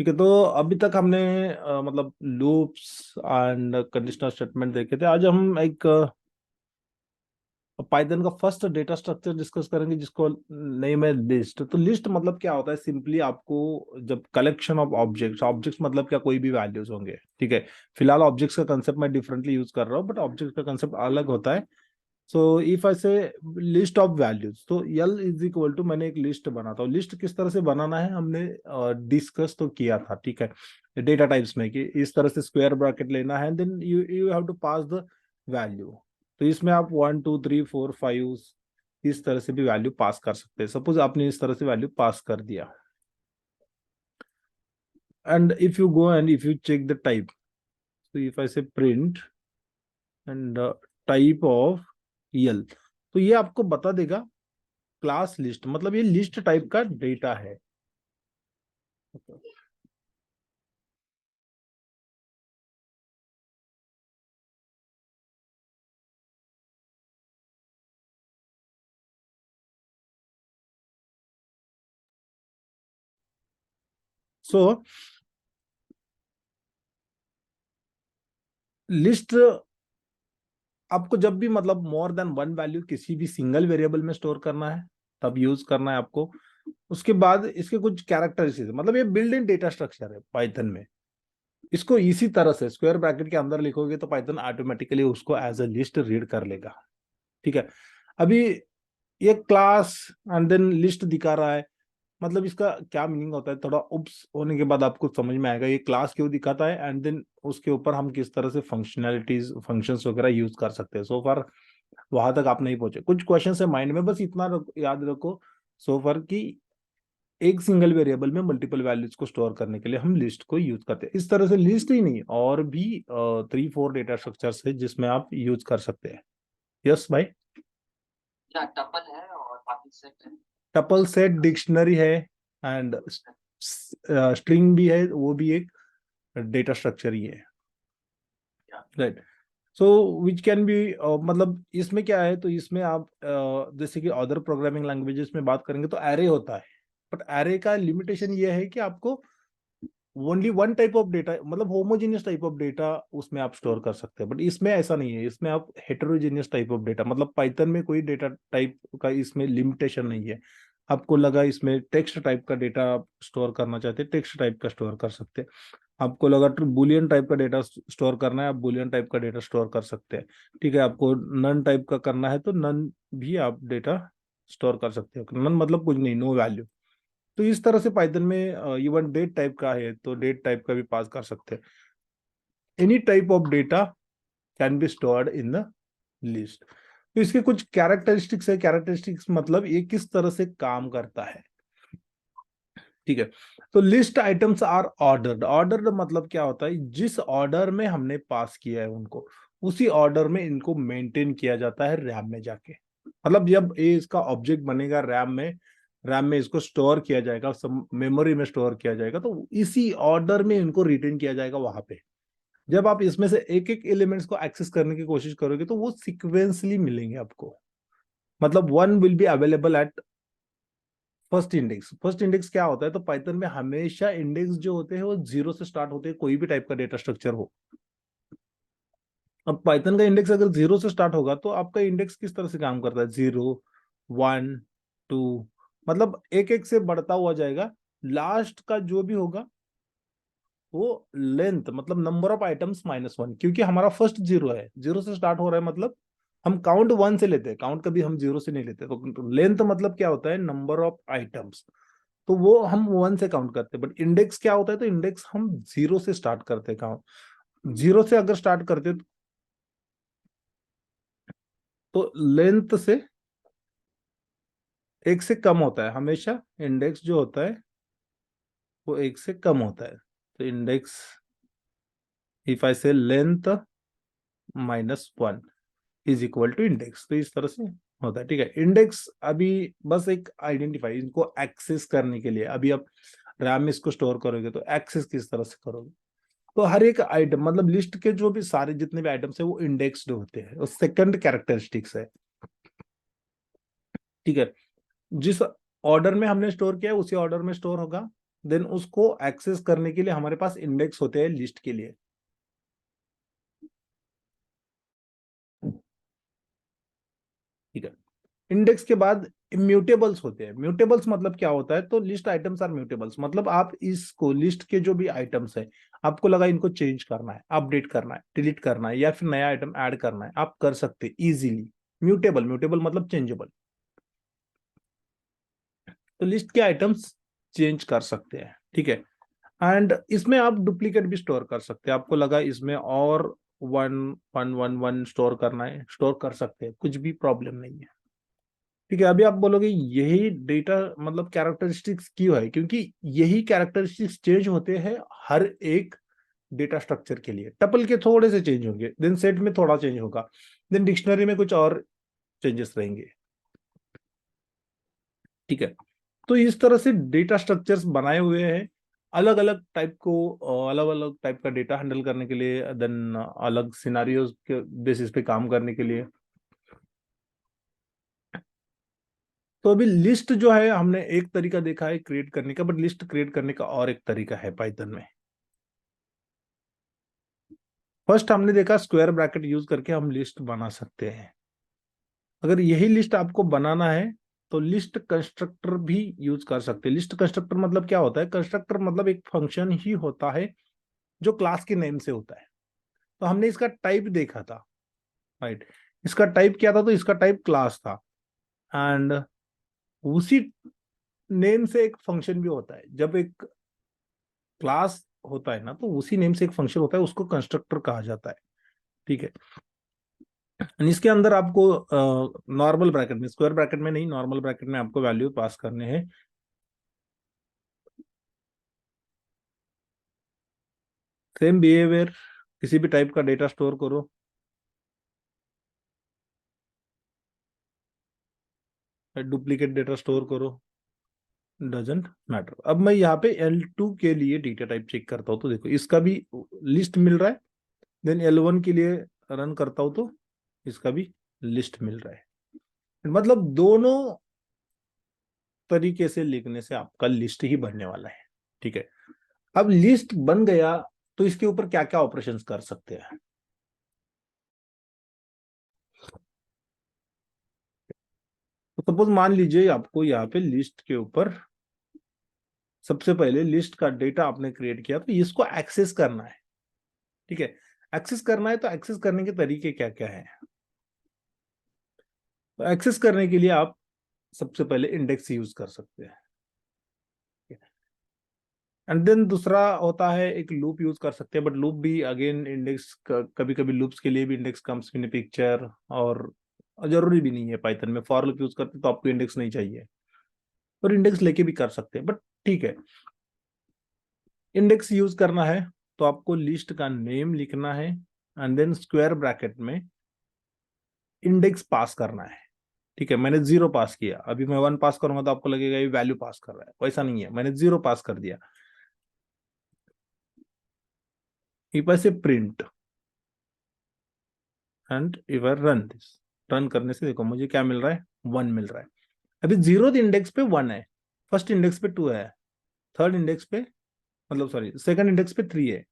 ठीक है, तो अभी तक हमने मतलब लूप्स एंड कंडीशनल स्टेटमेंट देखे थे। आज हम एक पाइथन का फर्स्ट डेटा स्ट्रक्चर डिस्कस करेंगे जिसको नेम है लिस्ट। तो लिस्ट मतलब क्या होता है? सिंपली आपको जब कलेक्शन ऑफ ऑब्जेक्ट्स, ऑब्जेक्ट्स मतलब क्या, कोई भी वैल्यूज होंगे। ठीक है, फिलहाल ऑब्जेक्ट्स का कंसेप्ट मैं डिफरेंटली यूज कर रहा हूँ, बट ऑब्जेक्ट का कंसेप्ट अलग होता है। सो इफ आई से लिस्ट ऑफ वैल्यूज, तो यल इज इक्वल टू, मैंने एक लिस्ट बनाता हूँ। लिस्ट किस तरह से बनाना है हमने डिस्कस तो किया था। ठीक है, डेटा टाइप्स में कि इस तरह से स्क्वायर ब्रैकेट लेना है, then you you have to pass the value. तो इसमें आप 1 2 3 4 5 इस तरह से भी वैल्यू पास कर सकते हैं। सपोज आपने इस तरह से वैल्यू पास कर दिया, and if you go and if you check the type, तो if I say print and type of L, तो ये आपको बता देगा क्लास लिस्ट, मतलब ये लिस्ट टाइप का डेटा है। सो लिस्ट आपको जब भी मतलब मोर देन वन वैल्यू किसी भी सिंगल वेरिएबल में स्टोर करना है तब यूज करना है आपको। उसके बाद इसके कुछ कैरेक्टरिस्टिक्स, मतलब ये बिल्ड इन डेटा स्ट्रक्चर है पाइथन में। इसको इसी तरह से स्क्वायर ब्रैकेट के अंदर लिखोगे तो पाइथन ऑटोमेटिकली उसको एज अ लिस्ट रीड कर लेगा। ठीक है, अभी ये क्लास एंड देन लिस्ट दिखा रहा है, मतलब इसका क्या मीनिंग होता है? थोड़ा उप्स होने के बाद आपको समझ में आएगा ये क्लास क्यों दिखाता है, एंड देन उसके ऊपर हम किस तरह से फंक्शनैलिटीज, फंक्शंस वगैरह यूज कर सकते हैं। सो फार वहां तक आप नहीं पहुंचे, कुछ क्वेश्चन है माइंड में, बस इतना याद रखो सो फार कि एक सिंगल वेरिएबल में मल्टीपल वैल्यूज को स्टोर करने के लिए हम लिस्ट को यूज करते हैं। इस तरह से लिस्ट ही नहीं, और भी 3 4 डेटा स्ट्रक्चर्स है जिसमें आप यूज कर सकते हैं। यस भाई। क्या टपल है और बाकी सेट है? टपल सेट डिक्शनरी है, एंड स्ट्रिंग भी है, वो भी एक डेटा स्ट्रक्चर ही है। Right, so which can be, मतलब इसमें क्या है, तो इसमें आप जैसे कि अदर प्रोग्रामिंग लैंग्वेजेस में बात करेंगे तो एरे होता है, बट एरे का लिमिटेशन ये है कि आपको only one type of data, मतलब होमोजेनियस टाइप ऑफ डेटा उसमें आप स्टोर कर सकते हैं। बट इसमें ऐसा नहीं है, इसमें आप हेटेरोजेनियस टाइप ऑफ डेटा, मतलब पाइथन में कोई डेटा टाइप का इसमें लिमिटेशन नहीं है। आपको लगा इसमें टेक्स्ट टाइप का डेटा आप स्टोर करना चाहते हैं, टेक्स्ट टाइप का स्टोर कर सकते हैं। आपको लगा बुलियन टाइप का डेटा स्टोर करना है, आप बुलियन टाइप का डेटा स्टोर कर सकते हैं। ठीक है, आपको नन टाइप का करना है तो नन भी आप डेटा स्टोर कर सकते हो। नन मतलब कुछ नहीं, नो वैल्यू। तो इस तरह से पाइथन में इवन डेट टाइप का है तो डेट टाइप का भी पास कर सकते हैं। Any type of data can be stored in the list. तो इसके कुछ कैरेक्टरिस्टिक्स है। कैरेक्टरिस्टिक्स मतलब ये किस तरह से काम करता है। ठीक है, तो list items are ordered. Ordered मतलब क्या होता है? जिस ऑर्डर में हमने पास किया है उनको, उसी ऑर्डर में इनको मेंटेन किया जाता है रैम में जाके। मतलब जब ये इसका ऑब्जेक्ट बनेगा रैम में, रैम में इसको स्टोर किया जाएगा, सब मेमोरी में स्टोर किया जाएगा, तो इसी ऑर्डर में इनको रिटेन किया जाएगा वहां पे। जब आप इसमें से एक एक एलिमेंट्स को एक्सेस करने की कोशिश करोगे तो वो सिक्वेंसली मिलेंगे आपको। मतलब one will be available at first index. First index क्या होता है? तो पाइथन में हमेशा इंडेक्स जो होते हैं वो जीरो से स्टार्ट होते हैं, कोई भी टाइप का डेटा स्ट्रक्चर हो। अब पाइथन का इंडेक्स अगर जीरो से स्टार्ट होगा तो आपका इंडेक्स किस तरह से काम करता है? 0 1 2, मतलब एक एक से बढ़ता हुआ जाएगा। लास्ट का जो भी होगा वो लेंथ, मतलब नंबर ऑफ आइटम्स -1, क्योंकि हमारा फर्स्ट जीरो है, जीरो से स्टार्ट हो रहा है, मतलब हम काउंट वन से लेते हैं, काउंट कभी हम जीरो से नहीं लेते। तो लेंथ मतलब क्या होता है? Number of items. तो वो हम वन से काउंट करते हैं। बट इंडेक्स क्या होता है? तो इंडेक्स हम जीरो से स्टार्ट करते हैं काउंट। जीरो से अगर स्टार्ट करते तो लेंथ से एक से कम होता है हमेशा। इंडेक्स जो होता है वो एक से कम होता है। तो index, if I say length -1 is equal to index, तो इस तरह से होता है। ठीक है, इंडेक्स अभी बस एक आइडेंटिफाई, इनको एक्सेस करने के लिए। अभी आप रैम में इसको स्टोर करोगे तो एक्सेस किस तरह से करोगे? तो हर एक आइटम, मतलब लिस्ट के जो भी सारे जितने भी आइटम्स है वो इंडेक्स्ड होते हैं, और सेकंड कैरेक्टरिस्टिक्स है। ठीक है, जिस ऑर्डर में हमने स्टोर किया है उसी ऑर्डर में स्टोर होगा। देन उसको एक्सेस करने के लिए हमारे पास इंडेक्स होते हैं लिस्ट के लिए। ठीक है, इंडेक्स के बाद इम्यूटेबल्स होते हैं। म्यूटेबल्स मतलब क्या होता है, तो लिस्ट आइटम्स आर म्यूटेबल्स, मतलब आप इसको लिस्ट के जो भी आइटम्स है, आपको लगा इनको चेंज करना है, अपडेट करना है, डिलीट करना है, या फिर नया आइटम ऐड करना है, आप कर सकते इजीली। म्यूटेबल, म्यूटेबल मतलब चेंजेबल। तो लिस्ट के आइटम्स चेंज कर सकते हैं, ठीक है। एंड इसमें आप डुप्लीकेट भी स्टोर कर सकते हैं, आपको लगा इसमें और one one one one store करना है, स्टोर कर सकते हैं, कुछ भी प्रॉब्लम नहीं है। ठीक है, अभी आप बोलोगे यही डेटा मतलब कैरेक्टरिस्टिक्स क्यों है, क्योंकि यही कैरेक्टरिस्टिक्स चेंज होते हैं हर एक डेटा स्ट्रक्चर के लिए। टपल के थोड़े से चेंज होंगे, देन सेट में थोड़ा चेंज होगा, देन डिक्शनरी में कुछ और चेंजेस रहेंगे। ठीक है, तो इस तरह से डेटा स्ट्रक्चर्स बनाए हुए हैं अलग अलग टाइप को, अलग अलग टाइप का डेटा हैंडल करने के लिए, देन अलग सिनारियोज के बेसिस पे काम करने के लिए। तो अभी लिस्ट जो है हमने एक तरीका देखा है क्रिएट करने का, बट लिस्ट क्रिएट करने का और एक तरीका है पाइथन में। फर्स्ट हमने देखा स्क्वायर ब्रैकेट यूज करके हम लिस्ट बना सकते हैं। अगर यही लिस्ट आपको बनाना है तो लिस्ट कंस्ट्रक्टर भी यूज कर सकते हैं। लिस्ट कंस्ट्रक्टर मतलब क्या होता है, कंस्ट्रक्टर मतलब एक फंक्शन ही होता है जो क्लास के नेम से होता है। तो हमने इसका टाइप देखा था, राइट। इसका टाइप क्या था, तो इसका टाइप क्लास था। एंड उसी नेम से एक फंक्शन भी होता है। जब एक क्लास होता है ना, तो उसी नेम से एक फंक्शन होता है, उसको कंस्ट्रक्टर कहा जाता है। ठीक है, and इसके अंदर आपको नॉर्मल ब्रैकेट में, स्क्वायर ब्रैकेट में नहीं, नॉर्मल ब्रैकेट में आपको वैल्यू पास करने हैं। सेम बिहेवियर, किसी भी टाइप का डेटा स्टोर करो, डुप्लीकेट डेटा स्टोर करो, डजेंट मैटर। अब मैं यहाँ पे L2 के लिए डेटा टाइप चेक करता हूँ, तो देखो इसका भी लिस्ट मिल रहा है। देन L1 के लिए रन करता हूँ तो इसका भी लिस्ट मिल रहा है। मतलब दोनों तरीके से लिखने से आपका लिस्ट ही बनने वाला है। ठीक है, अब लिस्ट बन गया तो इसके ऊपर क्या क्या ऑपरेशंस कर सकते हैं। तो सपोज मान लीजिए आपको यहाँ पे लिस्ट के ऊपर सबसे पहले लिस्ट का डेटा आपने क्रिएट किया, तो इसको एक्सेस करना है। ठीक है, एक्सेस करना है तो एक्सेस करने के तरीके क्या क्या है। तो एक्सेस करने के लिए आप सबसे पहले इंडेक्स यूज कर सकते हैं। एंड देन दूसरा होता है एक लूप यूज कर सकते हैं, बट लूप भी अगेन इंडेक्स, कभी कभी लूप्स के लिए भी इंडेक्स कम्स इन पिक्चर, और जरूरी भी नहीं है। पाइथन में फॉर लूप यूज करते तो आपको इंडेक्स नहीं चाहिए, और इंडेक्स लेके भी कर सकते हैं, बट ठीक है। इंडेक्स यूज करना है तो आपको लिस्ट का नेम लिखना है, एंड देन स्क्वायर ब्रैकेट में इंडेक्स पास करना है। ठीक है, मैंने 0 पास किया, अभी मैं 1 पास करूंगा तो आपको लगेगा ये वैल्यू पास कर रहा है, वैसा नहीं है, मैंने 0 पास कर दिया। If I say print and if I run this, run करने से देखो मुझे क्या मिल रहा है, 1 मिल रहा है। अभी 0th इंडेक्स पे 1 है, फर्स्ट इंडेक्स पे 2 है, थर्ड इंडेक्स पे, मतलब सॉरी सेकंड इंडेक्स पे 3 है,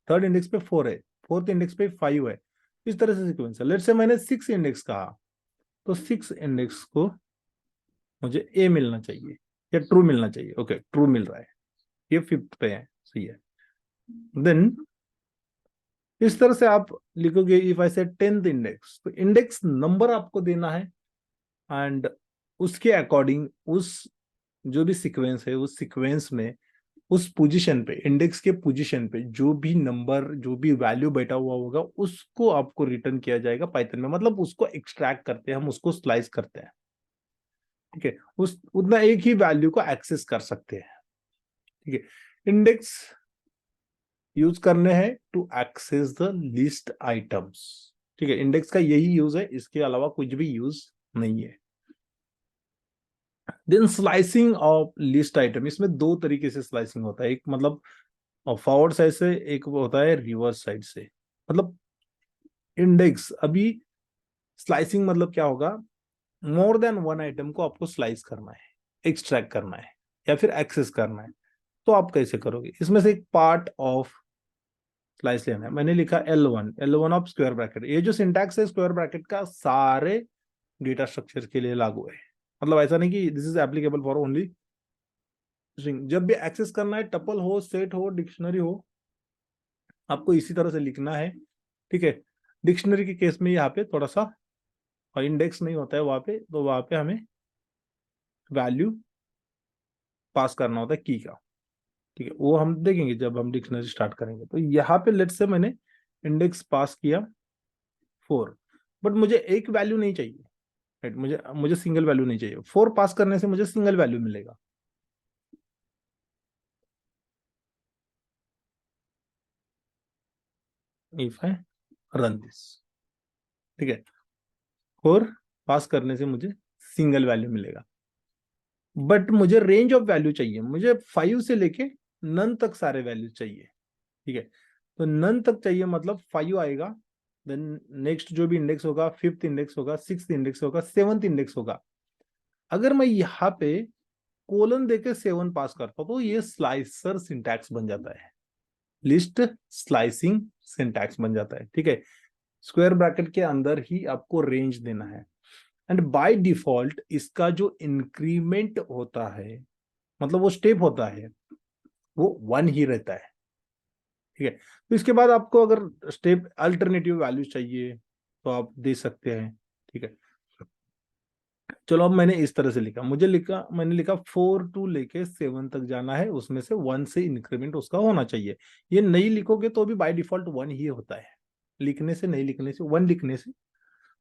थर्ड इंडेक्स पे 4 है, फोर्थ इंडेक्स पे 5 है। इस तरह से सीक्वेंस है। लेट्स से मैंने 6 इंडेक्स कहा, तो 6 इंडेक्स को मुझे ए मिलना चाहिए या ट्रू मिलना चाहिए। ओके, ट्रू मिल रहा है, ये 5th पे है, सही है। देन इस तरह से आप लिखोगे इफ आई से 10th इंडेक्स, तो इंडेक्स नंबर आपको देना है, एंड उसके अकॉर्डिंग उस जो भी सीक्वेंस है उस सीक्वेंस में उस पोजीशन पे, इंडेक्स के पोजीशन पे जो भी नंबर, जो भी वैल्यू बैठा हुआ होगा उसको आपको रिटर्न किया जाएगा पाइथन में। मतलब उसको एक्सट्रैक्ट करते हैं हम, उसको स्लाइस करते हैं। ठीक है, उस उतना एक ही वैल्यू को एक्सेस कर सकते हैं। ठीक है, इंडेक्स यूज करने हैं to access the list items. ठीक है, इंडेक्स का यही यूज है, इसके अलावा कुछ भी यूज नहीं है। Then slicing of list item, इसमें दो तरीके से स्लाइसिंग होता है, एक मतलब फॉरवर्ड साइड से, एक होता है रिवर्स साइड से। मतलब इंडेक्स अभी स्लाइसिंग मतलब क्या होगा, मोर देन वन आइटम को आपको स्लाइस करना है, एक्सट्रैक्ट करना है, या फिर एक्सेस करना है। तो तो आप कैसे करोगे, इसमें से एक पार्ट ऑफ स्लाइस लेना है। मैंने लिखा L1 ऑफ स्क्वायर ब्रैकेट। ये जो सिंटैक्स है स्क्वायर ब्रैकेट का सारे डेटा स्ट्रक्चर के लिए लागू है, मतलब ऐसा नहीं कि this is applicable for only string. जब भी एक्सेस करना है, टपल हो, सेट हो, डिक्शनरी हो, आपको इसी तरह से लिखना है, ठीक है। डिक्शनरी के केस में यहाँ पे थोड़ा सा इंडेक्स नहीं होता है वहां पे, तो वहां पे हमें वैल्यू पास करना होता है की का, ठीक है। वो हम देखेंगे जब हम डिक्शनरी स्टार्ट करेंगे। तो यहाँ पे लेट्स से मैंने इंडेक्स पास किया 4, बट मुझे एक वैल्यू नहीं चाहिए, राइट। मुझे मुझे सिंगल वैल्यू नहीं चाहिए। 4 पास करने से मुझे सिंगल वैल्यू मिलेगा। इफ आई रन दिस, ठीक है, 4 पास करने से मुझे सिंगल वैल्यू मिलेगा, बट मुझे रेंज ऑफ वैल्यू चाहिए। मुझे 5 से लेके नन तक सारे वैल्यू चाहिए, ठीक है। तो नन तक चाहिए मतलब 5 आएगा, देन नेक्स्ट जो भी इंडेक्स होगा, 5th इंडेक्स होगा, 6th इंडेक्स होगा, 7th इंडेक्स होगा। अगर मैं यहाँ पे कोलन देके 7 पास करता हूं तो ये स्लाइसर सिंटैक्स बन जाता है, लिस्ट स्लाइसिंग सिंटैक्स बन जाता है, ठीक है। स्क्वायर ब्रैकेट के अंदर ही आपको रेंज देना है, एंड बाय डिफॉल्ट इसका जो इंक्रीमेंट होता है, मतलब वो स्टेप होता है, वो 1 ही रहता है, ठीक है। तो इसके बाद आपको अगर स्टेप अल्टरनेटिव वैल्यू चाहिए तो आप दे सकते हैं, ठीक है। चलो अब मैंने इस तरह से लिखा, मैंने लिखा 4 टू लेके 7 तक जाना है, उसमें से 1 से इंक्रीमेंट उसका होना चाहिए। ये नहीं लिखोगे तो भी बाय डिफॉल्ट 1 ही होता है, लिखने से नहीं लिखने से, 1 लिखने से,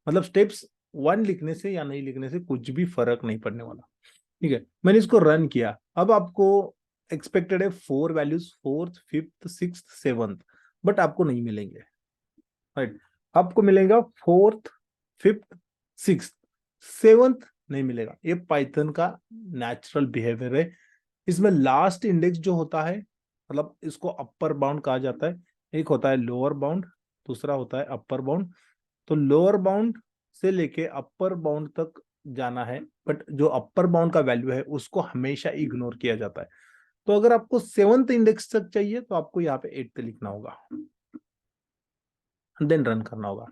मतलब स्टेप्स 1 लिखने से या नहीं लिखने से कुछ भी फर्क नहीं पड़ने वाला, ठीक है। मैंने इसको रन किया। अब आपको एक्सपेक्टेड है 4 values, 4th 5th 6th 7th, but आपको नहीं मिलेंगे, राइट। आपको मिलेगा 4th 5th 6th, 7th नहीं मिलेगा। ये पाइथन का नेचुरल बिहेवियर है। इसमें लास्ट इंडेक्स जो होता है, मतलब इसको अपर बाउंड कहा जाता है। एक होता है लोअर बाउंड, दूसरा होता है अपर बाउंड। तो लोअर बाउंड से लेके अपर बाउंड तक जाना है, बट जो अपर बाउंड का वैल्यू है उसको हमेशा इग्नोर किया जाता है। तो अगर आपको 7th इंडेक्स तक चाहिए तो आपको यहाँ पे 8th लिखना होगा, देन रन करना होगा।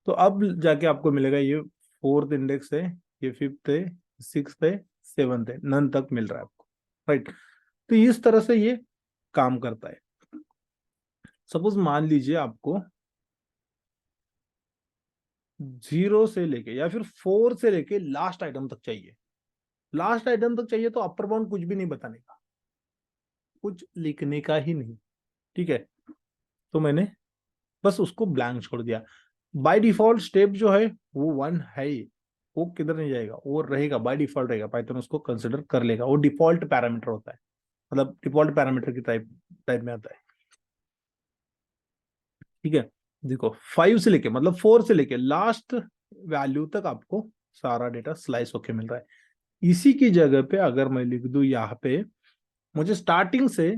तो अब जाके आपको मिलेगा ये 4th इंडेक्स है, ये 5th है, 6th है, 7th है, नन तक मिल रहा है आपको, राइट। तो इस तरह से ये काम करता है। सपोज मान लीजिए आपको 0 से लेके या फिर 4 से लेके लास्ट आइटम तक चाहिए। लास्ट आइटम तक चाहिए तो अपर बाउंड कुछ भी नहीं बताने का, कुछ लिखने का ही नहीं, ठीक है। तो मैंने बस उसको ब्लैंक छोड़ दिया। बाय डिफॉल्ट स्टेप जो है वो 1 है ही, वो किधर नहीं जाएगा, वो रहेगा, बाय डिफॉल्ट रहेगा। पाइथन उसको कंसिडर कर लेगा, वो डिफॉल्ट पैरामीटर होता है, मतलब डिफॉल्ट पैरामीटर की टाइप टाइप में आता है, ठीक है। देखो 5 से लेके मतलब 4 से लेके लास्ट वैल्यू तक आपको सारा डेटा स्लाइस होके मिल रहा है। इसी की जगह पे अगर मैं लिख दूं यहाँ पे, मुझे स्टार्टिंग से,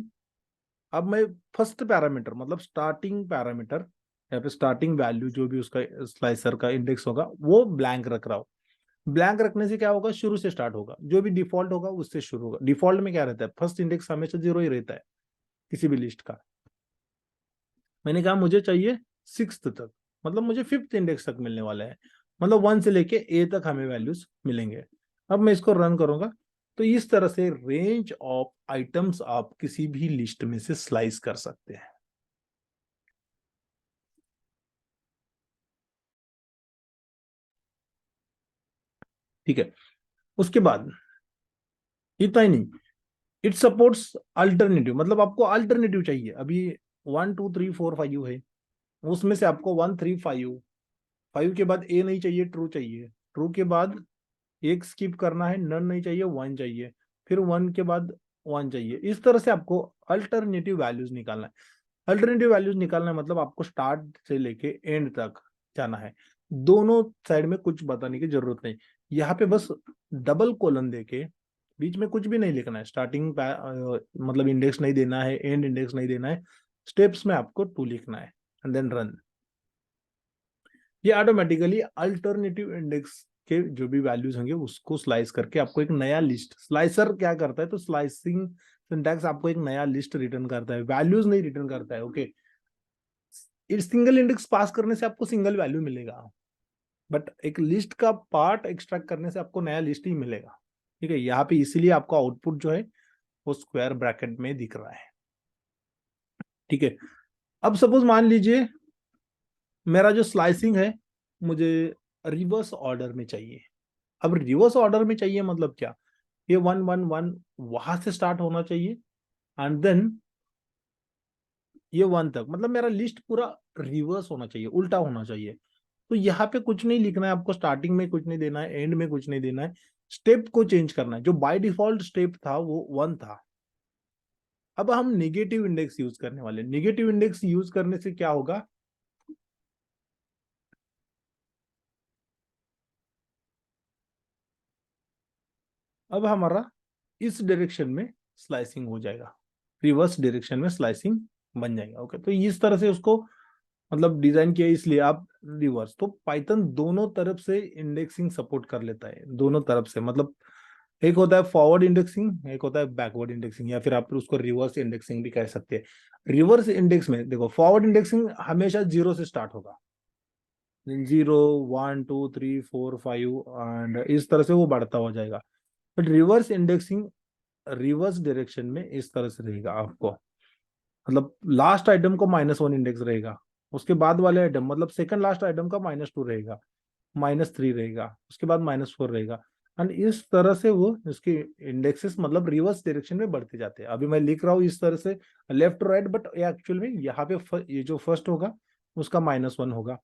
अब मैं फर्स्ट पैरामीटर मतलब स्टार्टिंग पैरामीटर, यहाँ पे स्टार्टिंग वैल्यू जो भी उसका स्लाइसर का इंडेक्स होगा वो ब्लैंक रख रहा हूँ। ब्लैंक रखने से क्या होगा, शुरू से स्टार्ट होगा, जो भी डिफॉल्ट होगा उससे शुरू होगा। डिफॉल्ट में क्या रहता है, फर्स्ट इंडेक्स हमेशा 0 ही रहता है किसी भी लिस्ट का। मैंने कहा मुझे चाहिए 6th तक, मतलब मुझे 5th इंडेक्स तक मिलने वाला है, मतलब 1 से लेके ए तक हमें वैल्यूज मिलेंगे। अब मैं इसको रन करूंगा तो इस तरह से रेंज ऑफ आइटम्स आप किसी भी लिस्ट में से स्लाइस कर सकते हैं, ठीक है। उसके बाद इतना ही नहीं, इट सपोर्ट्स अल्टरनेटिव, मतलब आपको अल्टरनेटिव चाहिए। अभी 1 2 3 4 5 है, उसमें से आपको 1 3 5, 5 के बाद ए नहीं चाहिए, ट्रू चाहिए, ट्रू के बाद एक स्किप करना है, नन नहीं चाहिए, 1 चाहिए, फिर 1 के बाद 1 चाहिए। इस तरह से आपको अल्टरनेटिव वैल्यूज निकालना है। अल्टरनेटिव वैल्यूज निकालना है मतलब आपको स्टार्ट से लेके एंड तक जाना है, दोनों साइड में कुछ बताने की जरूरत नहीं। यहाँ पे बस डबल कोलन देके बीच में कुछ भी नहीं लिखना है, स्टार्टिंग मतलब इंडेक्स नहीं देना है, एंड इंडेक्स नहीं देना है, स्टेप्स में आपको 2 लिखना है, एंड देन रन। ये ऑटोमेटिकली अल्टरनेटिव इंडेक्स के जो भी वैल्यूज होंगे उसको स्लाइस करके आपको एक नया लिस्ट, स्लाइसर क्या करता है तो स्लाइसिंग सिंटैक्स आपको एक नया लिस्ट रिटर्न करता है, वैल्यूज नहीं रिटर्न करता है। ओके, इस सिंगल इंडेक्स पास करने से आपको सिंगल वैल्यू मिलेगा, बट एक लिस्ट का पार्ट एक्सट्रैक्ट करने से आपको नया लिस्ट ही मिलेगा। ठीक है, यहाँ पे इसीलिए आपको आउटपुट जो है वो स्क्वायर ब्रैकेट में दिख रहा है। ठीक है, अब सपोज मान लीजिए मेरा जो स्लाइसिंग है मुझे रिवर्स ऑर्डर में चाहिए। अब रिवर्स ऑर्डर में चाहिए मतलब क्या, ये 1 1 1 वहां से स्टार्ट होना चाहिए एंड देन ये 1 तक, मतलब मेरा लिस्ट पूरा रिवर्स होना चाहिए, उल्टा होना चाहिए। तो यहाँ पे कुछ नहीं लिखना है आपको, स्टार्टिंग में कुछ नहीं देना है, एंड में कुछ नहीं देना है, स्टेप को चेंज करना है। जो बाय डिफॉल्ट स्टेप था वो 1 था। अब हम नेगेटिव इंडेक्स यूज करने वाले। नेगेटिव इंडेक्स यूज करने से क्या होगा, अब हमारा इस डायरेक्शन में स्लाइसिंग हो जाएगा, रिवर्स डायरेक्शन में स्लाइसिंग बन जाएगा। ओके, तो इस तरह से उसको मतलब डिजाइन किया, इसलिए आप रिवर्स। तो पाइथन दोनों तरफ से इंडेक्सिंग सपोर्ट कर लेता है, दोनों तरफ से, मतलब एक होता है फॉरवर्ड इंडेक्सिंग, एक होता है बैकवर्ड इंडेक्सिंग, या फिर आप उसको रिवर्स इंडेक्सिंग भी कह सकते हैं। रिवर्स इंडेक्स में देखो, फॉरवर्ड इंडेक्सिंग हमेशा 0 से स्टार्ट होगा, 0 1 2 3 4 5 एंड इस तरह से वो बढ़ता हो जाएगा। But reverse indexing reverse direction में इस तरह से रहेगा आपको, मतलब लास्ट आइटम को -1 इंडेक्स रहेगा, उसके बाद वाले आइटम मतलब सेकंड लास्ट आइटम का -2 रहेगा, -3 रहेगा, उसके बाद -4 रहेगा। एंड इस तरह से वो इसके इंडेक्सेस मतलब रिवर्स डायरेक्शन में बढ़ते जाते हैं। अभी मैं लिख रहा हूँ इस तरह से left to right, but actual में यहाँ पे ये जो फर्स्ट होगा उसका -1 होगा,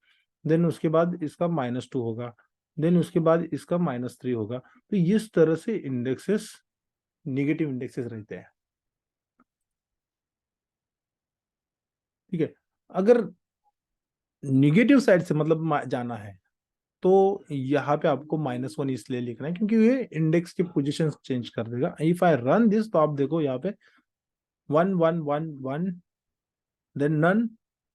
देन उसके बाद इसका -2 होगा, देन उसके बाद इसका -3 होगा। तो इस तरह से इंडेक्सेस निगेटिव इंडेक्सेस रहते हैं। ठीक है, अगर निगेटिव साइड से मतलब जाना है तो यहाँ पे आपको -1 इसलिए लिखना है क्योंकि ये इंडेक्स की पोजीशन चेंज कर देगा। इफ आई रन दिस तो आप देखो यहाँ पे 1 1 1 1 देन नन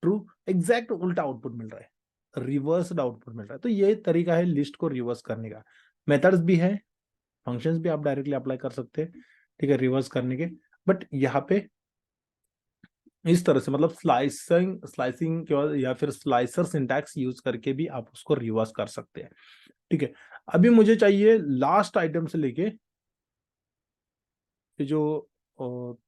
ट्रू, एग्जैक्ट उल्टा आउटपुट मिल रहा है, रिवर्स्ड आउटपुट मिल रहा है। तो ये तरीका है लिस्ट को रिवर्स करने का। मेथड्स भी है, फंक्शंस भी आप डायरेक्टली अप्लाई कर सकते हैं, ठीक है, रिवर्स करने के। बट यहाँ पे इस तरह से मतलब स्लाइसिंग या फिर स्लाइसर सिंटैक्स यूज करके भी आप उसको रिवर्स कर सकते हैं। ठीक है, अभी मुझे चाहिए लास्ट आइटम से लेके ये जो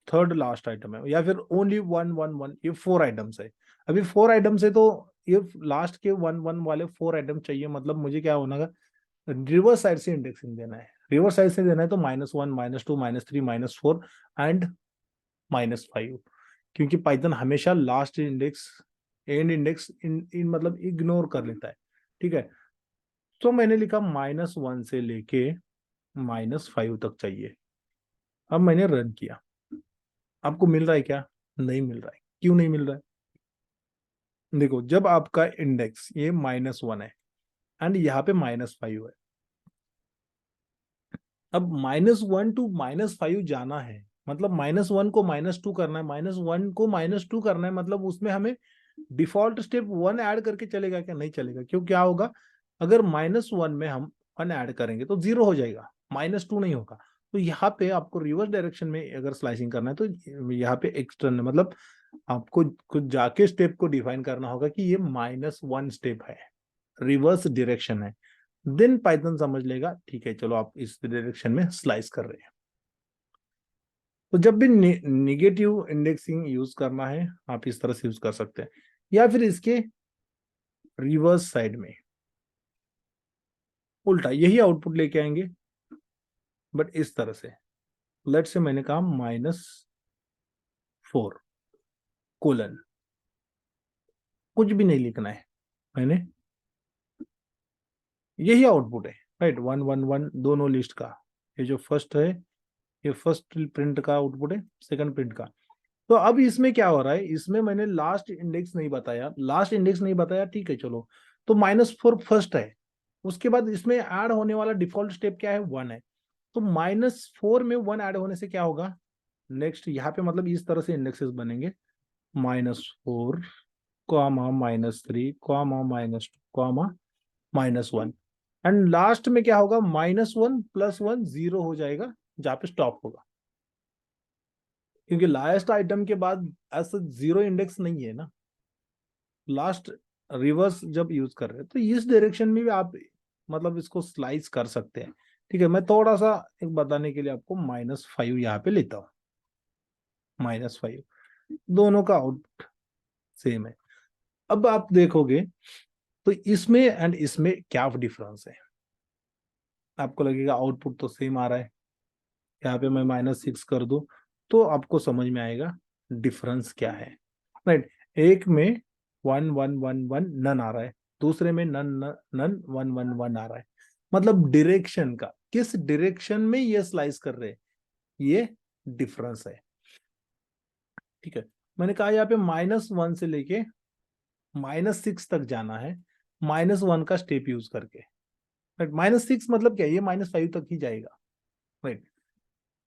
थर्ड लास्ट आइटम है, या फिर ओनली 1 1 1, ये 4 आइटम्स है। अभी 4 आइटम्स है तो ये लास्ट के 1 1 वाले 4 आइटम चाहिए, मतलब मुझे क्या होना है, रिवर्स साइड से इंडेक्सिंग देना है। रिवर्स साइड से देना है तो -1 -2 -3 -4 एंड -5, क्योंकि पाइथन हमेशा लास्ट इंडेक्स एंड इंडेक्स इन मतलब इग्नोर कर लेता है। ठीक है, तो मैंने लिखा -1 से लेके -5 तक चाहिए। अब मैंने रन किया, आपको मिल रहा है क्या, नहीं मिल रहा है। क्यों नहीं मिल रहा है, देखो जब आपका इंडेक्स ये -1 है एंड यहाँ पे -5 है, अब -1 टू -5 जाना है, मतलब -1 को -2 करना है, -1 को -2 करना है, मतलब उसमें हमें डिफॉल्ट स्टेप 1 ऐड करके चलेगा क्या, नहीं चलेगा। क्यों, क्या होगा, अगर -1 में हम 1 ऐड करेंगे तो 0 हो जाएगा, -2 नहीं होगा। तो यहाँ पे आपको रिवर्स डायरेक्शन में अगर स्लाइसिंग करना है तो यहाँ पे एक्सटर्नल मतलब आपको कुछ जाके स्टेप को डिफाइन करना होगा कि ये -1 स्टेप है, रिवर्स डायरेक्शन है, देन पाइथन समझ लेगा ठीक है चलो आप इस डायरेक्शन में स्लाइस कर रहे हैं। तो जब भी निगेटिव इंडेक्सिंग यूज करना है आप इस तरह से यूज कर सकते हैं, या फिर इसके रिवर्स साइड में उल्टा यही आउटपुट लेके आएंगे, बट इस तरह से। लेट से मैंने कहा -4 कोलन, कुछ भी नहीं लिखना है मैंने, यही आउटपुट है, राइट, 1 1 1 दोनों लिस्ट का। ये जो फर्स्ट है ये फर्स्ट प्रिंट का आउटपुट है, सेकंड प्रिंट का। तो अब इसमें क्या हो रहा है, इसमें मैंने लास्ट इंडेक्स नहीं बताया, लास्ट इंडेक्स नहीं बताया, ठीक है चलो, तो -4 फर्स्ट है, उसके बाद इसमें ऐड होने वाला डिफॉल्ट स्टेप क्या है, 1 है। तो -4 में 1 ऐड होने से क्या होगा, नेक्स्ट यहाँ पे मतलब इस तरह से इंडेक्सेस बनेंगे, -4 comma -3 comma -2 comma -1 and last में क्या होगा, -1 + 1 0 हो जाएगा जहाँ पे स्टॉप होगा। क्योंकि लास्ट आइटम के बाद ऐसा जीरो इंडेक्स नहीं है ना, लास्ट रिवर्स जब यूज कर रहे हैं तो इस डायरेक्शन में भी आप मतलब इसको स्लाइस कर सकते हैं। ठीक है, मैं थोड़ा सा एक बताने के लिए आपको -5 यहाँ पे लेता हूँ, -5, दोनों का आउट सेम है। अब आप देखोगे तो इसमें एंड इसमें क्या डिफरेंस है, आपको लगेगा आउटपुट तो सेम आ रहा है, यहाँ पे मैं -6 कर दूं तो आपको समझ में आएगा डिफरेंस क्या है। राइट, एक में 1 1 1 1 नन आ रहा है, दूसरे में नन नन 1 1 1 आ रहा है, मतलब डायरेक्शन का, किस डायरेक्शन में ये स्लाइस कर रहे हैं, ये डिफरेंस है। ठीक है, मैंने कहा यहाँ पे -1 से लेके -6 तक जाना है, -1 का स्टेप यूज करके। राइट, -6 मतलब क्या, ये -5 तक ही जाएगा। राइट,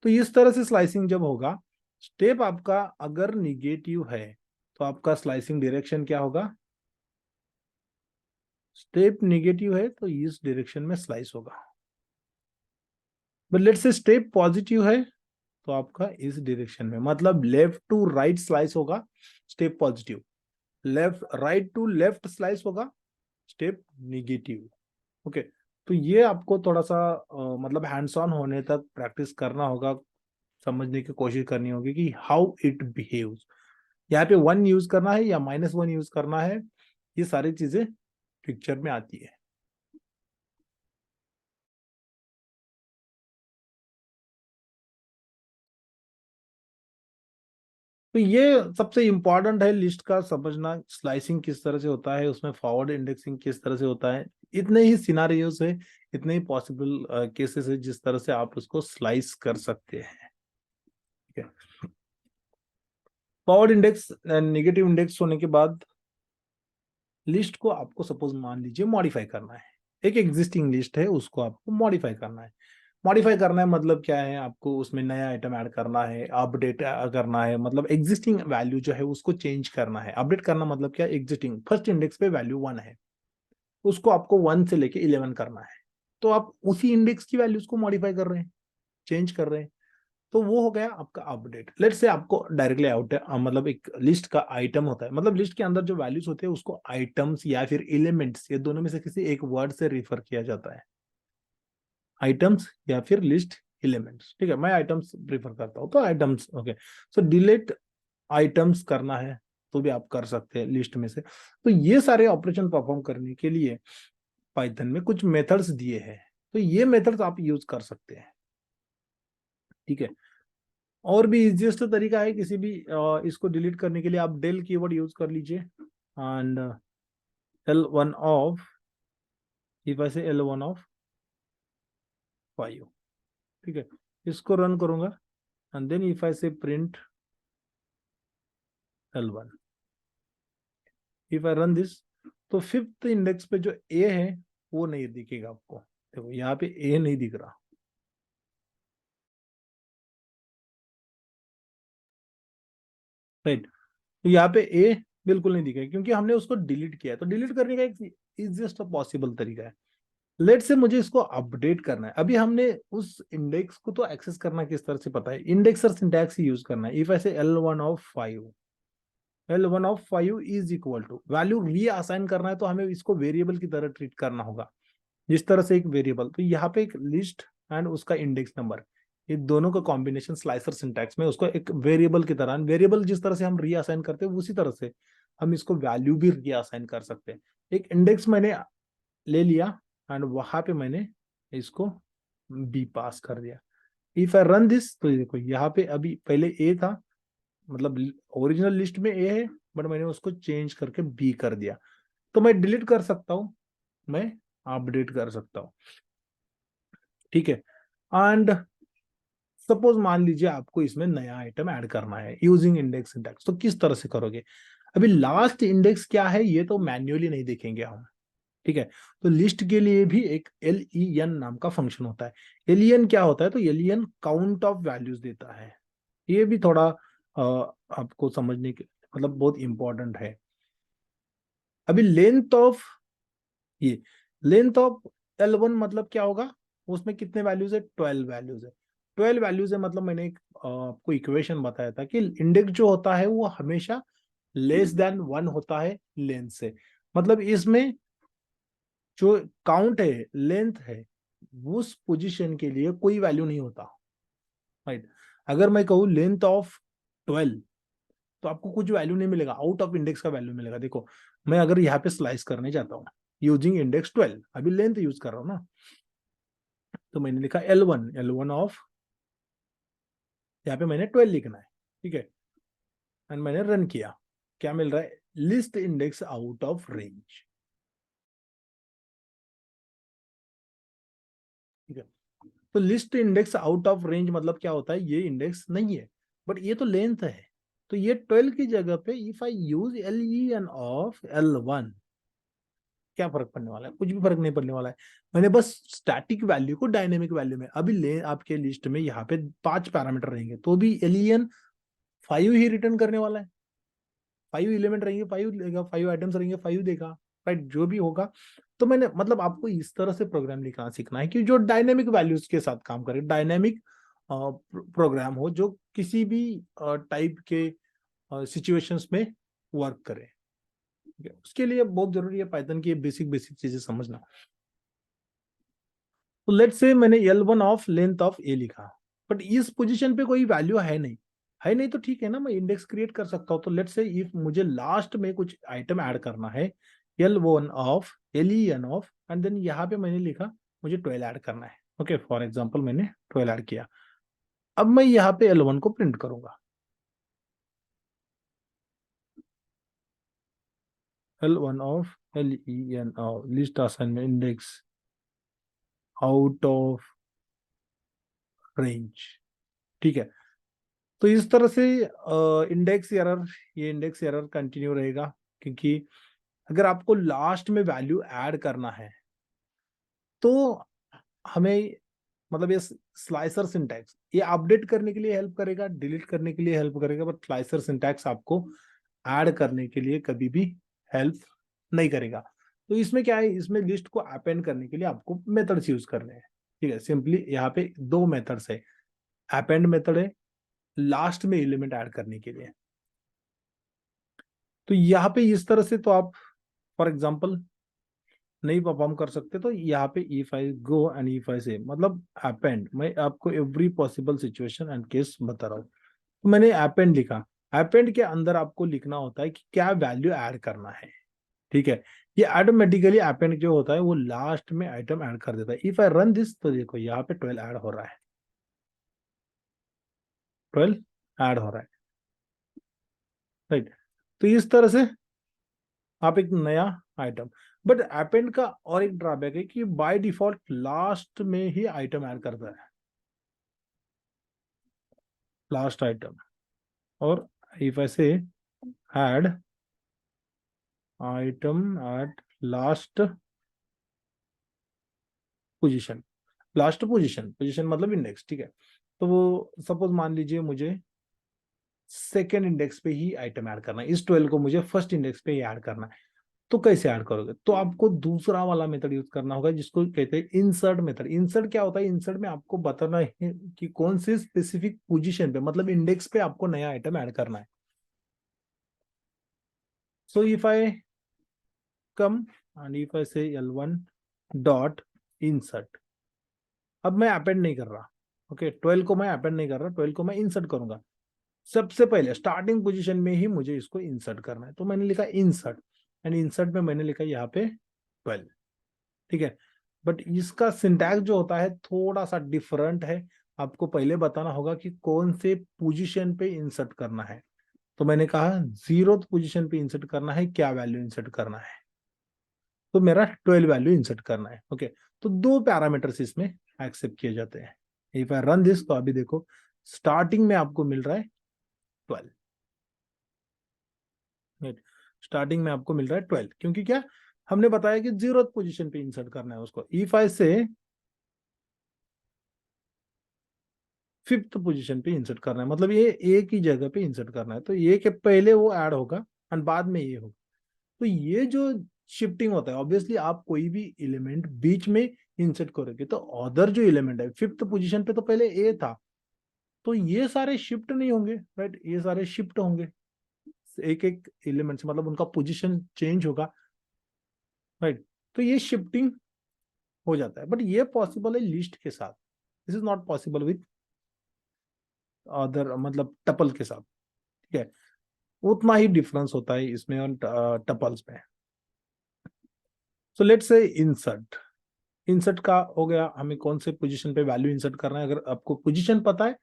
तो इस तरह से स्लाइसिंग जब होगा, स्टेप आपका अगर निगेटिव है तो आपका स्लाइसिंग डायरेक्शन क्या होगा, स्टेप निगेटिव है तो इस डायरेक्शन में स्लाइस होगा। But let's say step positive है तो आपका इस डायरेक्शन में, मतलब लेफ्ट टू राइट स्लाइस होगा step positive, left right to left slice होगा स्टेप निगेटिव। ओके, तो ये आपको थोड़ा सा मतलब हैंड्स ऑन होने तक प्रैक्टिस करना होगा, समझने की कोशिश करनी होगी कि हाउ इट बिहेव्स, यहाँ पे 1 यूज करना है या -1 यूज करना है, ये सारी चीजें पिक्चर में आती है। तो ये सबसे इंपॉर्टेंट है लिस्ट का समझना, स्लाइसिंग किस तरह से होता है, उसमें फॉरवर्ड इंडेक्सिंग किस तरह से होता है, इतने ही सिनारियोस है, इतने ही पॉसिबल केसेस है जिस तरह से आप उसको स्लाइस कर सकते हैं। ठीक है, forward index and negative index होने के बाद लिस्ट को आपको सपोज मान लीजिए मॉडिफाई करना है, एक एग्जिस्टिंग लिस्ट है उसको आपको मॉडिफाई करना है। मॉडिफाई करना है मतलब क्या है, आपको उसमें नया आइटम ऐड करना है, अपडेट करना है, मतलब एग्जिस्टिंग वैल्यू जो है उसको चेंज करना है। अपडेट करना मतलब क्या, एग्जिस्टिंग फर्स्ट इंडेक्स पे वैल्यू 1 है, उसको आपको 1 से लेके 11 करना है, तो आप उसी इंडेक्स की वैल्यूज को मॉडिफाई कर रहे हैं, चेंज कर रहे हैं, तो वो हो गया आपका अपडेट। लेट से आपको डायरेक्टली आउट मतलब एक लिस्ट का आइटम होता है, मतलब लिस्ट के अंदर जो वैल्यूज होते हैं उसको आइटम्स या फिर एलिमेंट्स, ये दोनों में से किसी एक वर्ड से रिफर किया जाता है, आइटम्स या फिर लिस्ट एलिमेंट्स। ठीक है, मैं आइटम्स प्रीफर करता हूँ तो आइटम्स। ओके, सो डिलीट आइटम्स करना है तो भी आप कर सकते हैं लिस्ट में से। तो ये सारे ऑपरेशन परफॉर्म करने के लिए पाइथन में कुछ मेथड्स दिए हैं, तो ये मेथड्स आप यूज कर सकते हैं। ठीक है, और भी इजिएस्ट तरीका है किसी भी इसको डिलीट करने के लिए, आप डेल कीवर्ड यूज कर लीजिए and L1 of, if I से L1 ऑफ 5। ठीक है, इसको रन करूंगा and then if I say print L1, if I run this, तो 5th इंडेक्स पे जो ए है वो नहीं दिखेगा आपको। देखो यहाँ पे ए नहीं दिख रहा। राइट, तो यहाँ पे ए बिल्कुल नहीं दिखेगा क्योंकि हमने उसको डिलीट किया है। तो डिलीट करने का एक इजिएस्ट पॉसिबल तरीका है, लेट से मुझे इसको अपडेट करना है। अभी हमने उस इंडेक्स को तो एक्सेस करना किस तरह से पता है, इंडेक्सर सिंटैक्स ही यूज करना है। इफ ऐसे L1 of 5, L1 of 5 is equal to, value reassign करना है तो हमें इसको वेरिएबल की तरह ट्रीट करना होगा, जिस तरह से एक वेरिएबल। तो यहाँ पे एक लिस्ट एंड उसका इंडेक्स नंबर, ये दोनों का कॉम्बिनेशन स्लाइसर सिंटैक्स में उसको एक वेरिएबल की तरह, वेरिएबल जिस तरह से हम रीअसाइन करते हैं उसी तरह से हम इसको वैल्यू भी रीअसाइन कर सकते हैं। एक इंडेक्स मैंने ले लिया एंड वहां पे मैंने इसको बी पास कर दिया। इफ आई रन दिस, तो देखो यहाँ पे अभी पहले ए था, मतलब ओरिजिनल लिस्ट में ए है बट मैंने उसको चेंज करके बी कर दिया। तो मैं डिलीट कर सकता हूँ, मैं अपडेट कर सकता हूँ। ठीक है, एंड सपोज मान लीजिए आपको इसमें नया आइटम ऐड करना है यूजिंग इंडेक्स सिंटैक्स, तो किस तरह से करोगे। अभी लास्ट इंडेक्स क्या है ये तो मैन्युअली नहीं देखेंगे हम। ठीक है, तो लिस्ट के लिए भी एक len नाम का फंक्शन होता है। len क्या होता है, तो len काउंट ऑफ वैल्यूज देता है। ये भी थोड़ा आपको समझने के मतलब बहुत इंपॉर्टेंट है। अभी लेंथ ऑफ, ये लेंथ ऑफ L1 मतलब क्या होगा, उसमें कितने वैल्यूज है, 12 वैल्यूज है। 12 वैल्यूज है, मतलब मैंने एक आपको इक्वेशन बताया था कि इंडेक्स जो होता है वो हमेशा लेस देन 1 होता है लेंथ से। मतलब इसमें जो काउंट है, लेंथ है, उस पोजीशन के लिए कोई वैल्यू नहीं होता, राइट। अगर मैं कहूँ लेंथ ऑफ 12, तो आपको कुछ वैल्यू नहीं मिलेगा, आउट ऑफ इंडेक्स का वैल्यू मिलेगा। देखो मैं अगर यहाँ पे स्लाइस करने जाता हूँ यूजिंग इंडेक्स 12, अभी लेंथ यूज कर रहा हूँ ना, तो मैंने लिखा L1 ऑफ, यहाँ पे मैंने 12 लिखना है, ठीक है। एंड मैंने रन किया, क्या मिल रहा है, list index out of range, ठीक है। तो list index out of range मतलब क्या होता है, ये इंडेक्स नहीं है बट ये तो लेंथ है। तो ये 12 की जगह पे if I use LEN of L1, क्या फर्क पड़ने वाला है, कुछ भी फर्क नहीं पड़ने वाला है। मैंने बस स्टैटिक वैल्यू को डायनेमिक वैल्यू में, अभी ले आपके लिस्ट में यहाँ पे 5 पैरामीटर रहेंगे तो भी LEN 5 ही रिटर्न करने वाला है, 5 एलिमेंट रहेंगे 5 देगा, 5 आइटम्स रहेंगे 5 देगा, राइट, जो भी होगा। तो मैंने मतलब आपको इस तरह से प्रोग्राम लिखना सीखना है कि जो डायनेमिक वैल्यूज के साथ काम करे, डायनेमिक प्रोग्राम हो जो किसी भी टाइप के सिचुएशंस में वर्क करे, ठीक है? उसके लिए बहुत जरूरी है पाइथन की बेसिक बेसिक चीजें समझना। तो लेट्स से मैंने L1 ऑफ लेंथ ऑफ ए लिखा, बट इस पोजीशन पे कोई वैल्यू है नहीं तो ठीक है ना, मैं इंडेक्स क्रिएट कर सकता हूँ। तो लेट्स से इफ मुझे लास्ट में कुछ आइटम ऐड करना है, L1 of LEN of, and then यहाँ पे मैंने लिखा मुझे 12 ऐड करना है, ओके। फॉर एग्जाम्पल मैंने 12 ऐड किया, अब मैं यहाँ पे L1 को प्रिंट करूंगा, L1 of LEN of list assignment index out of range, ठीक है। तो इस तरह से इंडेक्स एरर, ये इंडेक्स एरर कंटिन्यू रहेगा, क्योंकि अगर आपको लास्ट में वैल्यू ऐड करना है तो हमें मतलब ये स्लाइसर सिंटैक्स ये अपडेट करने के लिए हेल्प करेगा, डिलीट करने के लिए हेल्प करेगा, बट स्लाइसर सिंटैक्स आपको ऐड करने के लिए कभी भी हेल्प नहीं करेगा। तो इसमें क्या है, इसमें लिस्ट को अपेंड करने के लिए आपको मेथड्स यूज करने हैं, ठीक है। सिंपली यहाँ पे 2 मेथड्स है, अपेंड मेथड है लास्ट में एलिमेंट ऐड करने के लिए। तो यहाँ पे इस तरह से तो आप फॉर एग्जांपल नहीं परफॉर्म कर सकते, तो यहाँ पे if I go and if I से मतलब अपेंड, मैं आपको every possible situation and case बता रहा हूँ। तो मैंने अपेंड लिखा, अपेंड के अंदर आपको लिखना होता है कि क्या वैल्यू ऐड करना है, ठीक है। ये ऑटोमेटिकली अपेंड जो होता है वो लास्ट में आइटम ऐड कर देता है। इफ आई रन दिस, तो देखो यहाँ पे 12 ऐड हो रहा है, 12 ऐड हो रहा है, राइट। तो इस तरह से आप एक नया आइटम, बट अपेंड का और एक ड्रॉबैक है कि बाय डिफॉल्ट लास्ट में ही आइटम ऐड करता है, लास्ट आइटम। और इफ ऐसे add item at last position, last position, position मतलब इंडेक्स, ठीक है। तो वो सपोज मान लीजिए मुझे सेकेंड इंडेक्स पे ही आइटम ऐड करना है, इस 12 को मुझे फर्स्ट इंडेक्स पे ही ऐड करना है। तो कैसे ऐड करोगे, तो आपको दूसरा वाला मेथड यूज करना होगा जिसको कहते हैं इंसर्ट मेथड। इंसर्ट क्या होता है, इंसर्ट में आपको बताना है कि कौन से स्पेसिफिक पोजीशन पे मतलब इंडेक्स पे आपको नया आइटम ऐड करना है। So if I come and if I से L1 डॉट इंसर्ट, अब मैं अपेंड नहीं कर रहा, ओके। 12 को मैं अपेंड नहीं कर रहा, 12 को मैं इंसर्ट करूंगा। सबसे पहले स्टार्टिंग पोजीशन में ही मुझे इसको इंसर्ट करना है, तो मैंने लिखा इंसर्ट, एंड इंसर्ट में मैंने लिखा यहाँ पे 12, ठीक है। बट इसका सिंटैक्स जो होता है थोड़ा सा डिफरेंट है, आपको पहले बताना होगा कि कौन से पोजीशन पे इंसर्ट करना है। तो मैंने कहा 0th पोजीशन पे इंसर्ट करना है, क्या वैल्यू इंसर्ट करना है, तो मेरा 12 वैल्यू इंसर्ट करना है, ओके। तो 2 पैरामीटर्स इसमें एक्सेप्ट किए जाते हैं। इफ आई रन दिस, तो अभी देखो स्टार्टिंग में आपको मिल रहा है 12, स्टार्टिंग में आपको मिल रहा है 12, क्योंकि क्या हमने बताया कि 0th पोजीशन पे इंसर्ट करना है उसको। इफ आई से 5th पोजीशन पे इंसर्ट करना है, मतलब ये ए की जगह पे इंसर्ट करना है, तो ये के पहले वो ऐड होगा और बाद में ये होगा। तो ये जो शिफ्टिंग होता है, ऑब्वियसली आप कोई भी एलिमेंट बीच में इंसर्ट करोगे तो अदर जो एलिमेंट है 5th पोजीशन पे तो पहले ए था, तो ये सारे शिफ्ट नहीं होंगे, राइट, ये सारे शिफ्ट होंगे एक एक एलिमेंट से, मतलब उनका पोजीशन चेंज होगा, राइट। तो ये शिफ्टिंग हो जाता है, बट ये पॉसिबल है लिस्ट के साथ, this is not possible with other, मतलब टपल के साथ, ठीक है। उतना ही डिफरेंस होता है इसमें और टपल्स में। So let's say insert, insert का हो गया, हमें कौन से पोजीशन पे वैल्यू इंसर्ट करना है, अगर आपको पोजीशन पता है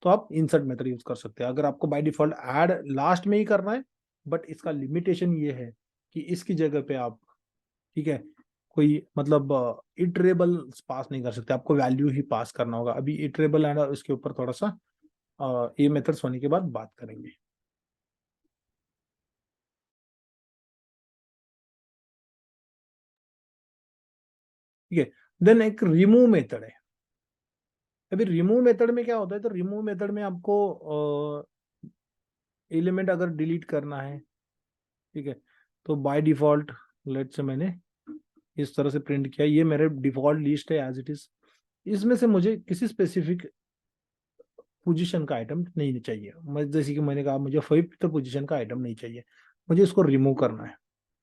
तो आप इंसर्ट मेथड यूज कर सकते हैं। अगर आपको बाय डिफॉल्ट ऐड लास्ट में ही करना है, बट इसका लिमिटेशन ये है कि इसकी जगह पे आप, ठीक है, कोई मतलब इटरेबल पास नहीं कर सकते, आपको वैल्यू ही पास करना होगा। अभी इटरेबल एंड इसके ऊपर थोड़ा सा ये मेथड्स होने के बाद बात करेंगे। ठीक है, देन एक रिमूव मेथड है। अभी रिमूव मेथड में क्या होता है, तो रिमूव मेथड में आपको एलिमेंट अगर डिलीट करना है, ठीक है, तो बाय डिफॉल्ट लेट्स से मैंने इस तरह से प्रिंट किया, ये मेरे डिफॉल्ट लिस्ट है एज इट इज, इसमें से मुझे किसी स्पेसिफिक पोजीशन का आइटम नहीं चाहिए। मैं जैसे कि मैंने कहा मुझे 5th पोजीशन का आइटम नहीं चाहिए, मुझे इसको रिमूव करना है।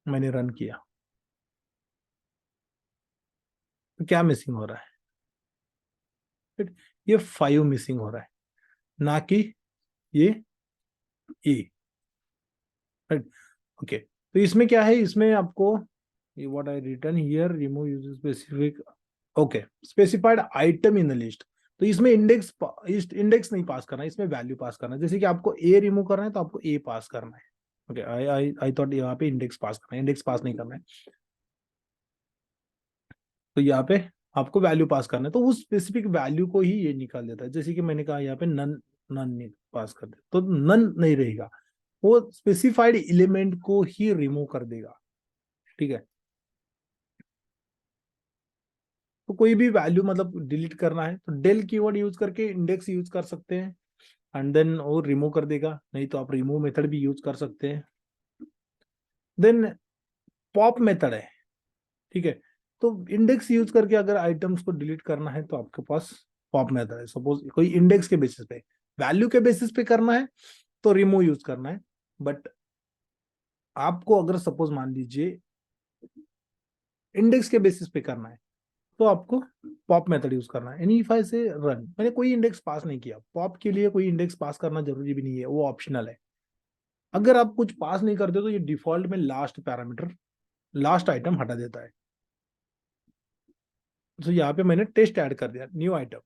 मैंने रन किया तो क्या मिसिंग हो रहा है, ठीक? ये 5 मिसिंग हो रहा है, ना कि ये ए, राइट। ओके, तो इसमें क्या है, इसमें आपको ये what I return here, remove user specific, okay, specified item in the list. तो इसमें इंडेक्स नहीं पास करना है, इसमें वैल्यू पास करना है। जैसे कि आपको ए रिमूव करना है तो आपको ए पास करना है। ओके, आई थॉट यहाँ पे इंडेक्स पास करना है, इंडेक्स पास नहीं करना है, तो यहाँ पे आपको वैल्यू पास करना है, तो उस स्पेसिफिक वैल्यू को ही ये निकाल देता है। जैसे कि मैंने कहा यहाँ पे नन, नन नहीं पास कर दे तो नन नहीं रहेगा, वो स्पेसिफाइड एलिमेंट को ही रिमूव कर देगा, ठीक है। तो कोई भी वैल्यू मतलब डिलीट करना है तो डेल कीवर्ड यूज करके इंडेक्स यूज कर सकते हैं, एंड देन वो रिमूव कर देगा, नहीं तो आप रिमूव मेथड भी यूज कर सकते हैं। देन पॉप मेथड है, ठीक है, तो इंडेक्स यूज करके अगर आइटम्स को डिलीट करना है तो आपके पास पॉप मेथड है। सपोज कोई इंडेक्स के बेसिस पे, वैल्यू के बेसिस पे करना है तो रिमूव यूज करना है, बट आपको अगर सपोज मान लीजिए इंडेक्स के बेसिस पे करना है तो आपको पॉप मेथड यूज करना है। इफ आई से रन, मैंने कोई इंडेक्स पास नहीं किया, पॉप के लिए कोई इंडेक्स पास करना जरूरी भी नहीं है, वो ऑप्शनल है। अगर आप कुछ पास नहीं करते तो ये डिफॉल्ट में लास्ट पैरामीटर, लास्ट आइटम हटा देता है। तो यहाँ पे मैंने टेस्ट ऐड कर दिया, न्यू आइटम।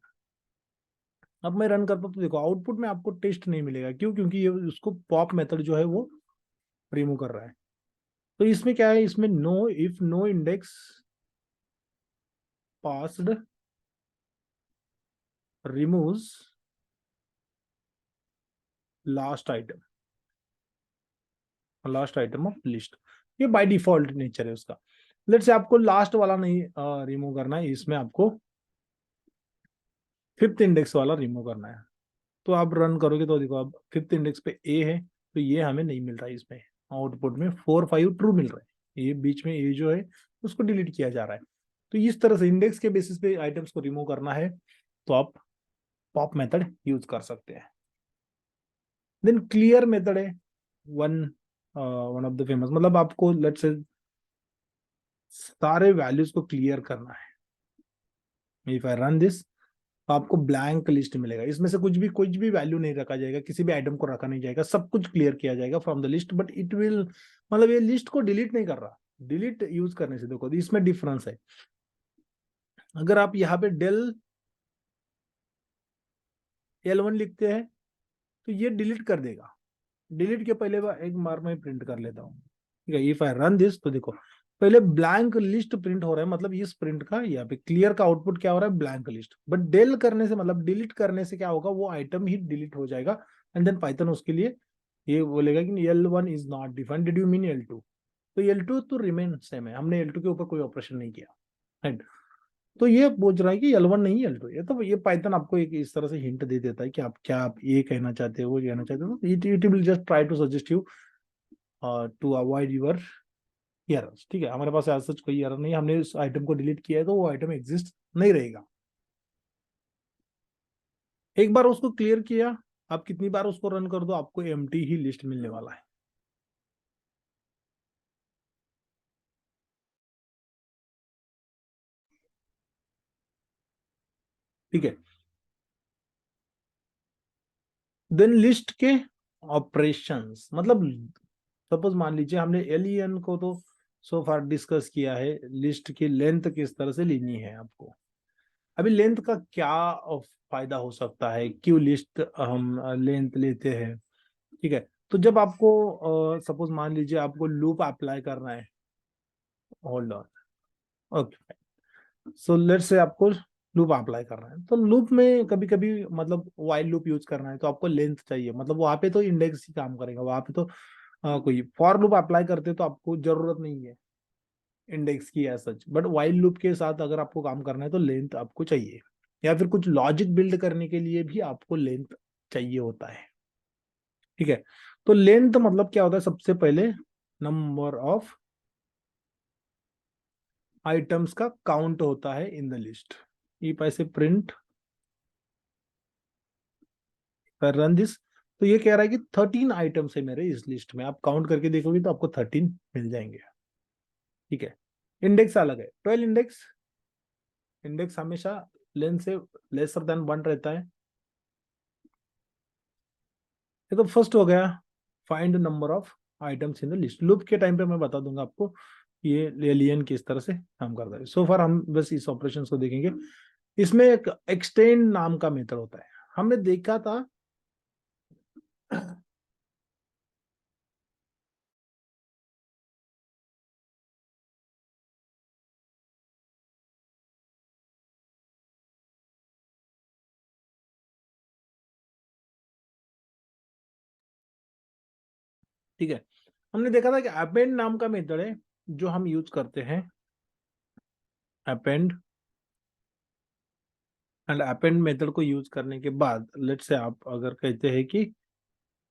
अब मैं रन करता हूँ तो देखो आउटपुट में आपको टेस्ट नहीं मिलेगा, क्यों, क्योंकि ये उसको पॉप मेथड जो है वो रिमूव कर रहा है। तो इसमें क्या है, इसमें no, if no index passed removes last item, last item of list, ये बाय डिफॉल्ट नेचर है उसका। लेट्स से आपको लास्ट वाला नहीं रिमूव करना है, इसमें आपको 5th इंडेक्स वाला रिमूव करना है। तो आप रन करोगे तो देखो अब 5th इंडेक्स पे ए है, तो ये हमें नहीं मिल रहा है, इसमें आउटपुट में 4 5 ट्रू मिल रहा है, ये बीच में ए जो है उसको डिलीट किया जा रहा है। तो इस तरह से इंडेक्स के बेसिस पे आइटम्स को रिमूव करना है तो आप पॉप मेथड यूज कर सकते हैं। देन क्लियर मेथड है, one one of the famous, मतलब आपको लेट्स से सारे वैल्यूज को क्लियर करना है। इफ आई रन दिस तो आपको ब्लैंक लिस्ट मिलेगा, इसमें से कुछ भी वैल्यू नहीं रखा जाएगा, किसी भी आइटम को रखा नहीं जाएगा, सब कुछ क्लियर किया जाएगा from the list, but it will, मतलब ये लिस्ट को डिलीट नहीं कर रहा। डिलीट यूज करने से देखो इसमें डिफरेंस है, अगर आप यहाँ पे डेल L1 लिखते हैं तो ये डिलीट कर देगा। डिलीट के पहले एक बार मैं प्रिंट कर लेता हूँ, ठीक है। इफ आई रन दिस तो देखो पहले ब्लैंक लिस्ट प्रिंट हो रहा है, मतलब इस प्रिंट का यहाँ पे क्लियर का आउटपुट क्या हो रहा है, ब्लैंक लिस्ट। बट डेल करने से, मतलब डिलीट करने से क्या होगा, वो आइटम ही डिलीट हो जाएगा, एंड देन पाइथन उसके लिए ये बोलेगा कि L1 is not defined, did you mean L2, तो L2 तो रिमेन सेम है, हमने L2 के ऊपर कोई ऑपरेशन नहीं किया, राइट। तो ये पूछ रहा है कि L1 नहीं L2, ये तो ये पाइथन आपको एक इस तरह से हिंट दे देता है कि आप क्या, आप ये कहना चाहते हो, वो कहना चाहते हो, it will just try to suggest you to avoid your errors, ठीक है, हमारे पास ऐसा कोई एरर नहीं, हमने उस आइटम को डिलीट किया है तो वो आइटम एग्जिस्ट नहीं रहेगा। एक बार उसको क्लियर किया, आप कितनी बार उसको रन कर दो आपको एम्प्टी ही लिस्ट मिलने वाला है। ठीक है, देन लिस्ट के ऑपरेशंस, मतलब सपोज मान लीजिए हमने एलियन को तो सो फार डिस्कस किया है, लिस्ट की लेंथ किस तरह से लेनी है आपको। अभी लेंथ का क्या फायदा हो सकता है, क्यों लिस्ट हम लेंथ लेते हैं। ठीक है, तो जब आपको सपोज मान लीजिए आपको लूप अप्लाई करना है, hold on, okay, so let's say आपको लूप अप्लाई करना है, तो लूप में कभी कभी मतलब वाइल लूप यूज करना है तो आपको लेंथ चाहिए, मतलब वहां पे तो इंडेक्स ही काम करेगा, वहां पे तो कोई फॉर लूप अप्लाई करते तो आपको जरूरत नहीं है इंडेक्स की as such, but while loop के साथ अगर आपको काम करना है तो लेंथ आपको चाहिए, या फिर कुछ लॉजिक बिल्ड करने के लिए भी आपको लेंथ चाहिए होता है। ठीक है, तो लेंथ मतलब क्या होता है, सबसे पहले नंबर ऑफ आइटम्स का काउंट होता है इन द लिस्ट। इफ ऐसे प्रिंट रन दिस, तो ये कह रहा है कि 13 आइटम्स है मेरे इस लिस्ट में, आप काउंट करके देखोगे तो आपको 13 मिल जाएंगे। ठीक है, इंडेक्स अलग है, 12 इंडेक्स, इंडेक्स हमेशा लेंथ से लेसर देन 1 रहता है। ये तो फर्स्ट हो गया, find number of items in the list. Loop के टाइम पे मैं बता दूंगा आपको ये लेलियन किस तरह से काम करता है। सो फार हम बस इस ऑपरेशन को देखेंगे। इसमें एक एक्सटेंड नाम का मेथड होता है, हमने देखा था ठीक है, हमने देखा था कि अपेंड नाम का मेथड है जो हम यूज करते हैं, अपेंड, एंड अपेंड मेथड को यूज करने के बाद लेट से आप अगर कहते हैं कि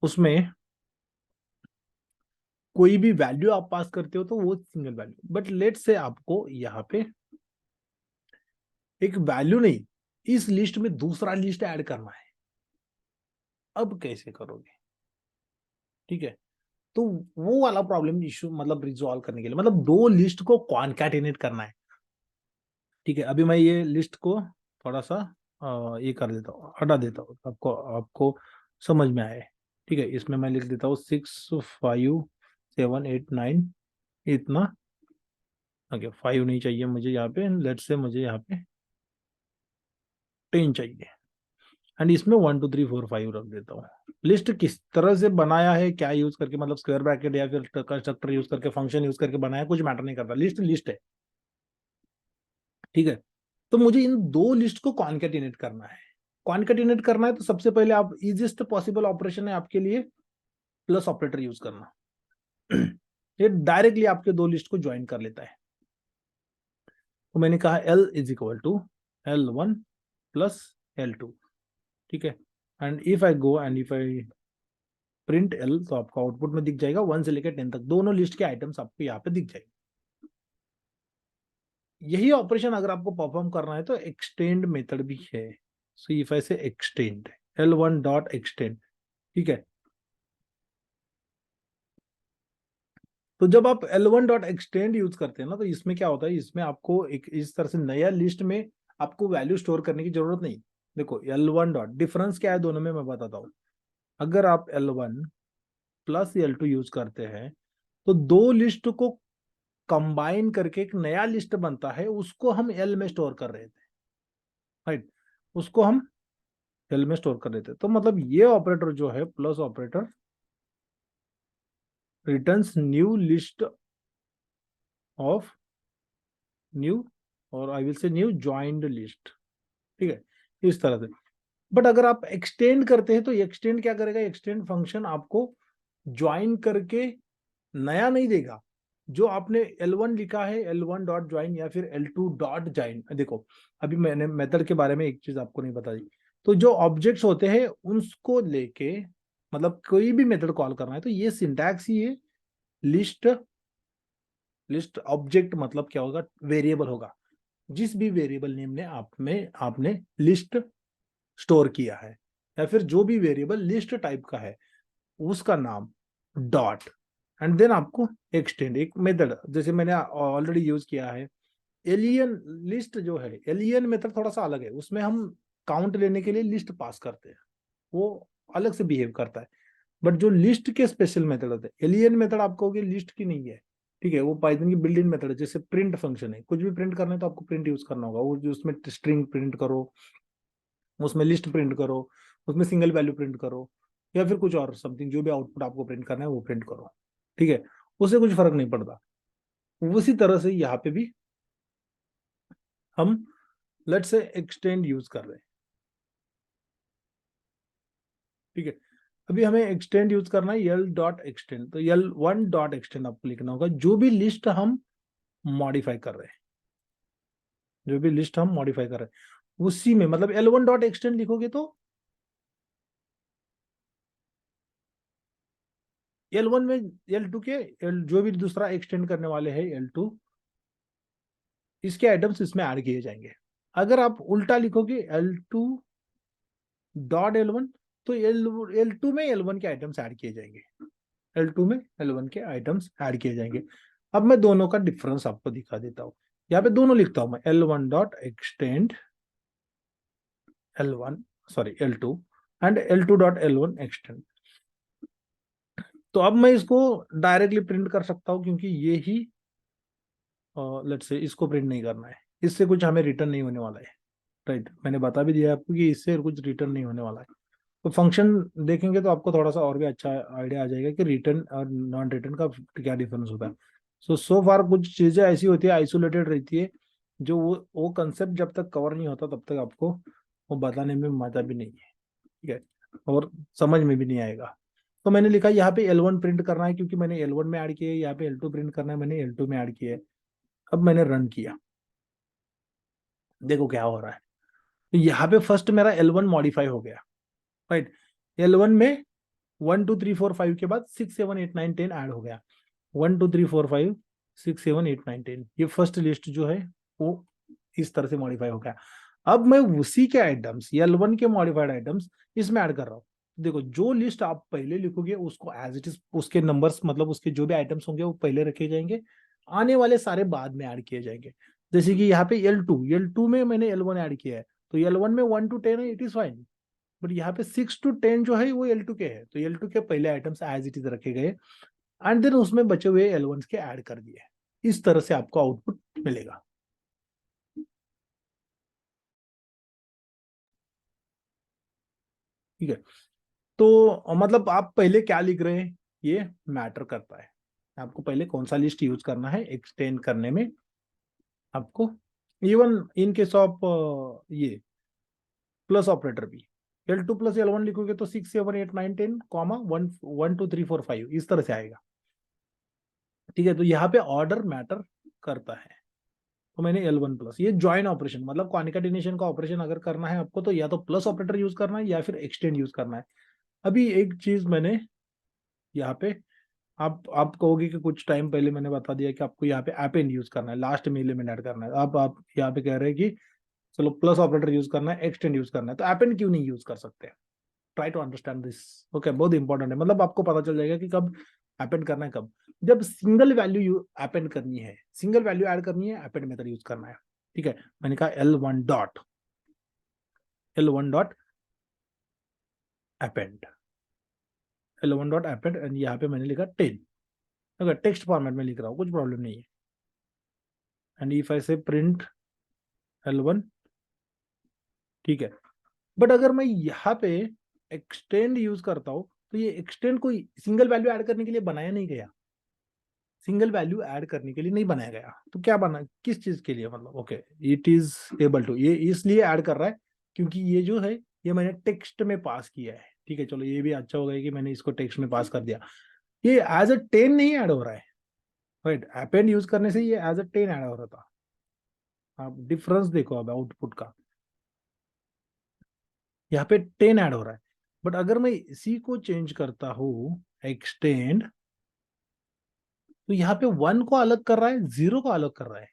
उसमें कोई भी वैल्यू आप पास करते हो तो वो सिंगल वैल्यू, बट लेट से आपको यहाँ पे एक वैल्यू नहीं, इस लिस्ट में दूसरा लिस्ट ऐड करना है, अब कैसे करोगे। ठीक है, तो वो वाला प्रॉब्लम इशू मतलब रिजॉल्व करने के लिए, मतलब दो लिस्ट को कॉन्कैटिनेट करना है। ठीक है, अभी मैं ये लिस्ट को थोड़ा सा ये कर देता हूँ, हटा देता हूँ, आपको आपको समझ में आए। ठीक है, इसमें मैं लिख देता हूँ 6 5 7 8 9 इतना। ओके, 5 नहीं चाहिए मुझे यहाँ पे, लेट से मुझे यहाँ पे 10 चाहिए, एंड इसमें 1 2 3 4 5 रख देता हूँ। लिस्ट किस तरह से बनाया है, क्या यूज करके, मतलब स्क्वायर ब्रैकेट या फिर कंस्ट्रक्टर यूज करके, फंक्शन यूज करके बनाया, कुछ मैटर नहीं करता, लिस्ट लिस्ट है। ठीक है, तो मुझे इन दो लिस्ट को कॉन्केटिनेट करना है। कॉन्केटिनेट करना है तो सबसे पहले आप इजिएस्ट पॉसिबल ऑपरेशन है आपके लिए प्लस ऑपरेटर यूज करना। ये डायरेक्टली आपके दो लिस्ट को ज्वाइन कर लेता है। तो मैंने कहा L is equal to L1 plus L2। ठीक है, and if I go and if I print L, तो आपको आउटपुट में दिख जाएगा 1 से लेकर 10 तक दोनों लिस्ट के आइटम्स आपको यहाँ पे दिख जाएंगे। यही ऑपरेशन अगर आपको परफॉर्म करना है तो एक्सटेंड मेथड भी है। सो इफ आई से एक्सटेंड L1 डॉट एक्सटेंड, ठीक है, तो जब आप L1 डॉट एक्सटेंड यूज करते हैं ना, तो इसमें क्या होता है, इसमें आपको एक इस तरह से नया लिस्ट में आपको वैल्यू स्टोर करने की जरूरत नहीं। देखो L1 डॉट, डिफरेंस क्या है दोनों में मैं बताता हूँ। अगर आप L1 प्लस L2 यूज करते हैं तो दो लिस्ट को कंबाइन करके एक नया लिस्ट बनता है, उसको हम L में स्टोर कर रहे थे, राइट, उसको हम L में स्टोर कर रहे थे। तो मतलब ये ऑपरेटर जो है plus operator returns new list of new, और I will say new joined list. ठीक है, इस तरह से। बट अगर आप एक्सटेंड करते हैं तो एक्सटेंड क्या करेगा, एक्सटेंड फंक्शन आपको ज्वाइन करके नया नहीं देगा, जो आपने L1 लिखा है L1 डॉट ज्वाइन या फिर L2 डॉट ज्वाइन। देखो अभी मैंने मेथड के बारे में एक चीज आपको नहीं बताई, तो जो ऑब्जेक्ट्स होते हैं उनको लेके मतलब कोई भी मेथड कॉल करना है तो ये सिंटैक्स ही है लिस्ट लिस्ट ऑब्जेक्ट मतलब क्या होगा, वेरिएबल होगा, जिस भी वेरिएबल नेम ने आपने लिस्ट स्टोर किया है, या फिर जो भी वेरिएबल लिस्ट टाइप का है उसका नाम डॉट, एंड देन आपको एक्सटेंड, एक मेथड जैसे मैंने ऑलरेडी यूज किया है। एलियन लिस्ट जो है, एलियन मेथड थोड़ा सा अलग है, उसमें हम काउंट लेने के लिए लिस्ट पास करते हैं, वो अलग से बिहेव करता है। बट जो लिस्ट के स्पेशल मेथड होते हैं, एलियन मेथड आप कहोगे लिस्ट की नहीं है, ठीक है, वो पाइथन की बिल्ट इन मेथड है। जैसे प्रिंट फंक्शन है, कुछ भी प्रिंट करना है तो आपको प्रिंट यूज करना होगा, वो जो उसमें स्ट्रिंग प्रिंट करो, उसमें लिस्ट प्रिंट करो, उसमें सिंगल वैल्यू प्रिंट करो, या फिर कुछ और समथिंग, जो भी आउटपुट आपको प्रिंट करना है वो प्रिंट करो, ठीक है, उससे कुछ फर्क नहीं पड़ता। उसी तरह से यहाँ पे भी हम लेट्स से एक्सटेंड यूज कर रहे हैं, ठीक है। अभी हमें एक्सटेंड यूज करना है, यल डॉट एक्सटेंड, तो यल वन डॉट एक्सटेंड आपको लिखना होगा, जो भी लिस्ट हम मॉडिफाई कर रहे हैं, जो भी लिस्ट हम मॉडिफाई कर रहे हैं उसी में, मतलब एल वन डॉट एक्सटेंड लिखोगे तो एल वन में एल टू के जो भी दूसरा एक्सटेंड करने वाले हैं एल टू, इसके आइटम्स इसमें ऐड किए जाएंगे। अगर आप उल्टा लिखोगे L two dot L one, तो एल टू में एल वन के आइटम्स ऐड किए जाएंगे, एल टू में एल वन के आइटम्स ऐड किए जाएंगे। अब मैं दोनों का डिफरेंस आपको दिखा देता हूँ, यहाँ पे दोनों लिखता हूँ मैं, L one dot extend L one, sorry L two, and L two dot L one extend. तो अब मैं इसको डायरेक्टली प्रिंट कर सकता हूँ, क्योंकि ये ही लेट्स से इसको प्रिंट नहीं करना है, इससे कुछ हमें रिटर्न नहीं होने वाला है, राइट। मैंने बता भी दिया आपको कि इससे कुछ रिटर्न नहीं होने वाला है। तो फंक्शन देखेंगे तो आपको थोड़ा सा और भी अच्छा आइडिया आ जाएगा कि रिटर्न और नॉन रिटर्न का क्या डिफरेंस होता है। सो फार कुछ चीजें ऐसी होती है, आइसोलेटेड रहती है, जो वो कंसेप्ट जब तक कवर नहीं होता तब तक आपको वो बताने में मजा भी नहीं है, ठीक है, और समझ में भी नहीं आएगा। तो मैंने लिखा यहाँ पे L1 प्रिंट करना है, क्योंकि मैंने L1 में ऐड किया है, यहाँ पे L2 प्रिंट करना है, मैंने L2 में ऐड किया है। अब मैंने रन किया, देखो क्या हो रहा है। तो यहाँ पे फर्स्ट मेरा L1 मॉडिफाई हो गया, राइट। L1 में 1 2 3 4 5 के बाद 6 7 8 9 10 ऐड हो गया, 1 2 3 4 5 6 7 8 9 10, ये फर्स्ट लिस्ट जो है वो इस तरह से मॉडिफाई हो गया। अब मैं उसी के आइटम्स, L1 के मॉडिफाइड आइटम्स इसमें ऐड कर रहा हूँ। देखो, जो लिस्ट आप पहले लिखोगे उसको एज इट इज, उसके नंबर्स मतलब उसके जो भी आइटम्स होंगे वो पहले रखे जाएंगे, आने वाले सारे बाद में ऐड किए जाएंगे। जैसे कि यहाँ पे L2 में मैंने L1 ऐड किया है, तो L1 में 1 to 10 है, इट इज फाइन। बट यहाँ पे 6 to 10 जो है वो L2 के है, तो L2 के पहले आइटम्स एज इट इज रखे गए, एंड देन उसमें बचे हुए L1 के ऐड कर दिए। इस तरह से आपको आउटपुट मिलेगा, ठीक है। तो मतलब आप पहले क्या लिख रहे हैं ये मैटर करता है, आपको पहले कौन सा लिस्ट यूज करना है एक्सटेंड करने में। आपको इवन इन केस ऑफ ये प्लस ऑपरेटर भी, L2 प्लस L1 लिखोगे तो 6 7 8 9 10 कॉमा 1 1 2 3 4 5 इस तरह से आएगा, ठीक है। तो यहाँ पे ऑर्डर मैटर करता है। तो मैंने L1 प्लस, ये ज्वाइन ऑपरेशन मतलब कॉन्केटिनेशन का ऑपरेशन अगर करना है आपको, तो या तो प्लस ऑपरेटर यूज करना है या फिर एक्सटेंड यूज करना है। अभी एक चीज मैंने यहाँ पे, आप कहोगे कि कुछ टाइम पहले मैंने बता दिया कि आपको यहाँ पे अपेंड यूज करना है, लास्ट में एलिमेंट ऐड करना है। अब आप यहाँ पे कह रहे हैं कि चलो प्लस ऑपरेटर यूज करना है, एक्सटेंड यूज करना है, तो अपेंड क्यों नहीं यूज कर सकते? Try to understand this, okay, बहुत इंपॉर्टेंट है। मतलब आपको पता चल जाएगा कि कब अपेंड करना है, कब जब सिंगल वैल्यू अपेंड करनी है, सिंगल वैल्यू ऐड करनी है, अपेंड मेथड यूज करना है, ठीक है। मैंने कहा L1 dot append, L1 dot append, and यहाँ पे मैंने लिखा 10, अगर टेक्स्ट फॉर्मेट में लिख रहा हूँ कुछ प्रॉब्लम नहीं है। And if I say print L1, ठीक है। बट अगर मैं यहाँ पे एक्सटेंड यूज करता हूँ, तो ये एक्सटेंड कोई सिंगल वैल्यू ऐड करने के लिए बनाया नहीं गया, सिंगल वैल्यू ऐड करने के लिए नहीं बनाया गया। तो क्या बना, किस चीज के लिए, मतलब okay, it is able to, ये इसलिए ऐड कर रहा है क्योंकि ये जो है ये मैंने टेक्स्ट में पास किया है, ठीक है। चलो ये भी अच्छा हो गया कि मैंने इसको टेक्स्ट में पास कर दिया, ये एज अ 10 नहीं ऐड हो रहा है, राइट। अपेंड यूज करने से ये एज अ 10 ऐड हो रहा था। आप डिफरेंस देखो अब आउटपुट का, यहाँ पे 10 ऐड हो रहा है। बट अगर मैं इसी को चेंज करता हूँ एक्सटेंड तो यहाँ पे 1 को अलग कर रहा है, 0 को अलग कर रहा है,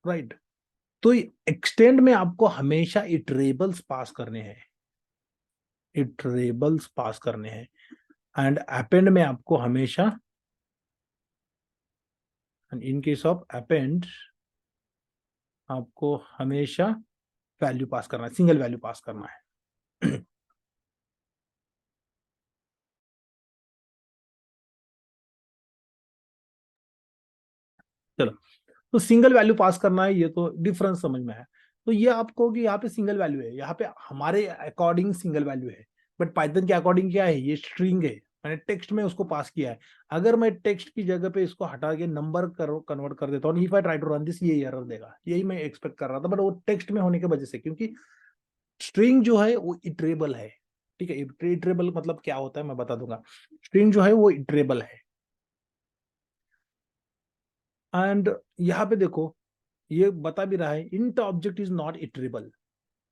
राइट। तो एक्सटेंड में आपको हमेशा इटरेबल्स पास करने हैं, इटरेबल्स पास करने हैं, एंड अपेंड में आपको हमेशा, इन केस ऑफ अपेंड आपको हमेशा वैल्यू पास करना है, सिंगल वैल्यू पास करना है। चलो, तो सिंगल वैल्यू पास करना है, ये तो डिफरेंस समझ में है। तो ये आपको कि यहाँ पे सिंगल वैल्यू है, यहाँ पे हमारे अकॉर्डिंग सिंगल वैल्यू है, बट पाइथन के अकॉर्डिंग क्या है, ये स्ट्रिंग है, मैंने टेक्स्ट में उसको पास किया है। अगर मैं टेक्स्ट की जगह पे इसको हटा के नंबर कन्वर्ट कर देता हूँ, if I try to run this, ये एरर देगा, यही मैं एक्सपेक्ट कर रहा था, बट वो टेक्स्ट में होने की वजह से, क्योंकि स्ट्रिंग जो है वो इटरेबल है, ठीक है। इटरेबल मतलब क्या होता है मैं बता दूंगा। स्ट्रिंग जो है वो इटरेबल है, एंड यहाँ पे देखो ये बता भी रहा है, int object is not iterable,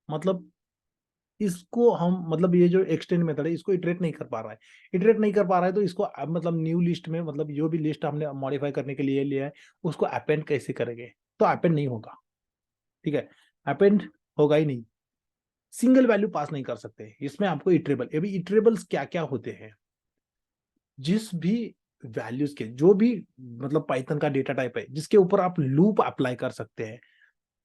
मतलब इसको हम, मतलब ये जो एक्सटेंड मेथड है इसको इटरेट नहीं कर पा रहा है, इटरेट नहीं कर पा रहा है, तो इसको मतलब न्यू लिस्ट में, मतलब जो भी लिस्ट हमने मॉडिफाई करने के लिए लिया है उसको अपेंड कैसे करेंगे, तो अपेंड नहीं होगा, ठीक है, अपेंड होगा ही नहीं, सिंगल वैल्यू पास नहीं कर सकते इसमें आपको इटरेबल। अभी इटरेबल्स क्या क्या होते हैं, जिस भी वैल्यूज के, जो भी मतलब पाइथन का डेटा टाइप है जिसके ऊपर आप लूप अप्लाई कर सकते हैं,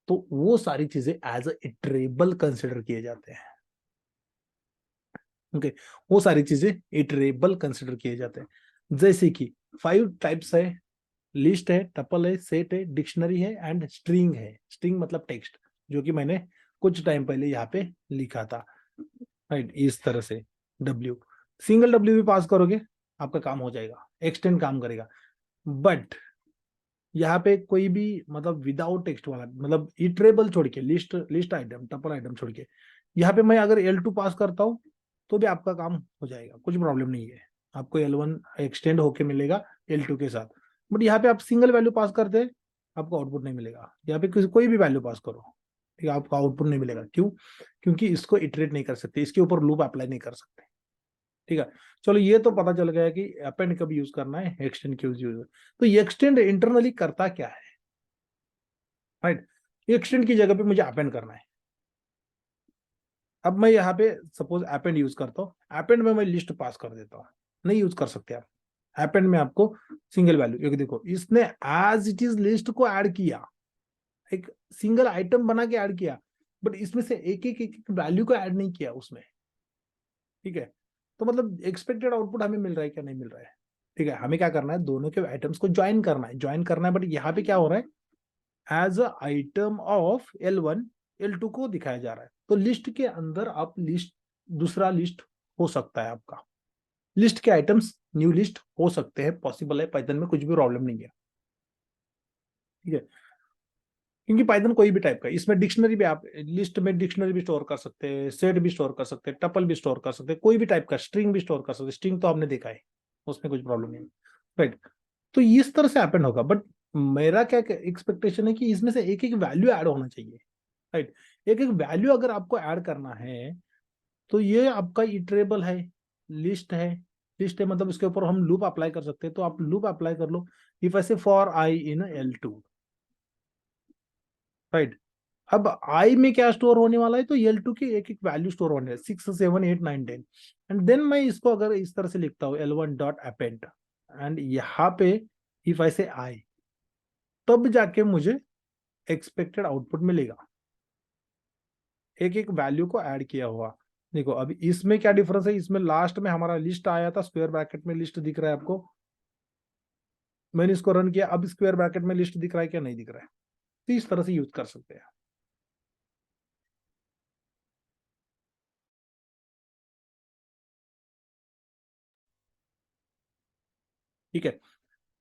तो वो सारी चीजें एज अ इटरेबल कंसिडर किए जाते हैं, ओके। वो सारी चीजें इटरेबल कंसिडर किए जाते हैं, जैसे कि 5 टाइप्स है, लिस्ट है, टपल है, सेट है, डिक्शनरी है, एंड स्ट्रिंग है। स्ट्रिंग मतलब टेक्स्ट, जो कि मैंने कुछ टाइम पहले यहाँ पे लिखा था, राइट, इस तरह से। डब्ल्यू, सिंगल डब्ल्यू भी पास करोगे आपका काम हो जाएगा, एक्सटेंड काम करेगा, बट यहाँ पे कोई भी मतलब विदाउट टेक्स्ट वाला, मतलब इटरेबल छोड़ के, list list item, tuple item छोड़ के, यहाँ पे मैं अगर L2 पास करता हूँ तो भी आपका काम हो जाएगा, कुछ प्रॉब्लम नहीं है, आपको L1 एक्सटेंड होके मिलेगा L2 के साथ। बट यहाँ पे आप सिंगल वैल्यू पास करते हैं, आपको आउटपुट नहीं मिलेगा, यहाँ पे कोई भी वैल्यू पास करो, ठीक है, आपको आउटपुट नहीं मिलेगा, क्यों, क्योंकि इसको इटरेट नहीं कर सकते, इसके ऊपर लूप अप्लाई नहीं कर सकते, ठीक है। चलो ये तो पता चल गया कि अपेंड कब यूज करना है, एक्सटेंड क्यों यूज। तो ये एक्सटेंड इंटरनली करता क्या है, राइट, एक्सटेंड की जगह पे मुझे अपेंड करना है। अब मैं यहाँ पे सपोज अपेंड यूज करता हूँ, अपेंड में मैं लिस्ट पास कर देता हूँ, नहीं यूज कर सकते आप अपेंड में, आपको सिंगल वैल्यू, एक देखो इसने एज इट इज लिस्ट को ऐड किया, एक सिंगल आइटम बना के ऐड किया, बट इसमें से एक एक वैल्यू को ऐड नहीं किया उसमें, ठीक है। तो मतलब एक्सपेक्टेड आउटपुट हमें मिल रहा है क्या, नहीं मिल रहा है, ठीक है। हमें क्या करना है, दोनों के आइटम्स को ज्वाइन करना है, ज्वाइन करना है, बट यहाँ पे क्या हो रहा है, as a item of L1 L2 को दिखाया जा रहा है। तो लिस्ट के अंदर आप लिस्ट, दूसरा लिस्ट हो सकता है आपका, लिस्ट के आइटम्स न्यू लिस्ट हो सकते हैं, पॉसिबल है, पाइथन में कुछ भी प्रॉब्लम नहीं है, ठीक है। क्योंकि पाइथन कोई भी टाइप का, इसमें डिक्शनरी भी, आप लिस्ट में डिक्शनरी भी स्टोर कर सकते हैं, सेट भी स्टोर कर सकते हैं, टपल भी स्टोर कर सकते हैं, कोई भी टाइप का स्ट्रिंग भी स्टोर कर सकते हैं, स्ट्रिंग तो हमने देखा है, उसमें कुछ प्रॉब्लम नहीं है, राइट। तो इस तरह से हैपन होगा, बट मेरा क्या एक्सपेक्टेशन है कि इसमें से एक एक वैल्यू ऐड होना चाहिए, राइट। एक एक वैल्यू अगर आपको ऐड करना है तो ये आपका इटरेबल है, लिस्ट है, लिस्ट है मतलब इसके ऊपर हम लूप अप्लाई कर सकते हैं, तो आप लूप अप्लाई कर लो, इफ ऐसे for i in L2, right. अब आई में क्या स्टोर होने वाला है, तो L2 की एक एक वैल्यू स्टोर होने है, 6 7 8 9 10, एंड देन मैं इसको अगर इस तरह से लिखता हूँ L1 डॉट अपेंड, एंड यहाँ पे इफ ऐसे आई, तब जाके मुझे एक्सपेक्टेड आउटपुट मिलेगा, एक एक वैल्यू को ऐड किया हुआ। देखो अभी इसमें क्या डिफरेंस है, इसमें लास्ट में हमारा लिस्ट आया था, स्क्वायर ब्रैकेट में लिस्ट दिख रहा है आपको, मैंने इसको रन किया, अब स्क्वायर ब्रैकेट में लिस्ट दिख रहा है क्या, नहीं दिख रहा है, तो इस तरह से यूज कर सकते हैं, ठीक है।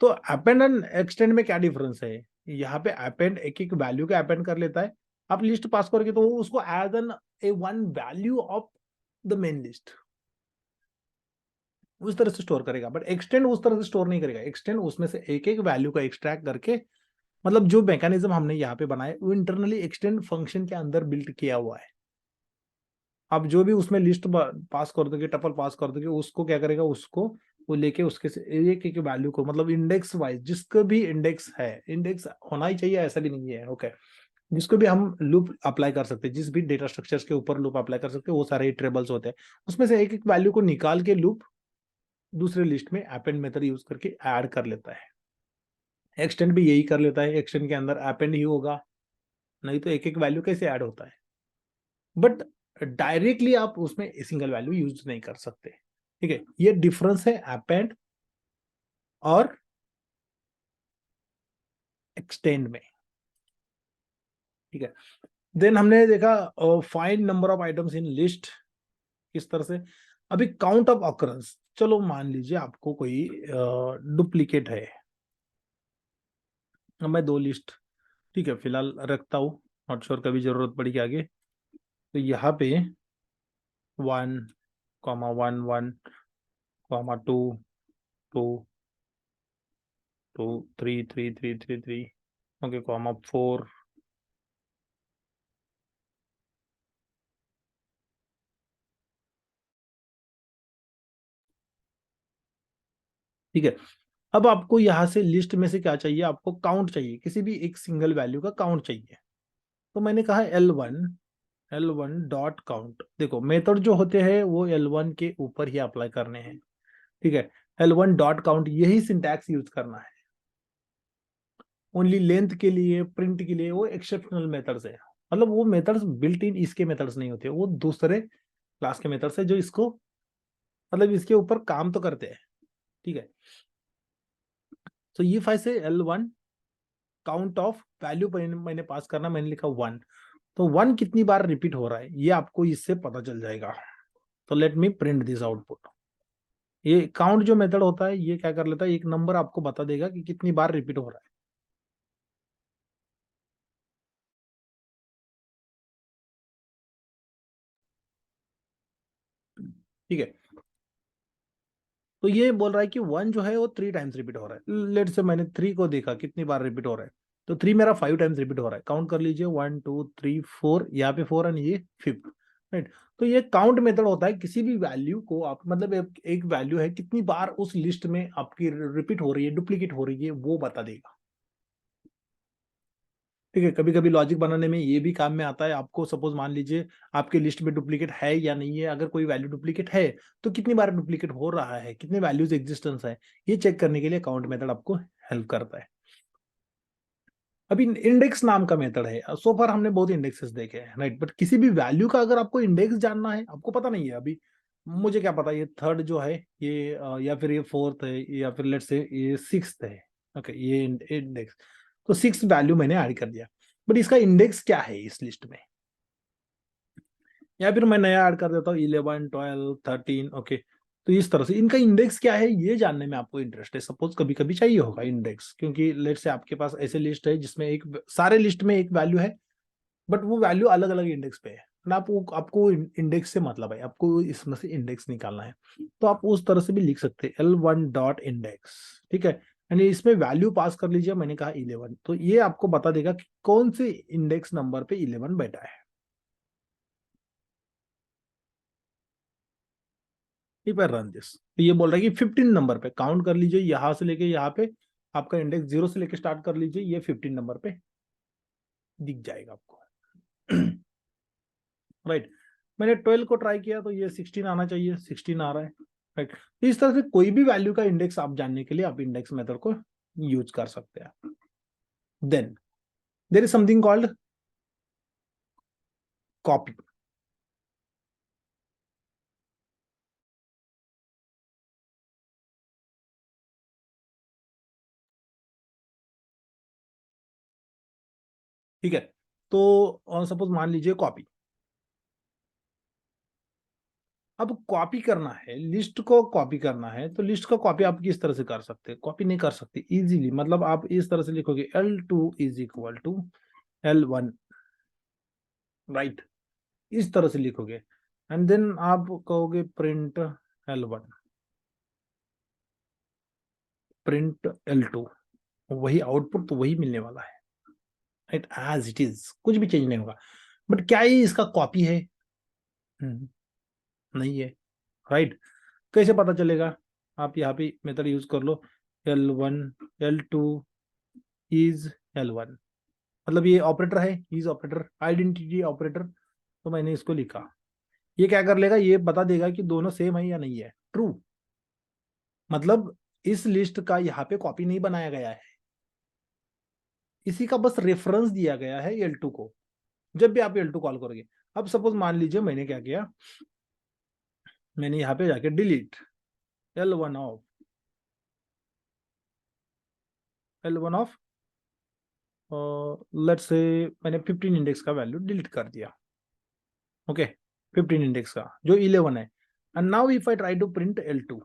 तो अपेंड एंड एक्सटेंड में क्या डिफरेंस है, यहाँ पे अपेंड एक एक वैल्यू के अपेंड कर लेता है, आप लिस्ट पास करोगे तो वो उसको as an a one value of the main list उस तरह से स्टोर करेगा, बट एक्सटेंड उस तरह से स्टोर नहीं करेगा, एक्सटेंड उसमें से एक एक वैल्यू को एक्सट्रैक्ट करके, मतलब जो मैकेनिज्म हमने यहाँ पे बनाए वो इंटरनली एक्सटेंड फंक्शन के अंदर बिल्ट किया हुआ है। अब जो भी उसमें लिस्ट पास कर दोगे, टपल पास कर दोगे, उसको क्या करेगा, उसको वो लेके उसके से एक एक वैल्यू को, मतलब इंडेक्स वाइज जिसको भी इंडेक्स है, इंडेक्स होना ही चाहिए ऐसा भी नहीं है, ओके, जिसको भी हम लूप अप्लाई कर सकते हैं, जिस भी डेटा स्ट्रक्चर्स के ऊपर लूप अप्लाई कर सकते हैं, वो सारे ट्रेबल्स होते हैं, उसमें से एक एक वैल्यू को निकाल के लूप दूसरे लिस्ट में अपेंड मेथड यूज करके ऐड कर लेता है। एक्सटेंड भी यही कर लेता है, एक्सटेंड के अंदर अपेंड ही होगा, नहीं तो एक एक वैल्यू कैसे ऐड होता है, बट डायरेक्टली आप उसमें सिंगल वैल्यू यूज नहीं कर सकते। ठीक है, ये डिफरेंस है अपेंड और एक्सटेंड में। ठीक है, देन हमने देखा find number of items in list, किस तरह से। अभी काउंट ऑफ ऑकरेंस, चलो मान लीजिए आपको कोई डुप्लीकेट है, मैं 2 लिस्ट, ठीक है, फिलहाल रखता हूँ, नॉट श्योर कभी जरूरत पड़ेगी आगे। तो यहाँ पे 1,1,1,2, 2, 3, 3, 3, 3, 3, ओके, 4, ठीक है। अब आपको यहाँ से लिस्ट में से क्या चाहिए, आपको काउंट चाहिए, किसी भी एक सिंगल वैल्यू का काउंट चाहिए। तो मैंने कहा L1 डॉट काउंट। देखो मेथड जो होते हैं वो L1 के ऊपर ही अप्लाई करने हैं, ठीक है। L1 डॉट काउंट, यही सिंटैक्स यूज करना है। ओनली लेंथ के लिए, प्रिंट के लिए वो एक्सेप्शनल मेथड्स है, मतलब वो मेथड्स बिल्ट इन इसके मेथड्स नहीं होते, वो दूसरे क्लास के मेथड्स है जो इसको, मतलब इसके ऊपर काम तो करते हैं। ठीक है, तो ये फाइल से L1 काउंट ऑफ वैल्यू मैंने पास करना, मैंने लिखा 1, तो 1 कितनी बार रिपीट हो रहा है ये आपको इससे पता चल जाएगा। तो let me print this output. ये काउंट जो मेथड होता है ये क्या कर लेता है, एक नंबर आपको बता देगा कि कितनी बार रिपीट हो रहा है। ठीक है, तो ये बोल रहा है कि 1 जो है वो 3 टाइम्स रिपीट हो रहा है। लेट से मैंने 3 को देखा कितनी बार रिपीट हो रहा है, तो 3 मेरा 5 टाइम्स रिपीट हो रहा है। काउंट कर लीजिए, 1 2 3 4, यहाँ पे 4 एंड ये 5th, राइट। तो ये काउंट मेथड होता है, किसी भी वैल्यू को आप, मतलब एक वैल्यू है कितनी बार उस लिस्ट में आपकी रिपीट हो रही है, डुप्लीकेट हो रही है, वो बता देगा। ठीक है, कभी कभी लॉजिक बनाने में ये भी काम में आता है। आपको सपोज मान लीजिए आपके लिस्ट में डुप्लीकेट है या नहीं है, अगर कोई वैल्यू डुप्लीकेट है तो कितनी बार डुप्लीकेट हो रहा है, कितने वैल्यूज एग्जिस्टेंस है, ये चेक करने के लिए काउंट मेथड आपको हेल्प करता है। अभी इंडेक्स नाम का मेथड है, सो फार हमने बहुत इंडेक्सेस देखे हैं, राइट, बट किसी भी वैल्यू का अगर आपको इंडेक्स जानना है, आपको पता नहीं है अभी, मुझे क्या पता ये 3rd जो है ये या फिर ये 4th है, या फिर लेट्स से ये 6th है, ओके, ये इंडेक्स, तो 6 वैल्यू मैंने ऐड कर दिया, बट इसका इंडेक्स क्या है इस लिस्ट में, या फिर मैं नया ऐड कर देता हूँ 11 12 13, ओके। तो इस तरह से इनका इंडेक्स क्या है ये जानने में आपको इंटरेस्ट है, सपोज कभी कभी चाहिए होगा इंडेक्स, क्योंकि लेट से आपके पास ऐसे लिस्ट है जिसमें एक, सारे लिस्ट में एक वैल्यू है, बट वो वैल्यू अलग अलग इंडेक्स पे है, ना आपको इंडेक्स से मतलब है, आपको इसमें से इंडेक्स निकालना है, तो आप उस तरह से भी लिख सकते हैं L1 डॉट इंडेक्स। ठीक है, यानी इसमें वैल्यू पास कर लीजिए, मैंने कहा 11, तो ये आपको बता देगा कि कौन से इंडेक्स नंबर पे 11 बैठा है। इफ आई रन दिस, तो ये बोल रहा है कि 15 नंबर पे काउंट कर लीजिए, यहां से लेके यहाँ पे आपका इंडेक्स 0 से लेके स्टार्ट कर लीजिए, ये 15 नंबर पे दिख जाएगा आपको। राइट, मैंने 12 को ट्राई किया तो ये 16 आना चाहिए, 16 आ रहा है, राइट। तो इस तरह से कोई भी वैल्यू का इंडेक्स आप जानने के लिए आप इंडेक्स मेथड को यूज कर सकते हैं। Then there is something called copy. ठीक है, तो सपोज मान लीजिए कॉपी, अब कॉपी करना है, लिस्ट को कॉपी करना है, तो लिस्ट का कॉपी आप किस तरह से कर सकते हैं, कॉपी नहीं कर सकते इजीली, मतलब आप इस तरह से लिखोगे L2 is equal to L1, right, इस तरह से लिखोगे, एंड देन आप कहोगे प्रिंट L1 प्रिंट L2, वही आउटपुट तो वही मिलने वाला है, राइट, एज इट इज, कुछ भी चेंज नहीं होगा। बट क्या ये इसका कॉपी है? नहीं है, राइट। कैसे पता चलेगा? आप यहाँ पे मेथड यूज कर लो, L1 L2 इज L1, मतलब ये ऑपरेटर है, इज ऑपरेटर, आइडेंटिटी ऑपरेटर, तो मैंने इसको लिखा। ये क्या कर लेगा, ये बता देगा कि दोनों सेम है या नहीं है, ट्रू। मतलब इस लिस्ट का यहाँ पे कॉपी नहीं बनाया गया है, इसी का बस रेफरेंस दिया गया है L2 को, जब भी आप L2 कॉल करोगे। अब सपोज मान लीजिए मैंने क्या किया, मैंने यहाँ पे जाके delete L1 of let's say मैंने 15 इंडेक्स का वैल्यू डिलीट कर दिया, ओके 15 इंडेक्स का जो 11 है। And now if I try to print L2,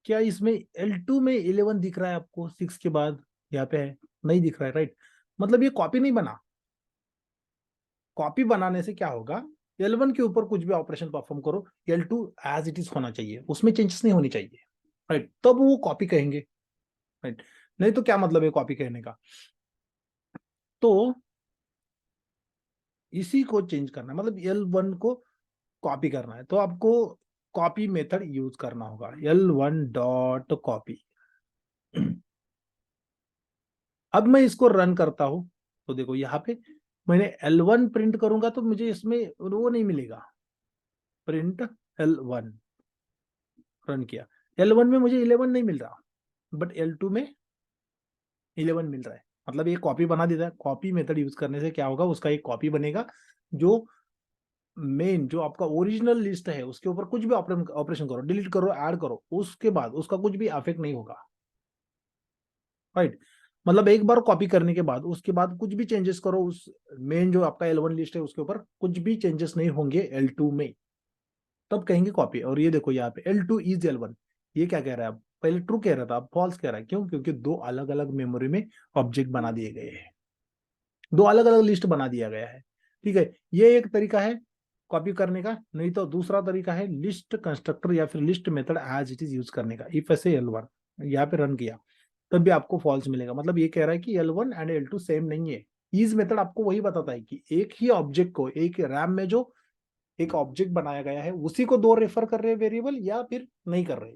क्या इसमें L2 में 11 दिख रहा है आपको 6 के बाद, यहाँ पे है, नहीं दिख रहा है, राइट। मतलब ये कॉपी नहीं बना। कॉपी बनाने से क्या होगा, L1 के ऊपर कुछ भी ऑपरेशन परफॉर्म करो, L2 एज इट इज होना चाहिए, उसमें चेंजेस नहीं होनी चाहिए, राइट, तब वो कॉपी कहेंगे, राइट। नहीं तो क्या मतलब है कॉपी कहने का। तो इसी को चेंज करना है, मतलब L1 को कॉपी करना है, तो आपको कॉपी मेथड यूज करना होगा, L1 डॉट कॉपी। अब मैं इसको रन करता हूं, तो देखो यहाँ पे मैंने L1 प्रिंट करूंगा तो मुझे इसमें वो नहीं मिलेगा, प्रिंट L1 रन किया, L1 में मुझे 11 नहीं मिल रहा, बट L2 में 11 मिल रहा है। मतलब ये कॉपी बना देता है। कॉपी मेथड यूज करने से क्या होगा, उसका एक कॉपी बनेगा, जो मेन जो आपका ओरिजिनल लिस्ट है उसके ऊपर कुछ भी ऑपरेशन करो, डिलीट करो, ऐड करो, उसके बाद उसका कुछ भी अफेक्ट नहीं होगा, राइट। मतलब एक बार कॉपी करने के बाद उसके बाद कुछ भी चेंजेस करो, उस मेन जो आपका L1 लिस्ट है उसके ऊपर कुछ भी चेंजेस नहीं होंगे L2 में, तब कहेंगे कॉपी। और ये देखो यहाँ पे L2 इज L1, ये क्या कह रहा है, अब पहले ट्रू कह रहा था, अब फॉल्स कह रहा है, क्यों, क्योंकि दो अलग अलग मेमोरी में ऑब्जेक्ट बना दिए गए हैं, दो अलग अलग लिस्ट बना दिया गया है, ठीक है। ये एक तरीका है कॉपी करने का। नहीं तो दूसरा तरीका है लिस्ट कंस्ट्रक्टर या फिर list method as it is use करने का। इफ ऐसे L1 यहाँ पे रन किया तब भी आपको फॉल्स मिलेगा, मतलब ये कह रहा है कि L1 एंड L2 सेम नहीं है। ईज मेथड आपको वही बताता है कि एक ही ऑब्जेक्ट को, एक रैम में जो एक ऑब्जेक्ट बनाया गया है उसी को दो रेफर कर रहे हैं वेरिएबल या फिर नहीं कर रहे,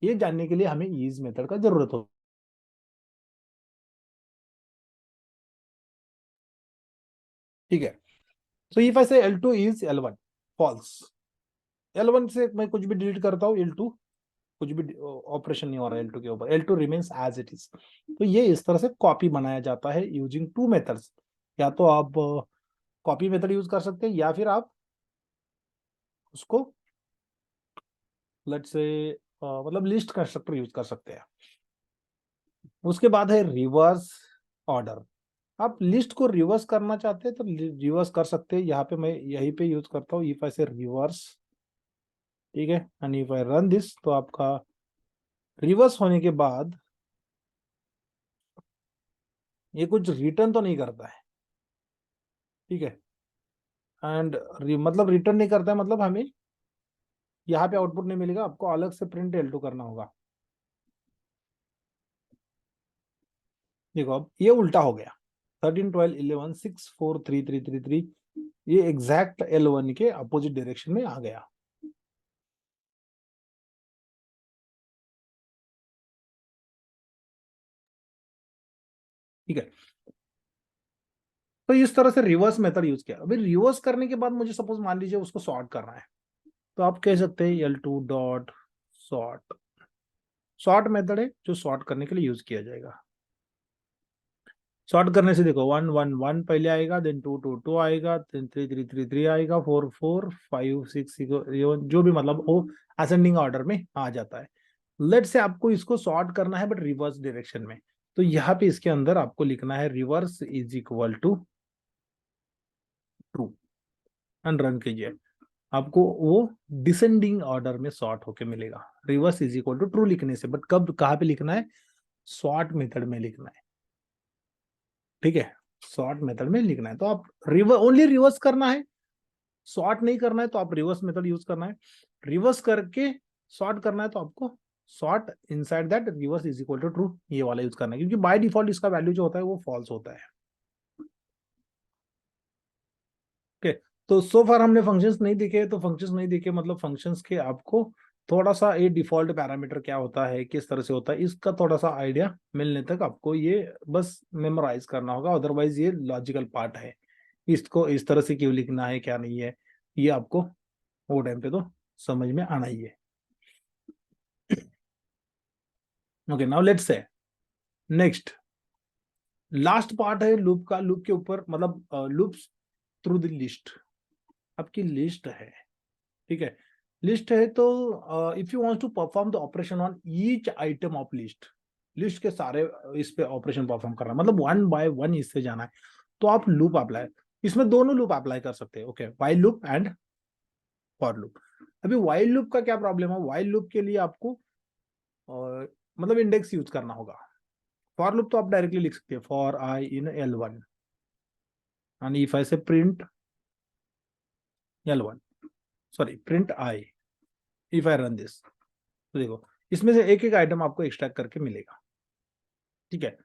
ये जानने के लिए हमें ईज मेथड का जरूरत हो, ठीक है। So if I say L2 is L1, false. L1 से मैं कुछ भी डिलीट करता हूँ, L2 कुछ भी ऑपरेशन नहीं हो रहा है L2 के ऊपर, L2 remains as it is. तो ये इस तरह से कॉपी बनाया जाता है यूजिंग टू मेथड्स। या तो आप कॉपी मेथड यूज कर सकते हैं या फिर आप उसको लेट्स से मतलब लिस्ट कंस्ट्रक्टर यूज कर सकते हैं। उसके बाद है रिवर्स ऑर्डर। आप लिस्ट को रिवर्स करना चाहते हैं तो रिवर्स कर सकते हैं, यहाँ पे मैं यहीं पे यूज करता हूँ इफ आई से रिवर्स, ठीक है। And if I run this, तो आपका रिवर्स होने के बाद ये कुछ रिटर्न तो नहीं करता है, ठीक है। एंड मतलब रिटर्न नहीं करता है, मतलब हमें यहाँ पे आउटपुट नहीं मिलेगा, आपको अलग से प्रिंट L2 करना होगा। देखो अब ये उल्टा हो गया, 13 12 11 6 4 3 3 3 3, ये एग्जैक्ट L1 के अपोजिट डायरेक्शन में आ गया, ठीक है। तो इस तरह से रिवर्स मेथड यूज किया। अभी रिवर्स करने के बाद मुझे सपोज मान लीजिए उसको सॉर्ट करना है, तो आप कह सकते हैं L2 dot sort. Sort method है जो सॉर्ट करने के लिए यूज किया जाएगा। सॉर्ट करने से देखो 1 1 1 पहले आएगा, देन 2 2 2 आएगा, देन 3 3 3 3 आएगा, 4 4 5 6 6 जो भी मतलब वो असेंडिंग ऑर्डर में आ जाता है। लेट से आपको इसको सॉर्ट करना है बट रिवर्स डायरेक्शन में, तो यहाँ पे इसके अंदर आपको लिखना है reverse is equal to true and run कीजिए। आपको वो डिसेंडिंग ऑर्डर में सॉर्ट होके मिलेगा, reverse is equal to true लिखने से। बट कब कहाँ पे लिखना है, सॉर्ट मेथड में लिखना है, ठीक है। सॉर्ट मेथड में लिखना है, तो आप ओनली रिवर्स करना है, सॉर्ट नहीं करना है तो आप रिवर्स मेथड यूज करना है। रिवर्स करके सॉर्ट करना है तो आपको sort inside that reverse is equal to true ये वाला यूज करना है, क्योंकि बाय डिफॉल्ट इसका वैल्यू जो होता है वो फॉल्स होता है, ओके। तो सो फार हमने फंक्शंस नहीं देखे, तो फंक्शंस नहीं देखे मतलब फंक्शंस के आपको थोड़ा सा ये डिफॉल्ट पैरामीटर क्या होता है, किस तरह से होता है, इसका थोड़ा सा आइडिया मिलने तक आपको ये बस मेमोराइज करना होगा। अदरवाइज ये लॉजिकल पार्ट है, इसको इस तरह से क्यों लिखना है क्या नहीं है, ये आपको वो टाइम पे तो समझ में आना ही है। Okay, now let's say next last part है लूप का। लूप के ऊपर मतलब लूप्स थ्रू द लिस्ट। आपकी लिस्ट है, ठीक है, लिस्ट है तो if you want to perform the operation on each item of list, list के सारे इस पे ऑपरेशन परफॉर्म करना मतलब वन बाय वन इससे जाना है, तो आप लूप अप्लाई, इसमें दोनों लूप अप्लाई कर सकते हैं। Okay, while loop and for loop. अभी व्हाइल लूप का क्या प्रॉब्लम है, व्हाइल लूप के लिए आपको मतलब इंडेक्स यूज करना होगा। फॉर लूप तो आप डायरेक्टली लिख सकते हैं for i in L1 and if I say print L1, sorry print i, if I run this, तो देखो इसमें से एक एक आइटम आपको एक्सट्रैक्ट करके मिलेगा, ठीक है,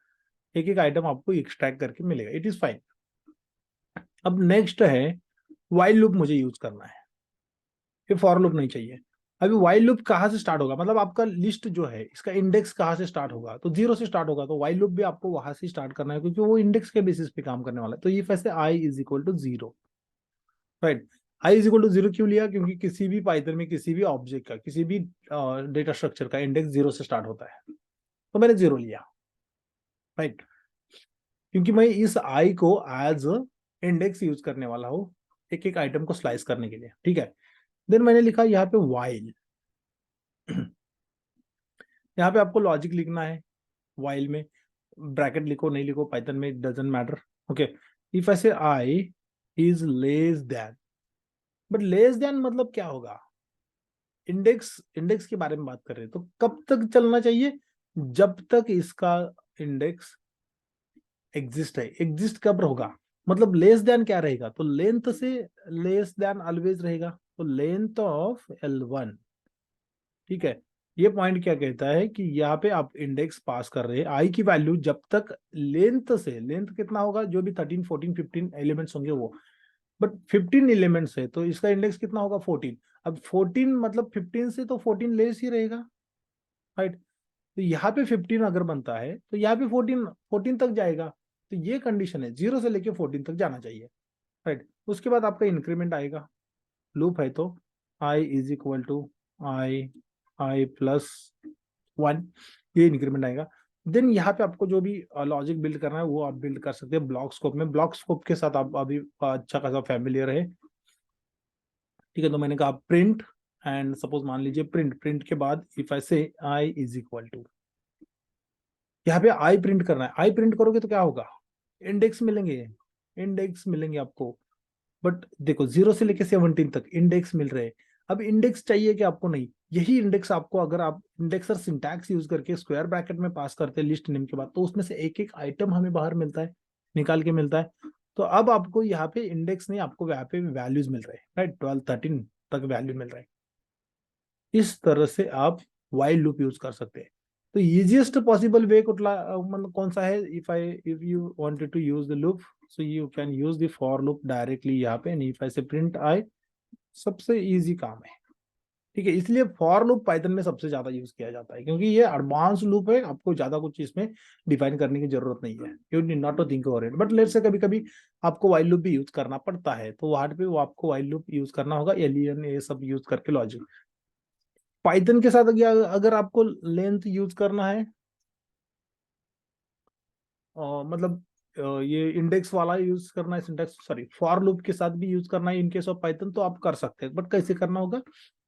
एक एक आइटम आपको एक्सट्रैक्ट करके मिलेगा, इट इज फाइन। अब नेक्स्ट है व्हाइल लूप मुझे यूज करना है, ये फॉर लूप नहीं चाहिए। अभी व्हाइल लूप कहाँ से स्टार्ट होगा, मतलब आपका लिस्ट जो है इसका इंडेक्स कहाँ से स्टार्ट होगा, तो जीरो से स्टार्ट होगा, तो व्हाइल लूप भी आपको वहां से स्टार्ट करना है क्योंकि वो इंडेक्स के बेसिस पे काम करने वाला है। तो ये वैसे i is equal to zero, right. I is equal to zero क्यों लिया, क्योंकि किसी भी पाइथन में किसी भी ऑब्जेक्ट का किसी भी डेटा स्ट्रक्चर का इंडेक्स जीरो से स्टार्ट होता है, तो मैंने जीरो लिया, राइट, क्योंकि मैं इस आई को एज इंडेक्स यूज करने वाला हूँ एक एक आइटम को स्लाइस करने के लिए, ठीक है। देन मैंने लिखा यहाँ पे वाइल, यहाँ पे आपको लॉजिक लिखना है वाइल में, ब्रैकेट लिखो नहीं लिखो पाइथन में डजंट मैटर। ओके, इफ ऐसे i is less than, but less than मतलब क्या होगा, इंडेक्स इंडेक्स के बारे में बात कर रहे हैं, तो कब तक चलना चाहिए, जब तक इसका इंडेक्स एग्जिस्ट है। एग्जिस्ट कब होगा, मतलब लेस देन क्या रहेगा, तो लेंथ से लेस देन ऑलवेज रहेगा, तो लेंथ ऑफ L1, ठीक है। ये पॉइंट क्या कहता है कि यहाँ पे आप इंडेक्स पास कर रहे हैं आई की वैल्यू जब तक लेंथ से, लेंथ कितना होगा, जो भी 13 14 15 एलिमेंट्स होंगे वो, बट 15 एलिमेंट्स है तो इसका इंडेक्स कितना होगा 14। अब 14 मतलब 15 से तो 14 लेस ही रहेगा, राइट। तो यहाँ पे 15 अगर बनता है तो यहाँ पे 14 तक जाएगा, तो ये कंडीशन है, जीरो से लेके 14 तक जाना चाहिए, राइट। उसके बाद आपका इंक्रीमेंट आएगा, लूप है तो i is equal to i i plus 1, ये इंक्रीमेंट आएगा। देन यहाँ पे आपको जो भी लॉजिक बिल्ड करना है वो आप बिल्ड कर सकते हैं ब्लॉक स्कोप में, ब्लॉक स्कोप के साथ आप अभी अच्छा खासा फैमिलियर है, ठीक है। तो मैंने कहा प्रिंट एंड सपोज मान लीजिए प्रिंट, प्रिंट के बाद इफ आई से आई इज इक्वल टू, यहाँ पे आई प्रिंट करना है, आई प्रिंट करोगे तो क्या होगा, इंडेक्स मिलेंगे, इंडेक्स मिलेंगे आपको, बट देखो जीरो से लेके 17 तक इंडेक्स मिल रहे हैं। अब इंडेक्स चाहिए कि आपको नहीं, यही इंडेक्स आपको अगर आप इंडेक्सर सिंटैक्स यूज करके स्क्वायर ब्रैकेट में पास करते हैं लिस्ट नेम के बाद, तो उसमें से एक एक आइटम हमें बाहर मिलता है, निकाल के मिलता है। तो अब आपको यहाँ पे इंडेक्स नहीं, आपको यहाँ पे वैल्यूज मिल रहे हैं, राइट, 12 13 तक वैल्यू मिल रहे हैं। इस तरह से आप वाइल लूप यूज कर सकते हैं। तो इजिएस्ट पॉसिबल वे मतलब कौन सा है, if you wanted to use the loop, so you can use the for loop directly यहाँ पे, if I say print I, सबसे इजी काम है, ठीक है। इसलिए फॉर लूप पाइथन में सबसे ज्यादा यूज किया जाता है क्योंकि ये एडवांस लूप है, आपको ज्यादा कुछ इसमें डिफाइन करने की जरूरत नहीं है, you need not to think over it. But let's say कभी कभी आपको वाइल लूप भी यूज करना पड़ता है, तो वहां पे वो आपको वाइल लूप यूज करना होगा, एलियन ये सब यूज करके लॉजिक। पाइथन के साथ अगर आपको लेंथ यूज करना है, मतलब ये इंडेक्स वाला यूज करना है सिंटैक्स, सॉरी फॉर लूप के साथ भी यूज करना है इन केस ऑफ पाइथन, तो आप कर सकते हैं, बट कैसे करना होगा,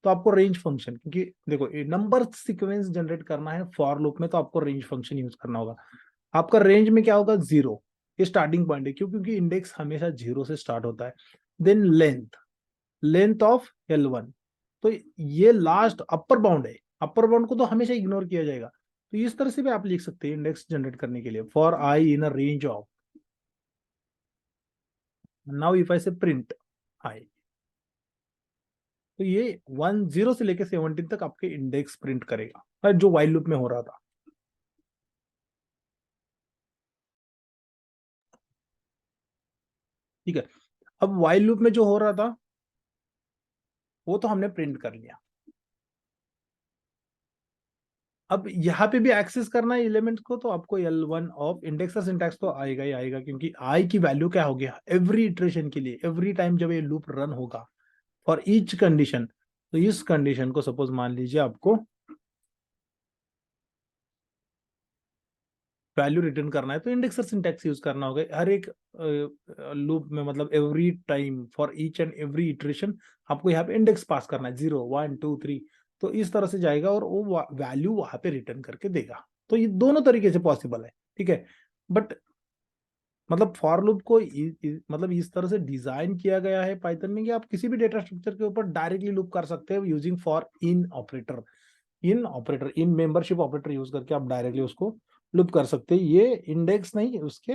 तो आपको रेंज फंक्शन, क्योंकि देखो नंबर सीक्वेंस जनरेट करना है फॉर लूप में, तो आपको रेंज फंक्शन यूज करना होगा। आपका रेंज में क्या होगा, जीरो, ये स्टार्टिंग पॉइंट है, क्यों, क्योंकि इंडेक्स हमेशा जीरो से स्टार्ट होता है। Then length, length of L1, तो ये लास्ट अपर बाउंड है, अपर बाउंड को तो हमेशा इग्नोर किया जाएगा। तो इस तरह से भी आप लिख सकते हैं इंडेक्स जनरेट करने के लिए, for i in a range of, now if I say print I, तो ये 10 से लेके 17 तक आपके इंडेक्स प्रिंट करेगा, जो वाइल लूप में हो रहा था। ठीक है, अब while लूप में जो हो रहा था वो तो हमने प्रिंट कर लिया। अब यहाँ पे भी एक्सेस करना है एलिमेंट को, तो आपको L1 ऑफ इंडेक्स सिंटैक्स तो आएगा ही आएगा, क्योंकि आई की वैल्यू क्या हो गया एवरी इटरेशन के लिए, एवरी टाइम जब ये लूप रन होगा फॉर ईच कंडीशन, तो इस कंडीशन को सपोज मान लीजिए आपको वैल्यू रिटर्न करना है, तो इंडेक्सर सिंटैक्स यूज करना होगा हर एक लूप में, मतलब every time for each and every iteration आपको यहाँ पे इंडेक्स पास करना है 0 1 2 3, तो इस तरह से जाएगा और वो वैल्यू वहां पे रिटर्न करके देगा। तो ये दोनों तरीके से पॉसिबल है, ठीक है। बट मतलब फॉर लूप को मतलब इस तरह से डिजाइन किया गया है पाइथन में कि आप किसी भी डेटा स्ट्रक्चर के ऊपर डायरेक्टली लूप कर सकते हो using for in operator, in membership operator use करके आप डायरेक्टली उसको लूप कर सकते हैं। ये इंडेक्स नहीं, उसके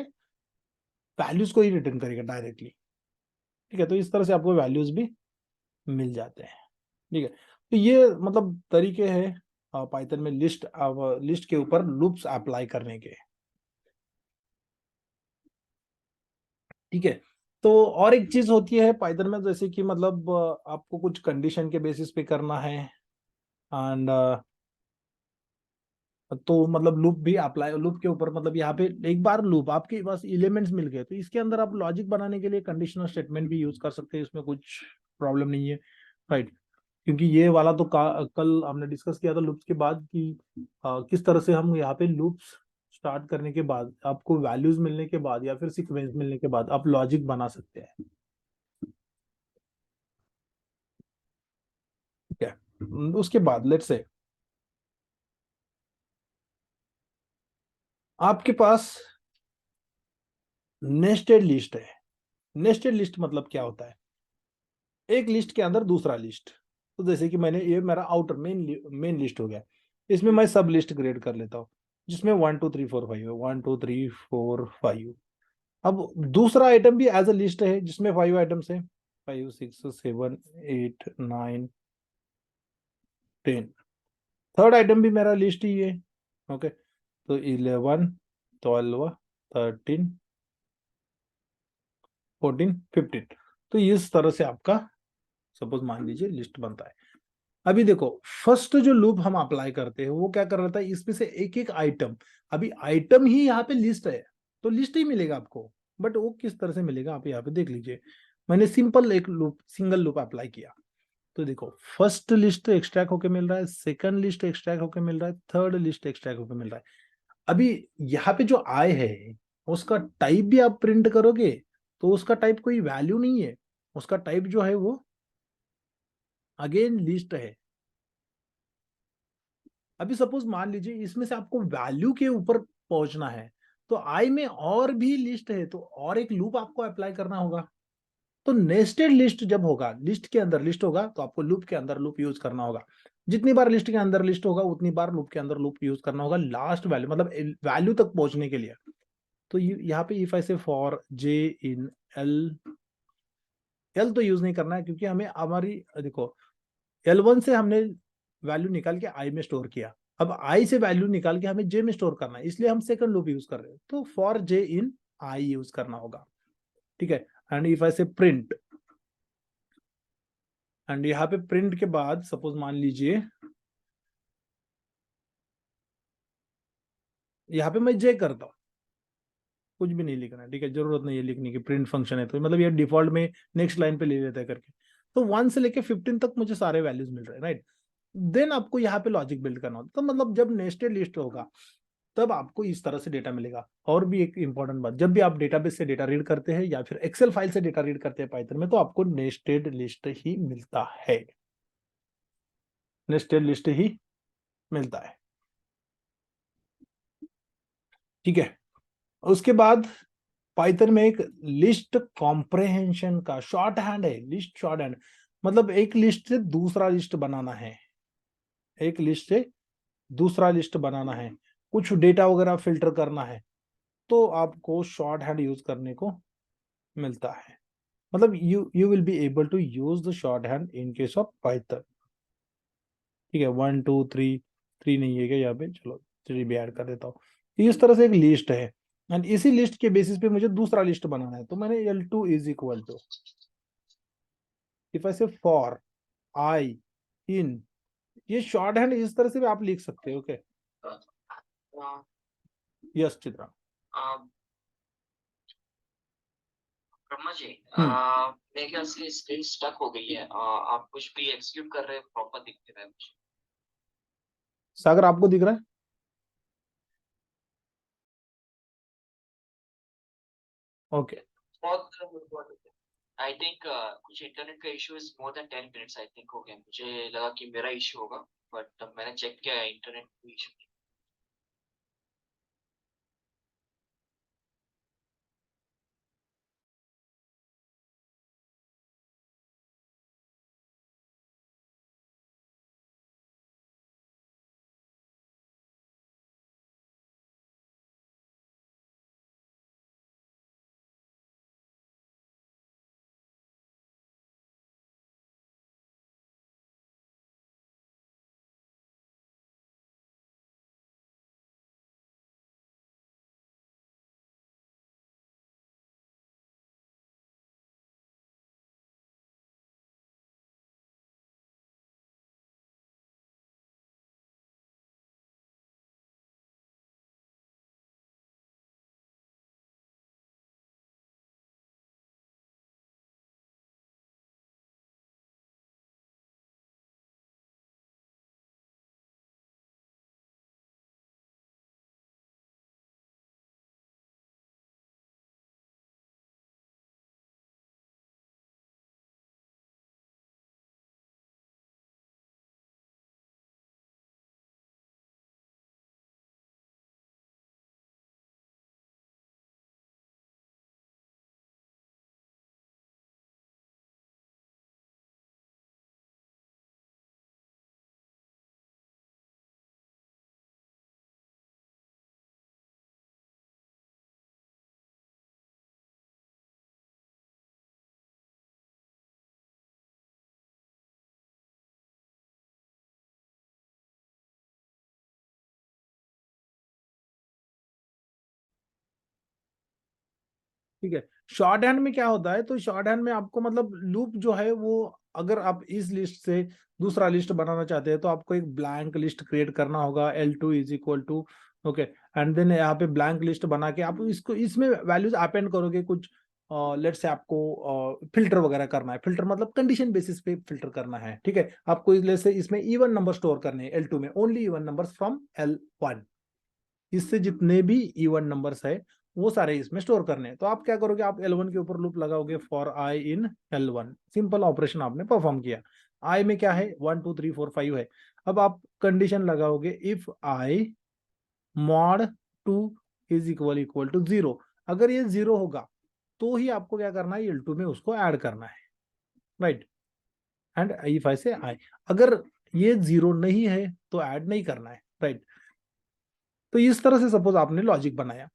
वैल्यूज को ही रिटर्न करेगा डायरेक्टली, ठीक है। तो इस तरह से आपको वैल्यूज भी मिल जाते हैं, ठीक है। तो ये मतलब तरीके हैं पाइथन में लिस्ट के ऊपर लूप्स अप्लाई करने के, ठीक है। तो और एक चीज होती है पाइथन में, जैसे कि मतलब आपको कुछ कंडीशन के बेसिस पे करना है, एंड तो मतलब लूप भी अप्लाई, लूप के ऊपर मतलब यहाँ पे एक बार लूप आपके पास एलिमेंट्स मिल गए, तो इसके अंदर आप लॉजिक बनाने के लिए कंडीशनल स्टेटमेंट भी यूज कर सकते हैं, इसमें कुछ प्रॉब्लम नहीं है, राइट। क्योंकि ये वाला तो कल हमने डिस्कस किया था लूप्स के बाद कि किस तरह से हम यहाँ पे लूप्स स्टार्ट करने के बाद आपको वैल्यूज मिलने के बाद या फिर सीक्वेंस मिलने के बाद आप लॉजिक बना सकते हैं, ठीक है। उसके बाद लेट्स से आपके पास नेस्टेड लिस्ट है। नेस्टेड लिस्ट मतलब क्या होता है, एक लिस्ट के अंदर दूसरा लिस्ट। तो जैसे कि मैंने ये मेरा आउटर मेन लिस्ट हो गया, इसमें मैं सब लिस्ट क्रिएट कर लेता हूँ जिसमें 1 2 3 4 5 है, 1 2 3 4 5। अब दूसरा आइटम भी एज अ लिस्ट है जिसमें 5 आइटम्स है, 5 6 7 8 9 10। थर्ड आइटम भी मेरा लिस्ट ही है, ओके। तो 11 12 13 14 15। तो इस तरह से आपका सपोज मान लीजिए लिस्ट बनता है। अभी देखो फर्स्ट जो लूप हम अप्लाई करते हैं वो क्या कर रहा था, इसमें से एक एक आइटम, अभी आइटम ही यहाँ पे लिस्ट है तो लिस्ट ही मिलेगा आपको, बट वो किस तरह से मिलेगा आप यहाँ पे देख लीजिए। मैंने सिंपल एक लूप, सिंगल लूप अप्लाई किया, तो देखो फर्स्ट लिस्ट एक्सट्रैक्ट होके मिल रहा है, सेकंड लिस्ट एक्सट्रैक्ट होके मिल रहा है, थर्ड लिस्ट एक्सट्रैक्ट होके मिल रहा है। अभी यहाँ पे जो आय है उसका टाइप भी आप प्रिंट करोगे तो उसका टाइप कोई वैल्यू नहीं है, उसका टाइप जो है वो अगेन लिस्ट है। अभी सपोज मान लीजिए इसमें से आपको वैल्यू के ऊपर पहुंचना है, तो आई में और भी लिस्ट है तो और एक लूप आपको अप्लाई करना होगा। तो नेस्टेड लिस्ट जब होगा, लिस्ट के अंदर लिस्ट होगा तो आपको लूप के अंदर लूप यूज करना होगा। जितनी बार लिस्ट के अंदर लिस्ट होगा उतनी बार लूप के अंदर लूप यूज करना होगा लास्ट वैल्यू मतलब वैल्यू तक पहुंचने के लिए। तो यहाँ पे if I say for J in L, L तो यूज नहीं करना है क्योंकि हमें हमारी देखो L1 से हमने वैल्यू निकाल के आई में स्टोर किया, अब आई से वैल्यू निकाल के हमें जे में स्टोर करना है, इसलिए हम सेकंड लूप यूज कर रहे हैं, तो for J in I use करना होगा, ठीक है। And if I say print, and यहाँ पे प्रिंट के बाद सपोज मान लीजिए यहाँ पे मैं जे करता हूँ, कुछ भी नहीं लिखना है, ठीक है, जरूरत नहीं है लिखने की, प्रिंट फंक्शन है तो मतलब ये डिफॉल्ट में नेक्स्ट लाइन पे ले लेता है करके। तो 1 से लेके 15 तक मुझे सारे वैल्यूज मिल रहे हैं, राइट। देन आपको यहाँ पे लॉजिक बिल्ड करना होता है, तो मतलब जब नेस्टेड लिस्ट होगा तब आपको इस तरह से डेटा मिलेगा। और भी एक इंपॉर्टेंट बात, जब भी आप डेटाबेस से डेटा रीड करते हैं या फिर एक्सेल फाइल से डेटा रीड करते हैं पाइथन में, तो आपको नेस्टेड लिस्ट ही मिलता है, नेस्टेड लिस्ट ही मिलता है, ठीक है। उसके बाद पाइथन में एक लिस्ट कॉम्प्रहेंशन का शॉर्ट हैंड है, लिस्ट शॉर्ट हैंड मतलब एक लिस्ट से दूसरा लिस्ट बनाना है, एक लिस्ट से दूसरा लिस्ट बनाना है, कुछ डेटा वगैरह फिल्टर करना है, तो आपको शॉर्ट हैंड यूज करने को मिलता है। मतलब you will be able to use the short hand in case of Python, ठीक है। 1 2 3, 3 नहीं है क्या यहाँ पे, चलो 3 भी ऐड कर देता हूँ। इस तरह से एक लिस्ट है। एंड इसी लिस्ट के बेसिस पे मुझे दूसरा लिस्ट बनाना है, तो मैंने L2 is equal to, if I say for i इन, ये शॉर्ट हैंड इस तरह से भी आप लिख सकते हो। Okay, yes Chitra. Brahma ji, hmm, मेरे ख्याल से स्क्रीन स्टक हो गई है। आप कुछ भी एक्सिक्यूट कर रहे हैं, प्रॉपर दिख नहीं रहा है मुझे। सागर आपको दिख रहा है? ओके, बहुत आई थिंक कुछ इंटरनेट का issue is more than 10 minutes I think हो गया। मुझे लगा कि मेरा इशू होगा, बट मैंने चेक किया है, इंटरनेट इशू। ठीक है। शॉर्ट हैंड में क्या होता है, तो शॉर्ट हैंड में आपको मतलब लूप जो है वो, अगर आप इस लिस्ट से दूसरा लिस्ट बनाना चाहते हैं तो आपको एक ब्लैंक लिस्ट क्रिएट करना होगा, L2 is equal to, okay, and then यहाँ पे ब्लैंक लिस्ट बना के आप इसको इसमें वैल्यूज अपेंड करोगे कुछ। लेट्स से आपको फिल्टर वगैरह करना है, फिल्टर मतलब कंडीशन बेसिस पे फिल्टर करना है, ठीक है। आपको इसलिए से इसमें इवन नंबर स्टोर करने हैं L2 में, only even numbers from L1, इससे जितने भी इवन नंबर्स है वो सारे इसमें स्टोर करने हैं। तो आप क्या करोगे, आप L1 के ऊपर लूप लगाओगे for i in L1, simple operation आपने परफॉर्म किया। आई में क्या है, 1 2 3 4 5 है। अब आप कंडीशन लगाओगे if i mod 2 is equal equal to 0, अगर ये 0 होगा तो ही आपको क्या करना है, L2 में उसको ऐड करना है, राइट। एंड इफ आई से आई, अगर ये 0 नहीं है तो ऐड नहीं करना है, राइट। तो इस तरह से सपोज आपने लॉजिक बनाया,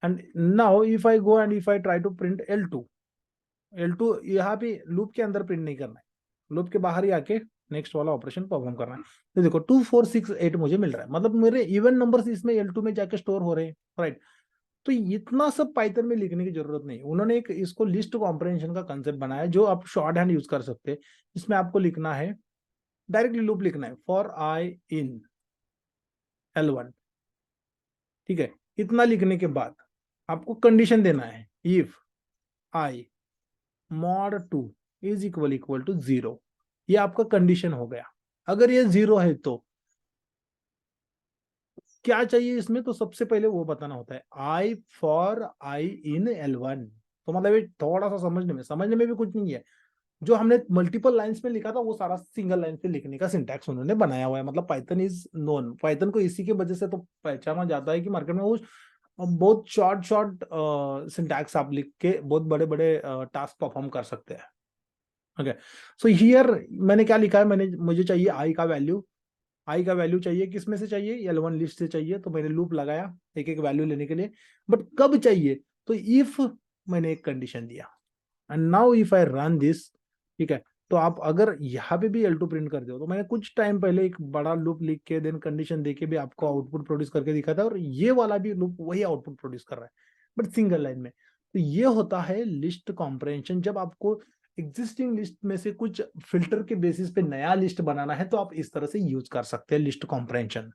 and now if I go and if I try to print L2 यहाँ पे लूप के अंदर प्रिंट नहीं करना है, लूप के बाहर ही आके नेक्स्ट वाला ऑपरेशन परफॉर्म करना है। तो देखो 2 4 6 8 मुझे मिल रहा है, मतलब मेरे इवन नंबर्स इसमें L2 में जाके स्टोर हो रहे हैं, राइट। तो इतना सब पाइथन में लिखने की जरूरत नहीं, उन्होंने एक इसको लिस्ट कॉम्प्रिहेंशन का कंसेप्ट बनाया जो आप शॉर्ट हैंड यूज कर सकते हैं। इसमें आपको लिखना है, डायरेक्टली लूप लिखना है फॉर आई इन L1, ठीक है। इतना लिखने के बाद आपको कंडीशन देना है if i mod 2 is equal to 0, ये आपका कंडीशन हो गया। अगर ये 0 है तो क्या चाहिए इसमें, तो सबसे पहले वो बताना होता है आई फॉर आई इन L1। तो मतलब ये थोड़ा सा समझने में भी कुछ नहीं है, जो हमने मल्टीपल लाइंस में लिखा था वो सारा सिंगल लाइन पे लिखने का सिंटैक्स उन्होंने बनाया हुआ है। मतलब पाइथन इज नोन, पाइथन को इसी के वजह से तो पहचाना जाता है कि मार्केट में वो बहुत शॉर्ट शॉर्ट सिंटैक्स आप लिख के बहुत बड़े बड़े टास्क परफॉर्म कर सकते हैं। ओके, सो हियर मैंने क्या लिखा है, मुझे चाहिए आई का वैल्यू चाहिए, किस में से चाहिए, L1 लिस्ट से चाहिए। तो मैंने लूप लगाया एक एक वैल्यू लेने के लिए, बट कब चाहिए, तो इफ मैंने एक कंडीशन दिया, and now if I run this, ठीक है, तो आप अगर यहाँ पे भी L2 प्रिंट करते हो, तो मैंने कुछ टाइम पहले एक बड़ा लूप लिख के देन कंडीशन दे के भी आपको आउटपुट प्रोड्यूस करके दिखा था, और ये वाला भी लूप वही आउटपुट प्रोड्यूस कर रहा है, बट सिंगल लाइन में। तो ये होता है लिस्ट कॉम्प्रहेंशन। जब आपको एग्जिस्टिंग लिस्ट में से कुछ फिल्टर के बेसिस पे नया लिस्ट बनाना है, तो आप इस तरह से यूज कर सकते हैं लिस्ट कॉम्प्रहेंशन।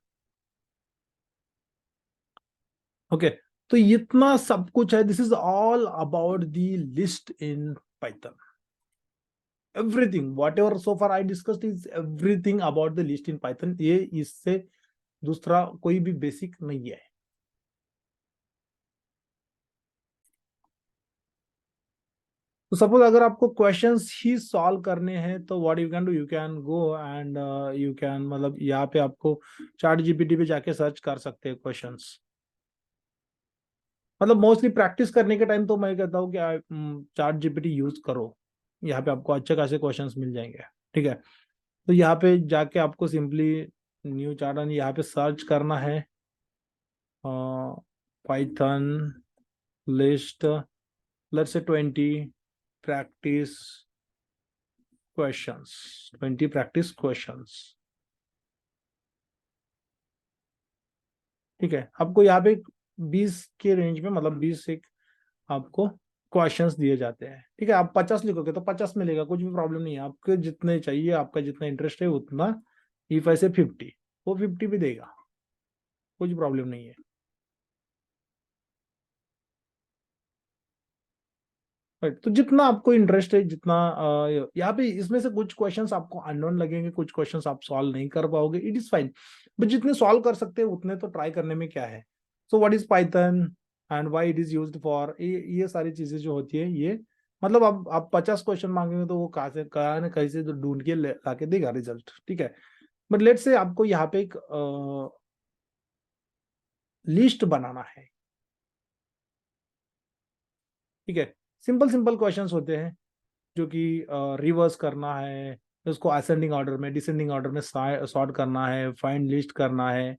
ओके, तो इतना सब कुछ है। This is all about the list in Python. everything whatever so far I discussed is everything about the list in Python। ये इससे दूसरा कोई भी बेसिक नहीं है। तो सपोज अगर आपको क्वेश्चंस ही सॉल्व करने हैं, तो what you can do, you can go and you can, मतलब यहाँ पे आपको चैट जीपीटी पे जाके सर्च कर सकते हैं क्वेश्चंस। मतलब मोस्टली प्रैक्टिस करने के टाइम तो मैं कहता हूँ कि चैट जीपीटी यूज करो, यहाँ पे आपको अच्छे खासे क्वेश्चंस मिल जाएंगे। ठीक है, तो यहाँ पे जाके आपको सिंपली न्यू चार्ट यहाँ पे सर्च करना है Python list, let's say 20 practice questions, 20 practice questions. ठीक है, आपको यहाँ पे 20 के रेंज में, मतलब 20 से आपको क्वेश्चंस दिए जाते हैं। ठीक है, आप 50 लिखोगे तो 50 मिलेगा, कुछ भी प्रॉब्लम नहीं है। आपके जितने चाहिए, आपका जितना इंटरेस्ट है उतना, इफ ऐसे 50, वो 50 भी देगा, कुछ प्रॉब्लम नहीं है। राइट, तो जितना आपको इंटरेस्ट है, जितना यहाँ पे इसमें से कुछ क्वेश्चंस आपको अननोन लगेंगे, कुछ क्वेश्चंस आप सॉल्व नहीं कर पाओगे, इट इज फाइन। बट जितने सॉल्व कर सकते हैं उतने तो ट्राई करने में क्या है। So what is Python and why it is used for, ये सारी चीजें जो होती है, ये मतलब आप 50 क्वेश्चन मांगेंगे तो वो कहाँ न कहीं से तो ढूंढ के ला के देगा रिजल्ट। ठीक है, बट लेट्स से आपको यहाँ पे एक लिस्ट बनाना है। ठीक है, सिंपल सिंपल क्वेश्चंस होते हैं जो कि रिवर्स करना है, उसको असेंडिंग ऑर्डर में, डिसेंडिंग ऑर्डर में सॉर्ट करना है, फाइंड लिस्ट करना है।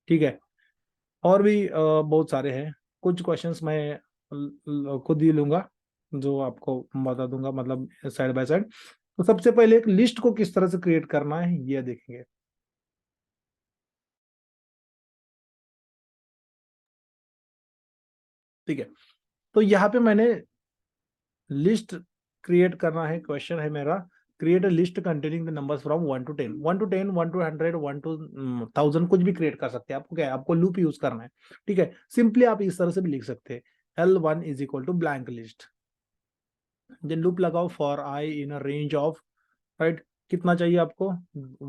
ठीक है, और भी बहुत सारे हैं। कुछ क्वेश्चंस मैं खुद ही लूंगा, जो आपको बता दूंगा, मतलब साइड बाय साइड। तो सबसे पहले एक लिस्ट को किस तरह से क्रिएट करना है ये देखेंगे। ठीक है, तो यहाँ पे मैंने लिस्ट क्रिएट करना है, क्वेश्चन है मेरा, create a list containing the numbers from 1 to 10, 1 to 10, 1 to 100, 1 to 1000, कुछ भी क्रिएट कर सकते हैं। आपको क्या है, आपको लूप यूज करना है। ठीक है, सिंपली आप इस तरह से भी लिख सकते हैं, L1 is equal to blank list, then loop लगाओ for i in a range of, right, कितना चाहिए आपको,